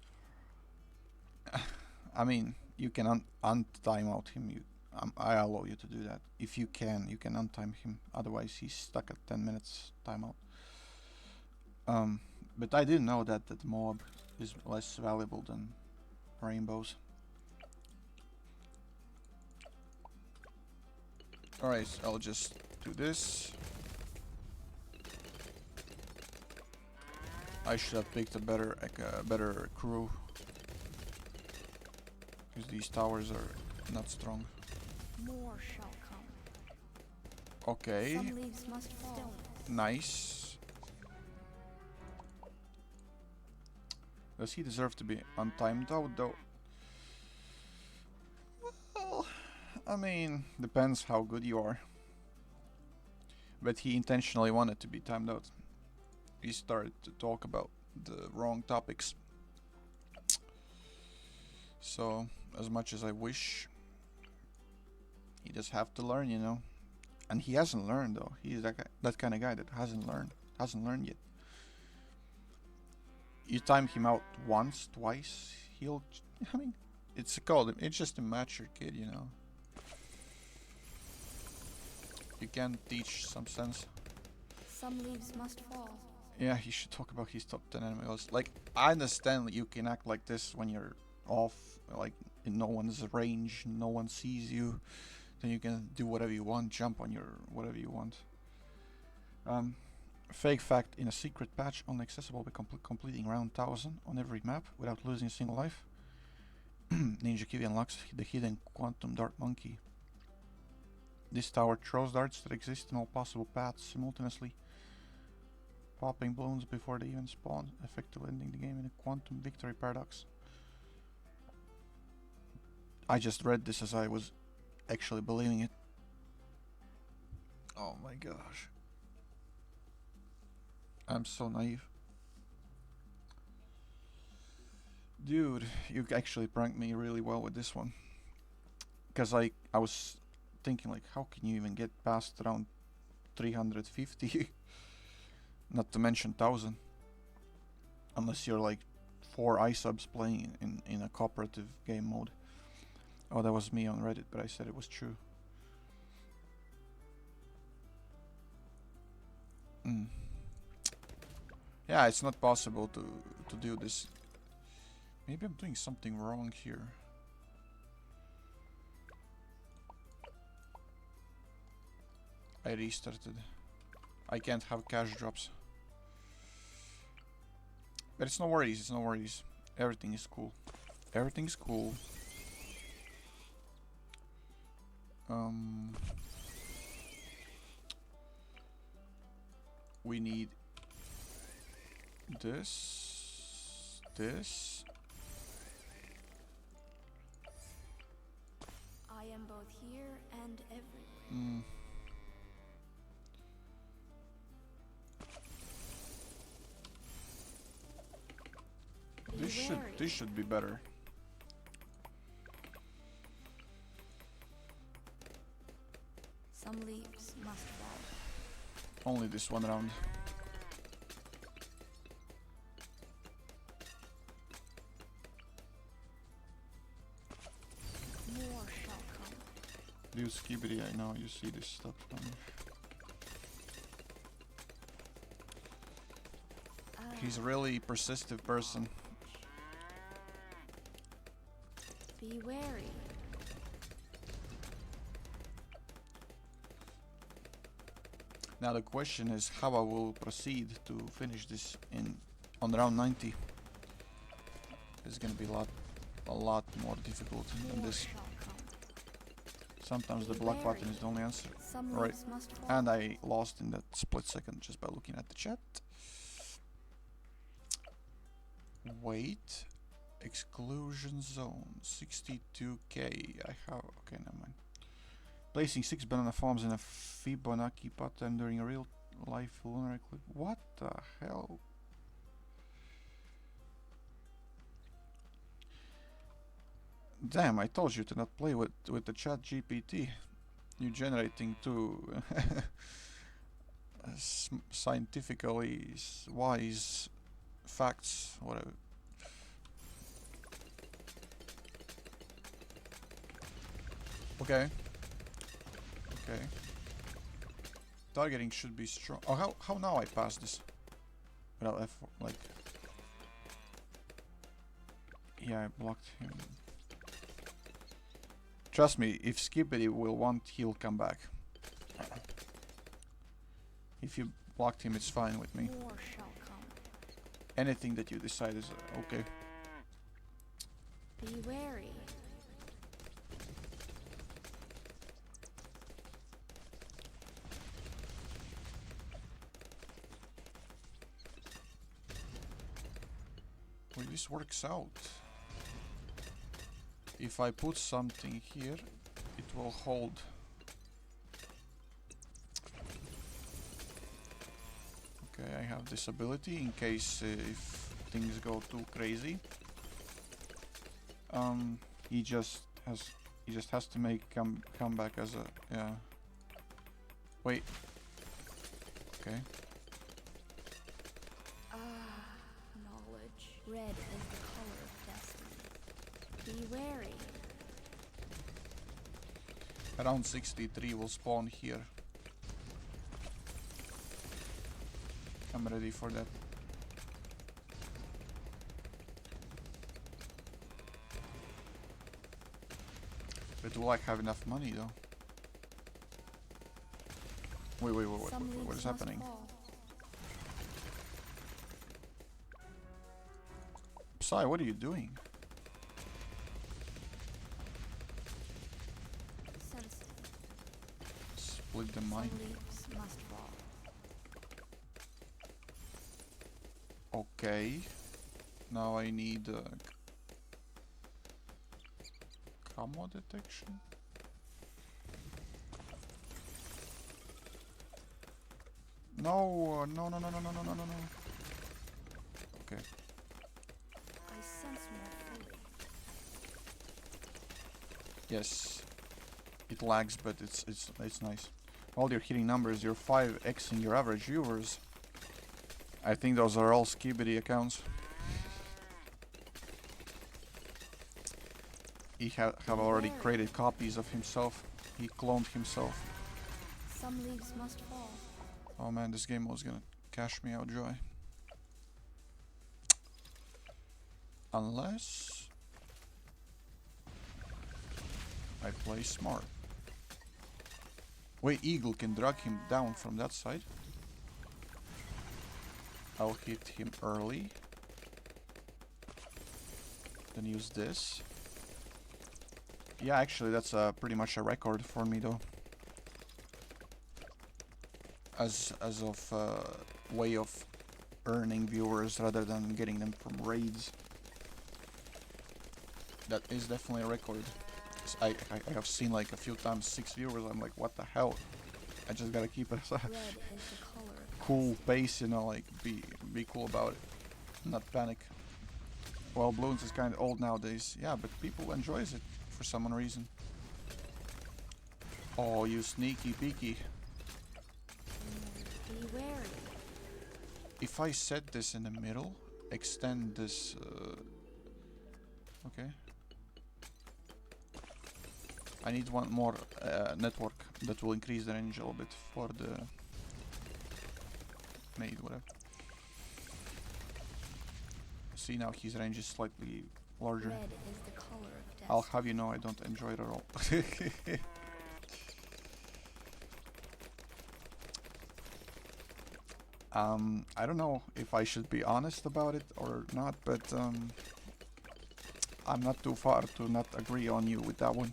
out. I mean, you can untime out him. I allow you to do that. If you can untime him. Otherwise, he's stuck at 10 minutes timeout. But I didn't know that mob is less valuable than rainbows. Alright, so I'll just do this. I should have picked a better crew. Because these towers are not strong. More shall come. Okay. Some leaves must fall. Nice. Does he deserve to be untimed out though? Well, I mean, depends how good you are. But he intentionally wanted to be timed out. He started to talk about the wrong topics. So, as much as I wish, he just have to learn, you know. And he hasn't learned though. He's that kind of guy that hasn't learned yet. You time him out once, twice, I mean, it's just a mature kid, you know. You can teach some sense. Some leaves must fall. Yeah, he should talk about his top 10 enemies. Like, I understand you can act like this when you're off, like, in no one's range, no one sees you. Then you can do whatever you want, jump on your whatever you want. Fake fact, in a secret patch, only accessible by completing round 1000 on every map without losing a single life. Ninja Kiwi unlocks the hidden quantum dart monkey. This tower throws darts that exist in all possible paths simultaneously, popping balloons before they even spawn, effectively ending the game in a quantum victory paradox. I just read this as I was actually believing it. Oh my gosh. I'm so naive. Dude, you actually pranked me really well with this one. Because I was thinking like, how can you even get past around 350? Not to mention 1000. Unless you're like 4 iSubs playing in a cooperative game mode. Oh, that was me on Reddit, but I said it was true. Yeah, it's not possible to do this. Maybe I'm doing something wrong here. I restarted. I can't have cash drops. But it's no worries, it's no worries. Everything is cool. Everything's cool. We need this. I am both here and everywhere. This should be better. Some leaves must fall. Only this one round. More shall come. Dude, Skibidi, I know you see this stuff coming. He's a really persistent person. Be wary. Now the question is how I will proceed to finish this on round 90. It's gonna be a lot more difficult than this. Sometimes the black button is the only answer. Right. And I lost in that split second just by looking at the chat. Wait. Exclusion zone. 62k. I have... Okay, never mind. Placing 6 banana farms in a Fibonacci pattern during a real life lunar eclipse. What the hell? Damn, I told you to not play with the chat GPT. You're generating too scientifically wise facts, whatever. Okay. Okay. Targeting should be strong. Oh, how now I pass this? Without effort, like... Yeah, I blocked him. Trust me, if Skibidi will want, he'll come back. If you blocked him, it's fine with me. More shall come. Anything that you decide is okay. Be wary. Well, this works out. If I put something here, it will hold. Okay, I have this ability in case if things go too crazy. He just has to make come back as a yeah. Wait. Okay. Knowledge. Red is the color of destiny. Be wary. Around 63 will spawn here. I'm ready for that. But will I have enough money though? Wait, what is happening? Psy, what are you doing? Split the mine. Okay. Now I need camo detection. No, no. Okay. I sense more fully. Yes, it lags, but it's nice. All your hitting numbers, you're 5x in your average viewers. I think those are all Skibidi accounts. He have already created copies of himself. He cloned himself. Some leaves must fall. Oh man, this game was gonna cash me out dry. Unless I play smart. Wait, Eagle can drag him down from that side. I'll hit him early. Then use this. Yeah, actually that's pretty much a record for me though. As of way of earning viewers rather than getting them from raids. That is definitely a record. I have seen like a few times 6 viewers. I'm like, what the hell? I just gotta keep it as a cool pace, you know, like be cool about it, not panic. Well, Bloons is kind of old nowadays, yeah, but people enjoys it for some reason. Oh, you sneaky peeky! Be wary. If I set this in the middle, extend this. Okay. I need one more network that will increase the range a little bit for the made, whatever. See, now his range is slightly larger. Red is the color of death. I'll have you know I don't enjoy it at all. I don't know if I should be honest about it or not, but I'm not too far to not agree on you with that one.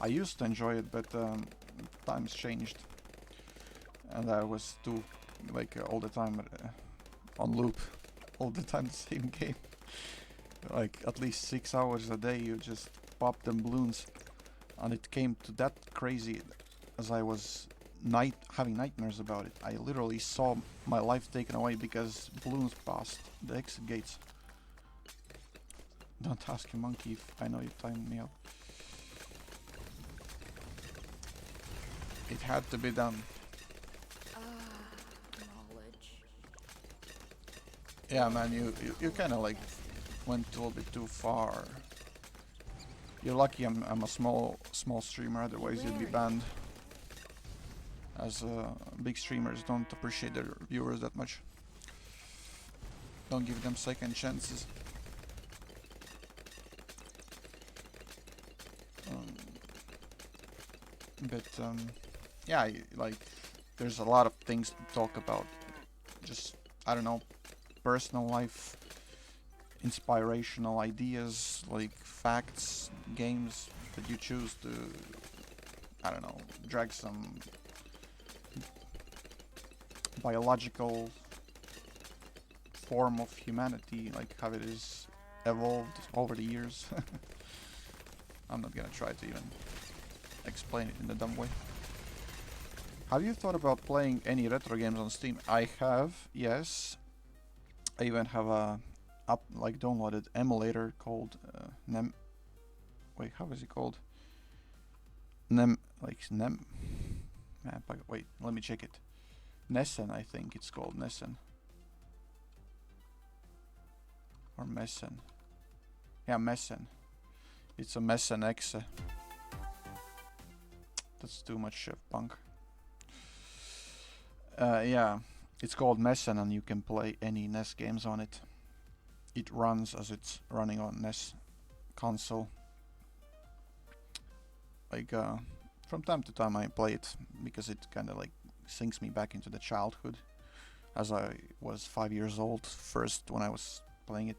I used to enjoy it, but times changed, and I was too like all the time on loop, all the time the same game. Like at least 6 hours a day, you just pop them balloons, and it came to that crazy as I was having nightmares about it. I literally saw my life taken away because balloons passed the exit gates. Don't ask you, monkey, if I know you timed me out. It had to be done. Knowledge. Yeah, man, you kind of like went a little bit too far. You're lucky I'm a small streamer, otherwise you'd be banned. As big streamers don't appreciate their viewers that much. Don't give them second chances. Yeah, like there's a lot of things to talk about. Just, I don't know, personal life, inspirational ideas, like facts, games that you choose to, I don't know, drag some biological form of humanity, like how it is evolved over the years. I'm not gonna try to even explain it in a dumb way. Have you thought about playing any retro games on Steam? I have, yes. I even have a downloaded emulator called Nem. Wait, how is it called? Nem. Wait, let me check it. Nessen, I think it's called Nessen. Or Messen. Yeah, Messen. It's a Messen Exe. That's too much punk. Yeah, it's called Messen and you can play any NES games on it. It runs as it's running on NES console. Like, from time to time I play it because it kind of like sinks me back into the childhood, as I was 5 years old first when I was playing it.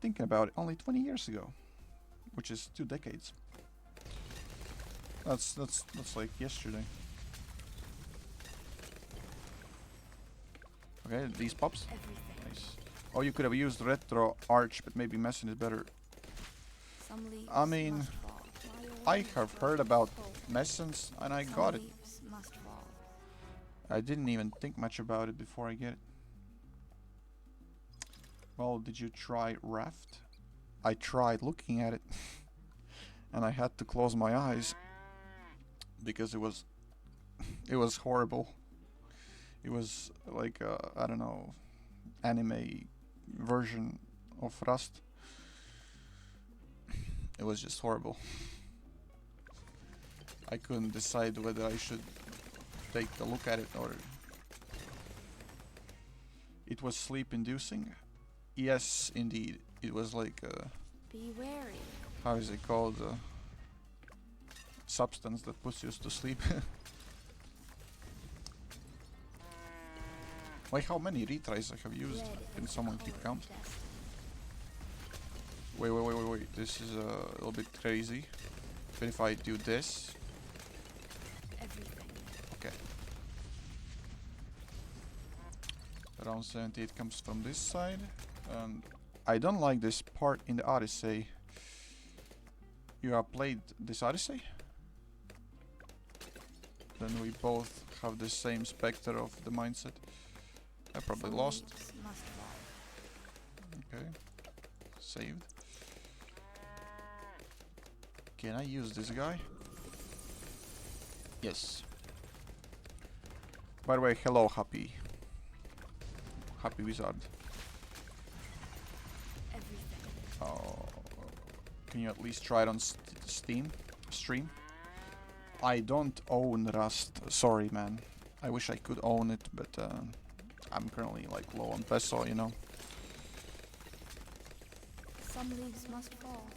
Thinking about it, only 20 years ago, which is 2 decades. That's like yesterday. Okay, these pops. Nice. Oh, you could have used retro arch, but maybe Messen is better. I mean, I have heard about Messens and I got it. I didn't even think much about it before I get it. Well, did you try Raft? I tried looking at it and I had to close my eyes because it was horrible. It was like I don't know, anime version of Rust. It was just horrible. I couldn't decide whether I should take a look at it or... It was sleep inducing? Yes, indeed. It was like Be wary. how is it called? Substance that puts you to sleep. Like how many retries I have used? Can someone keep count? Wait. This is a little bit crazy. But if I do this... Everything. Okay. Round 78 comes from this side. And I don't like this part in the Odyssey. You have played this Odyssey? Then we both have the same specter of the mindset. I probably lost. Must fall. Okay. Saved. Can I use this guy? Yes. By the way, hello, Happy Wizard. Everything. Oh, can you at least try it on Steam? Stream? I don't own Rust. Sorry, man. I wish I could own it, but I'm currently like low on peso, you know. Some leaves must fall.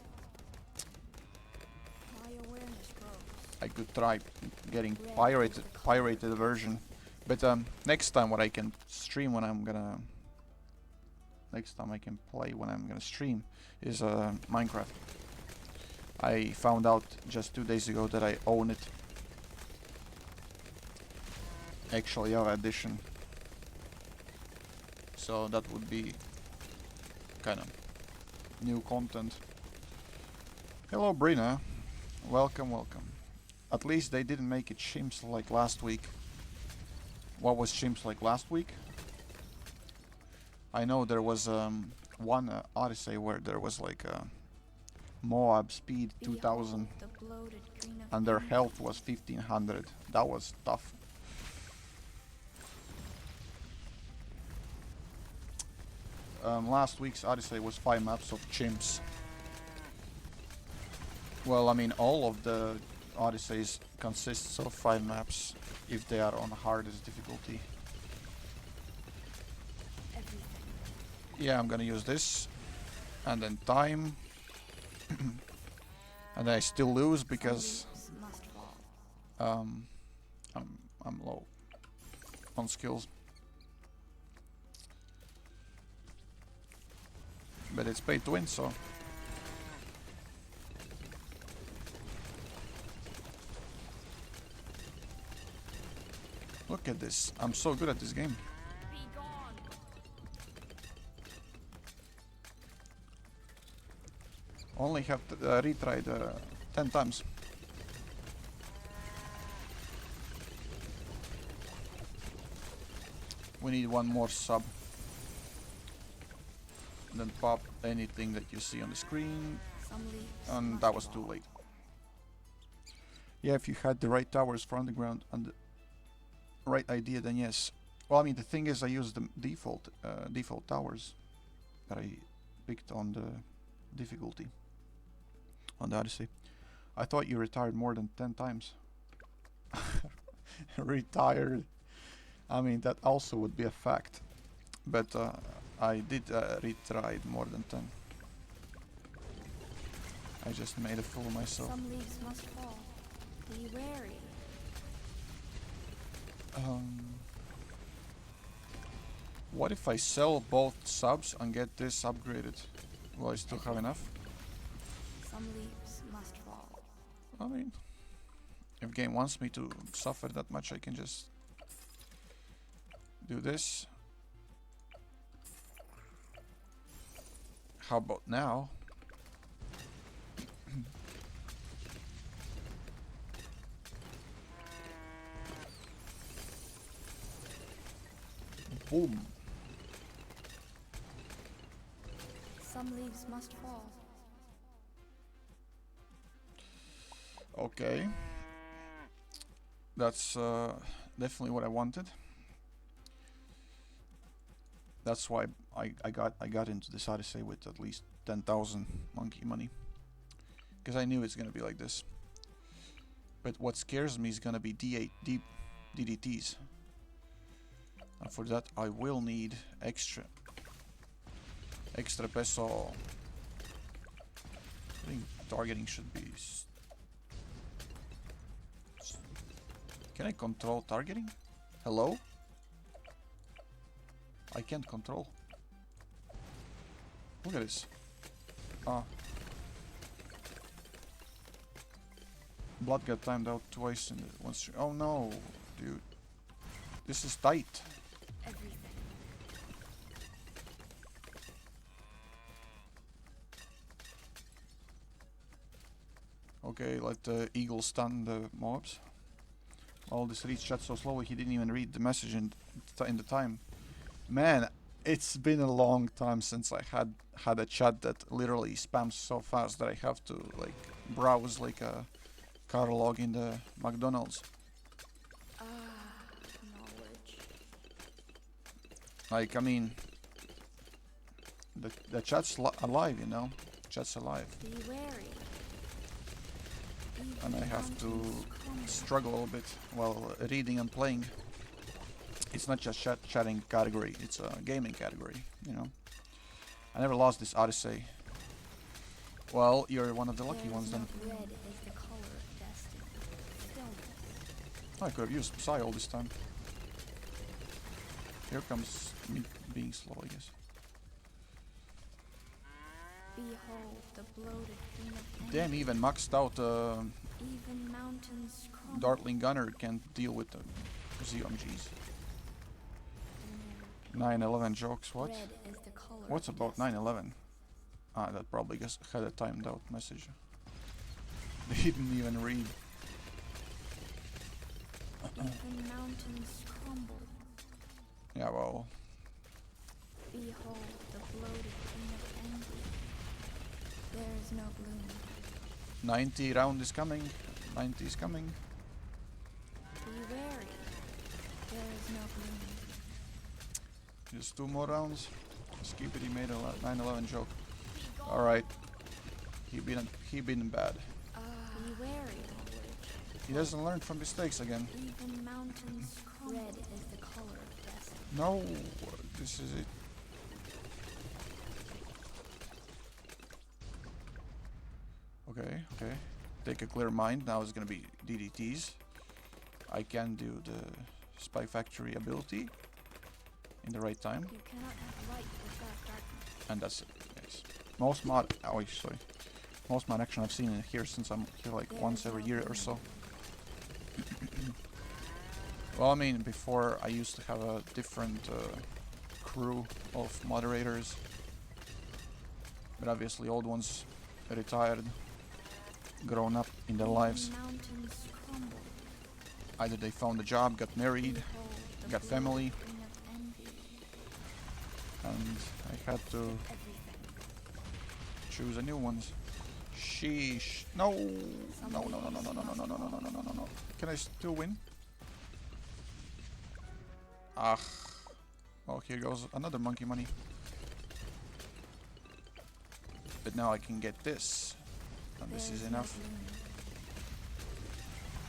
My awareness grows. I could try getting pirated version, but next time what I can stream when I'm gonna... Next time I can play when I'm gonna stream is Minecraft. I found out just 2 days ago that I own it. Actually, our edition. So that would be kind of new content. Hello, Brina. Welcome, welcome. At least they didn't make it chimps like last week. What was chimps like last week? I know there was one Odyssey where there was like Moab speed 2000 and their health was 1500. That was tough. Last week's Odyssey was 5 maps of chimps. Well, I mean, all of the Odysseys consists of 5 maps if they are on hardest difficulty. Yeah, I'm gonna use this and then time. And I still lose because I'm low on skills. But it's paid to win, so... Look at this. I'm so good at this game. Only have to, retried 10 times. We need one more sub. And then pop anything that you see on the screen. And that was too late. Yeah, if you had the right towers for underground and the right idea, then yes. Well, I mean, the thing is, I used the default towers that I picked on the difficulty on the Odyssey. I thought you retired more than 10 times. Retired. I mean, that also would be a fact. But I did retry more than 10. I just made a fool of myself. Some leaves must fall. Be wary. What if I sell both subs and get this upgraded? Will I still have enough? Some leaves must fall. I mean, if game wants me to suffer that much, I can just do this. How about now? Boom. Some leaves must fall. Okay. That's definitely what I wanted. That's why I got into this Odyssey with at least 10,000 monkey money. Because I knew it's gonna be like this. But what scares me is gonna be DDTs. And for that I will need extra peso. I think targeting should be... Can I control targeting? Hello? I can't control. Look at this. Ah. Blood got timed out twice in the once. Oh no, dude. This is tight. Everything. Okay, let the eagle stun the mobs. All this reads chat so slowly he didn't even read the message in the time. Man, it's been a long time since I had a chat that literally spams so fast that I have to like browse like a catalog in the McDonald's. Knowledge. Like, I mean, the chat's alive, you know? Chat's alive. Be wary. And I have to struggle a little bit while reading and playing. It's not just chatting category, it's a gaming category, you know? I never lost this Odyssey. Well, you're one of the lucky ones then. Red is the color of destiny. Stillness. I could have used Psy all this time. Here comes me being slow, I guess. Behold the bloated queen of envy. Damn, even maxed out Even mountains crumble. Dartling Gunner can't deal with the ZMGs. 9/11 jokes, what? Red is the color What's of about destiny. 9/11? Ah, that probably just had a timed out message. They didn't even read. Even mountains crumble. Yeah, well, Behold the bloated queen of envy. There is no bloom. 90 round is coming. 90 is coming. Be wary. There is no bloom. Just 2 more rounds. Skippity made a 9/11 joke. Alright. He been bad. Be wary, knowledge. He doesn't learn from mistakes again. Even mountains crumble. Red is the color of destiny. No, this is it. Okay, okay. Take a clear mind. Now it's gonna be DDTs. I can do the Spy Factory ability in the right time, You cannot have light without darkness. and that's it. Yes. Most mod. Oh, sorry. Most mod action I've seen in here since I'm here like once every year or so. Well, I mean, before I used to have a different crew of moderators, but obviously old ones retired, grown up in their lives. Mountains crumble. Either they found a job, got married, Behold the got bloated family, queen of envy. and I had to Everything. choose a new ones. Sheesh. No. No, no, no, no, no, no, no, no, no, no, no, no, no, no. Can I still win? Ah. Oh, here goes another monkey money. But now I can get this. And this There is no enough. bloom.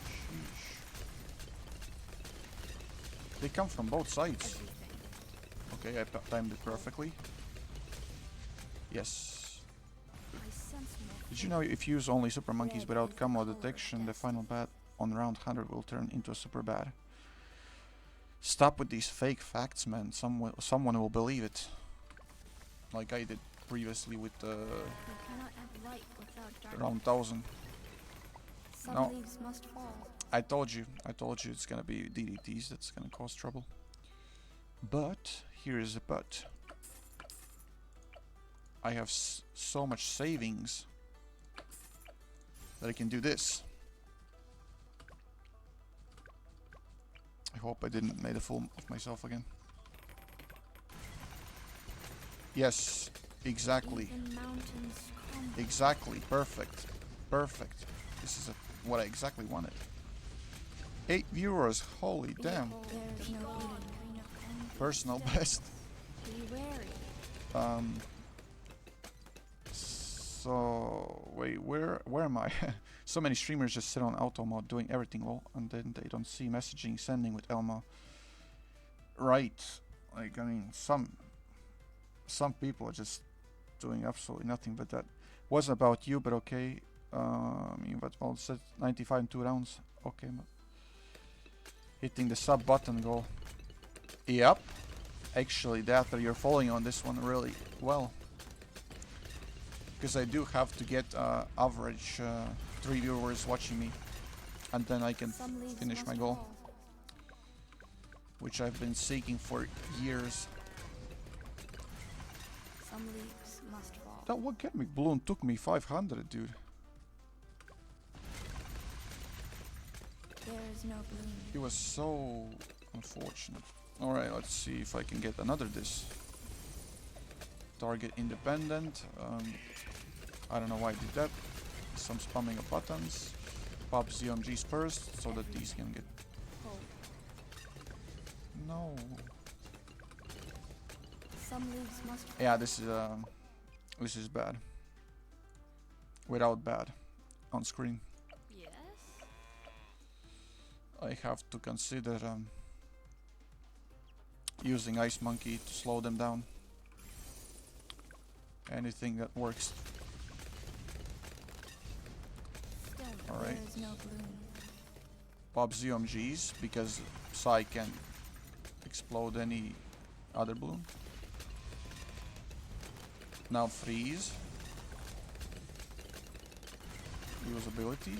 Sheesh. They come from both sides. Everything. Okay, I timed it perfectly. Yes. I sense more. Did you know if you use only super monkeys Red without is the camo color of detection, the destiny. final bat on round 100 will turn into a super bad? Stop with these fake facts, man. Someone will believe it. Like I did previously with You cannot have light without darkness. round 1000. Some No. leaves must fall. I told you it's gonna be DDTs that's gonna cause trouble. But here is a but. I have so much savings that I can do this. I hope I didn't make a fool of myself again. Yes, Exactly. Even mountains crumble. Exactly. Perfect. Perfect. This is what I exactly wanted. 8 viewers. Holy damn. Behold, there is no gloom of envy. Personal Stillness. best. Be wary. So wait, where am I? So many streamers just sit on auto mode doing everything well, and then they don't see messaging sending with Elma. Right. Like, I mean, some people are just doing absolutely nothing, but that wasn't about you, but okay. But well, said 95 in 2 rounds. Okay, hitting the sub button goal. Yep. Actually, that you're following on this one really well. Because I do have to get average 3 viewers watching me, and then I can finish my goal, which I've been seeking for years. Some leaves must fall. That one chemic balloon took me 500, dude. There is no bloom. It was so unfortunate. Alright, let's see if I can get another this. Target independent. I don't know why I did that. Some spamming of buttons. Pop ZMGs first so that these can get... Hold. No. Some leaves must fall. Yeah, this is bad. Without bad. On screen. Yes. I have to consider using Ice Monkey to slow them down. Anything that works. Alright. There is no bloom. Pop ZMGs because Psy can explode any other balloon. Now freeze. Use ability.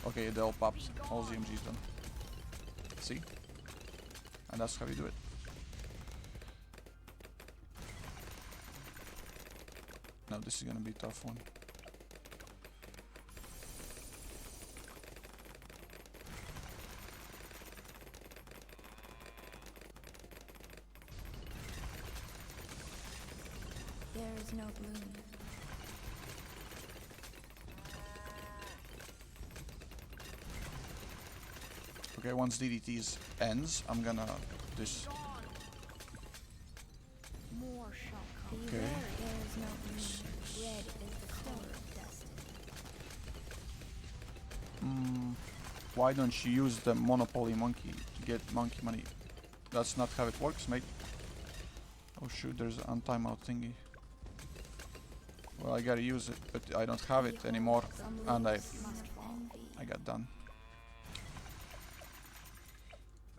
Okay, they all popped. All ZMGs done. See? And that's how you do it. Now this is gonna be a tough one. There is no bloom. Okay, once DDTs ends, I'm gonna this. More shall come. Okay. There is no bloom. Red is the color of destiny. Why don't you use the Monopoly monkey to get monkey money? That's not how it works, mate. Oh shoot, there's an untimeout thingy. Well, I gotta use it, but I don't have it anymore, and I got done.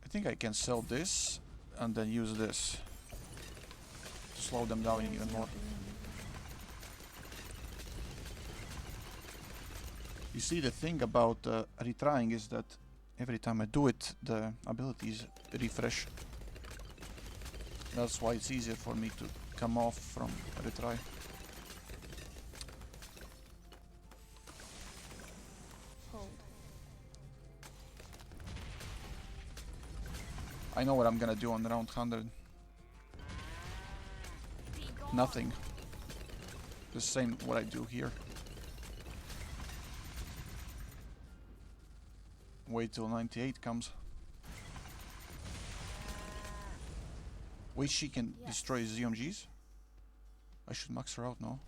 I think I can sell this and then use this to slow them down even more. You see, the thing about retrying is that every time I do it, the abilities refresh. That's why it's easier for me to come off from a retry. Hold. I know what I'm gonna do on round 100. Nothing. The same what I do here. Wait till 98 comes. Wait, she can destroy ZMGs? I should max her out now.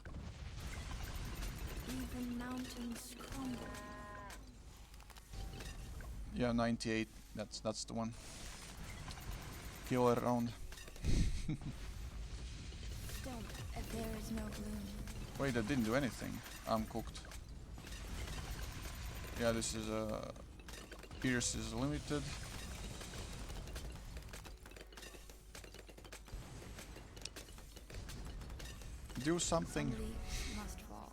Even mountains crumble. Yeah, 98. That's the one. Kill her round. There is no bloom. Wait, that didn't do anything. I'm cooked. Yeah, this is Pierce is limited. Do something. Some leaves must fall.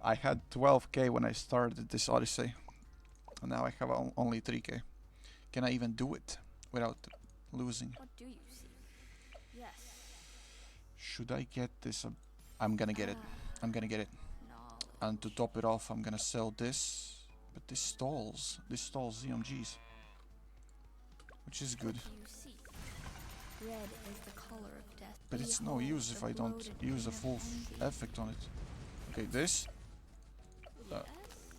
I had 12k when I started this Odyssey, and now I have only 3k. Can I even do it without losing? What do you see? Yes. Should I get this? I'm gonna get it. I'm gonna get it. Knowledge. And to top it off, I'm gonna sell this. But this stalls. This stalls ZMGs. Which is good. What do you see? Red is the color of death. But it's no Behold use if the I don't bloated use a queen of full envy. effect on it. Okay, this Yes.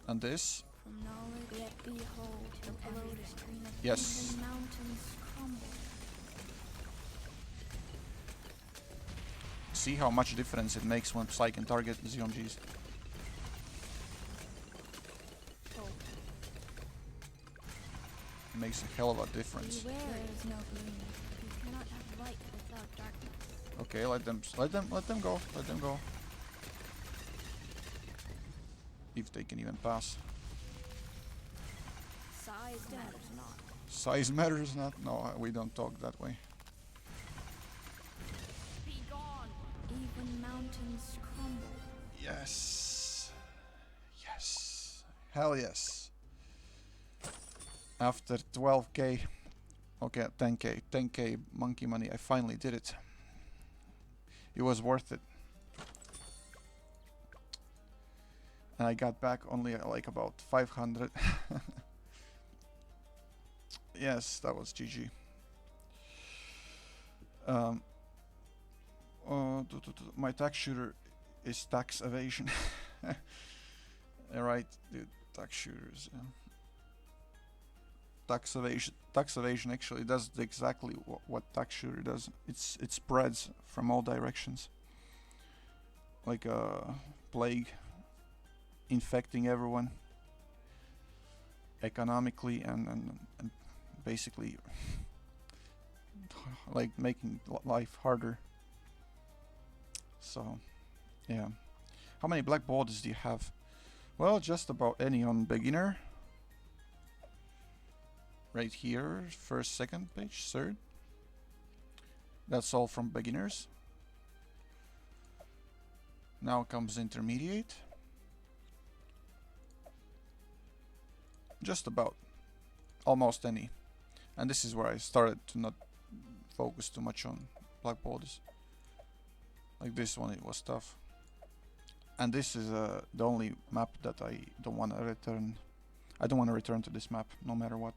and this. From knowledge, yet behold the bloated queen of Yes. Even mountains crumble. See how much difference it makes when Psy can target ZMGs. Oh, It makes a hell of a difference. beware, there is no gloom. You cannot have light without darkness. Okay, let them go. Let them go. If they can even pass. Size matters not. Size matters not? No, we don't talk that way. Be gone. Even mountains crumble. Yes. Yes. Hell yes. After 12k, okay, 10k, 10k monkey money, I finally did it. It was worth it. And I got back only like about 500. Yes, that was GG. My tax shooter is tax evasion. Alright, dude, tax shooters. Tax evasion actually does exactly what tax shooter does. It spreads from all directions, like a plague, infecting everyone economically and basically like making life harder. So yeah, how many black borders do you have? Well, just about any on beginner. Right here, first, second page, third. That's all from beginners. Now comes intermediate. Just about. Almost any. And this is where I started to not focus too much on black borders. Like this one, it was tough. And this is the only map that I don't want to return. I don't want to return to this map, no matter what.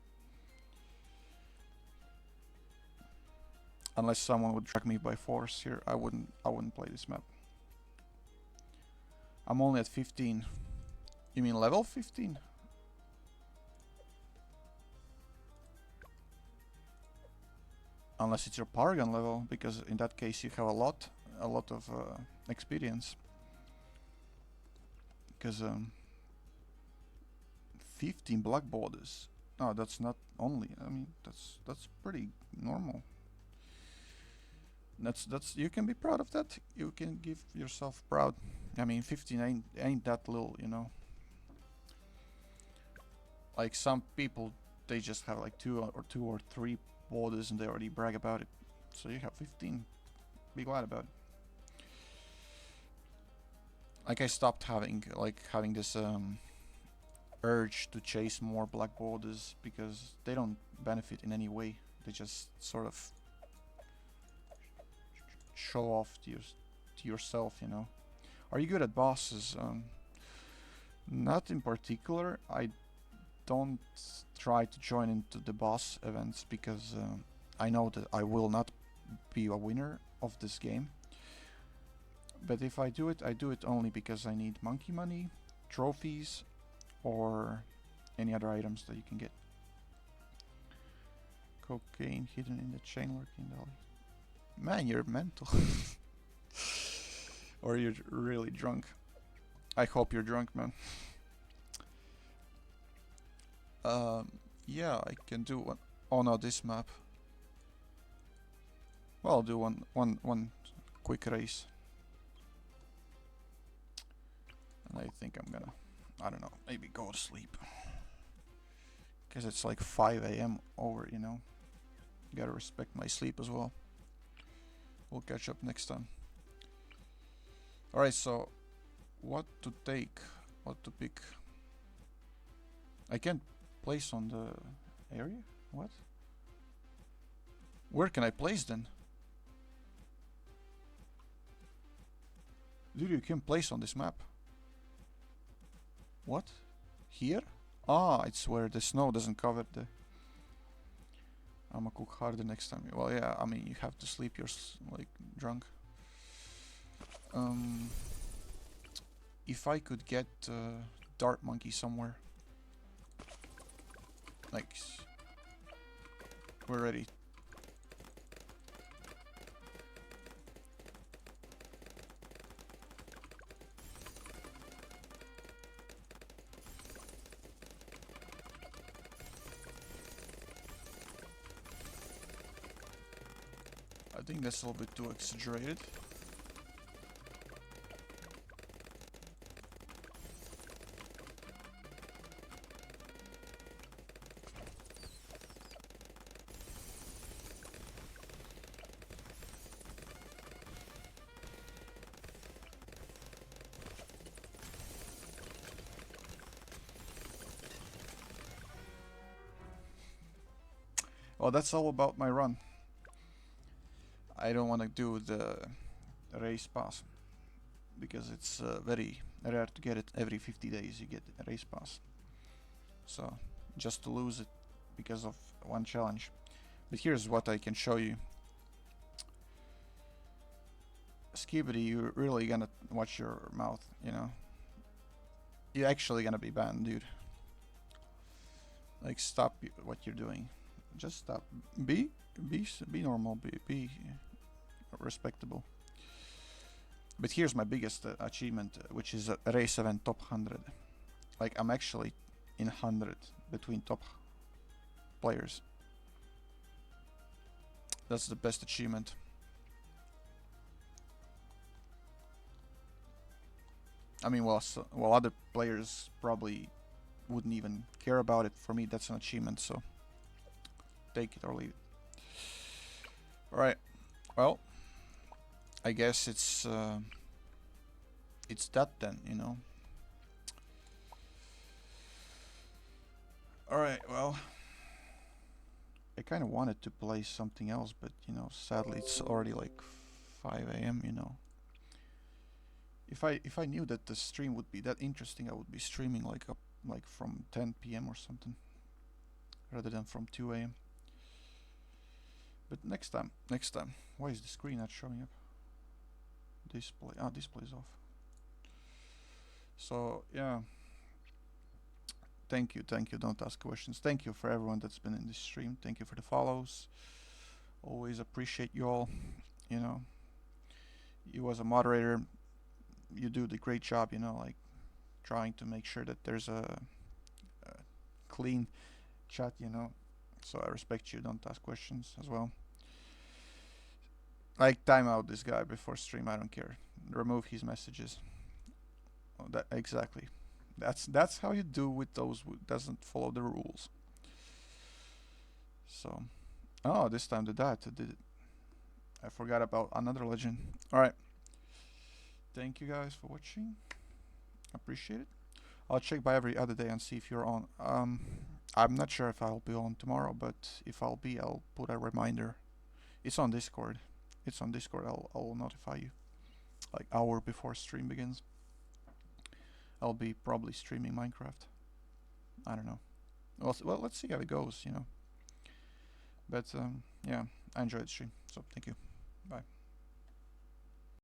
Unless someone would drag me by force here, I wouldn't play this map. I'm only at 15. You mean level 15? Unless it's your Paragon level, because in that case you have a lot of experience. Because 15 black borders. No, that's not only. I mean, that's pretty normal. That's you can be proud of that. You can give yourself proud. I mean, 15 ain't that little, you know. Like some people, they just have like two or three borders and they already brag about it. So you have 15. Be glad about it. Like I stopped having this urge to chase more black borders because they don't benefit in any way. They just sort of show off to yourself, you know. Are you good at bosses? Not in particular. I don't try to join into the boss events because I know that I will not be a winner of this game. But if I do it only because I need monkey money, trophies, or any other items that you can get. Cocaine hidden in the chain lurking alley. Man, you're mental. Or you're really drunk. I hope you're drunk, man. Yeah, I can do one. Oh no, this map. Well, I'll do one quick race. And I think I'm gonna, I don't know, maybe go to sleep. Because it's like 5 AM over, you know. Gotta respect my sleep as well. We'll catch up next time. Alright, so what to take? What to pick? I can't place on the area? What? Where can I place then? Dude, you can place on this map. What? Here? Ah, it's where the snow doesn't cover the... I'ma cook harder next time. Well, yeah, I mean, you have to sleep, you're like drunk. If I could get Dart Monkey somewhere. Like, we're ready. I think that's a little bit too exaggerated. Well, that's all about my run. I don't want to do the race pass because it's very rare to get it. Every 50 days you get a race pass. So just to lose it because of one challenge. But here's what I can show you. Skibidi, you're really gonna watch your mouth, you know. You're actually gonna be banned, dude. Like, stop what you're doing. Just stop. Be normal. Be respectable. But here's my biggest achievement, which is a race event top 100. Like, I'm actually in 100 between top players. That's the best achievement. I mean, well, other players probably wouldn't even care about it. For me, that's an achievement, so take it or leave it. Alright, well, I guess it's that then, you know. Alright, well, I kind of wanted to play something else, but, you know, sadly it's already like 5 AM, you know. If I knew that the stream would be that interesting, I would be streaming like from 10 PM or something, rather than from 2 AM. But next time. Why is the screen not showing up? Display. Ah, display's off. So yeah. Thank you. Don't ask questions. Thank you for everyone that's been in this stream. Thank you for the follows. Always appreciate you all. You know, you as a moderator, you do the great job. You know, like trying to make sure that there's a clean chat. You know, so I respect you. Don't ask questions as well. Like, time out this guy before stream. I don't care. Remove his messages. Oh, that exactly. That's how you do with those who doesn't follow the rules. So, oh, this time the data did it. I forgot about another legend. All right. Thank you guys for watching. Appreciate it. I'll check by every other day and see if you're on. I'm not sure if I'll be on tomorrow, but if I'll be, I'll put a reminder. It's on Discord. I'll notify you like hour before stream begins. I'll be probably streaming Minecraft. I don't know. Well, let's see how it goes, you know. But yeah, I enjoyed the stream, so thank you.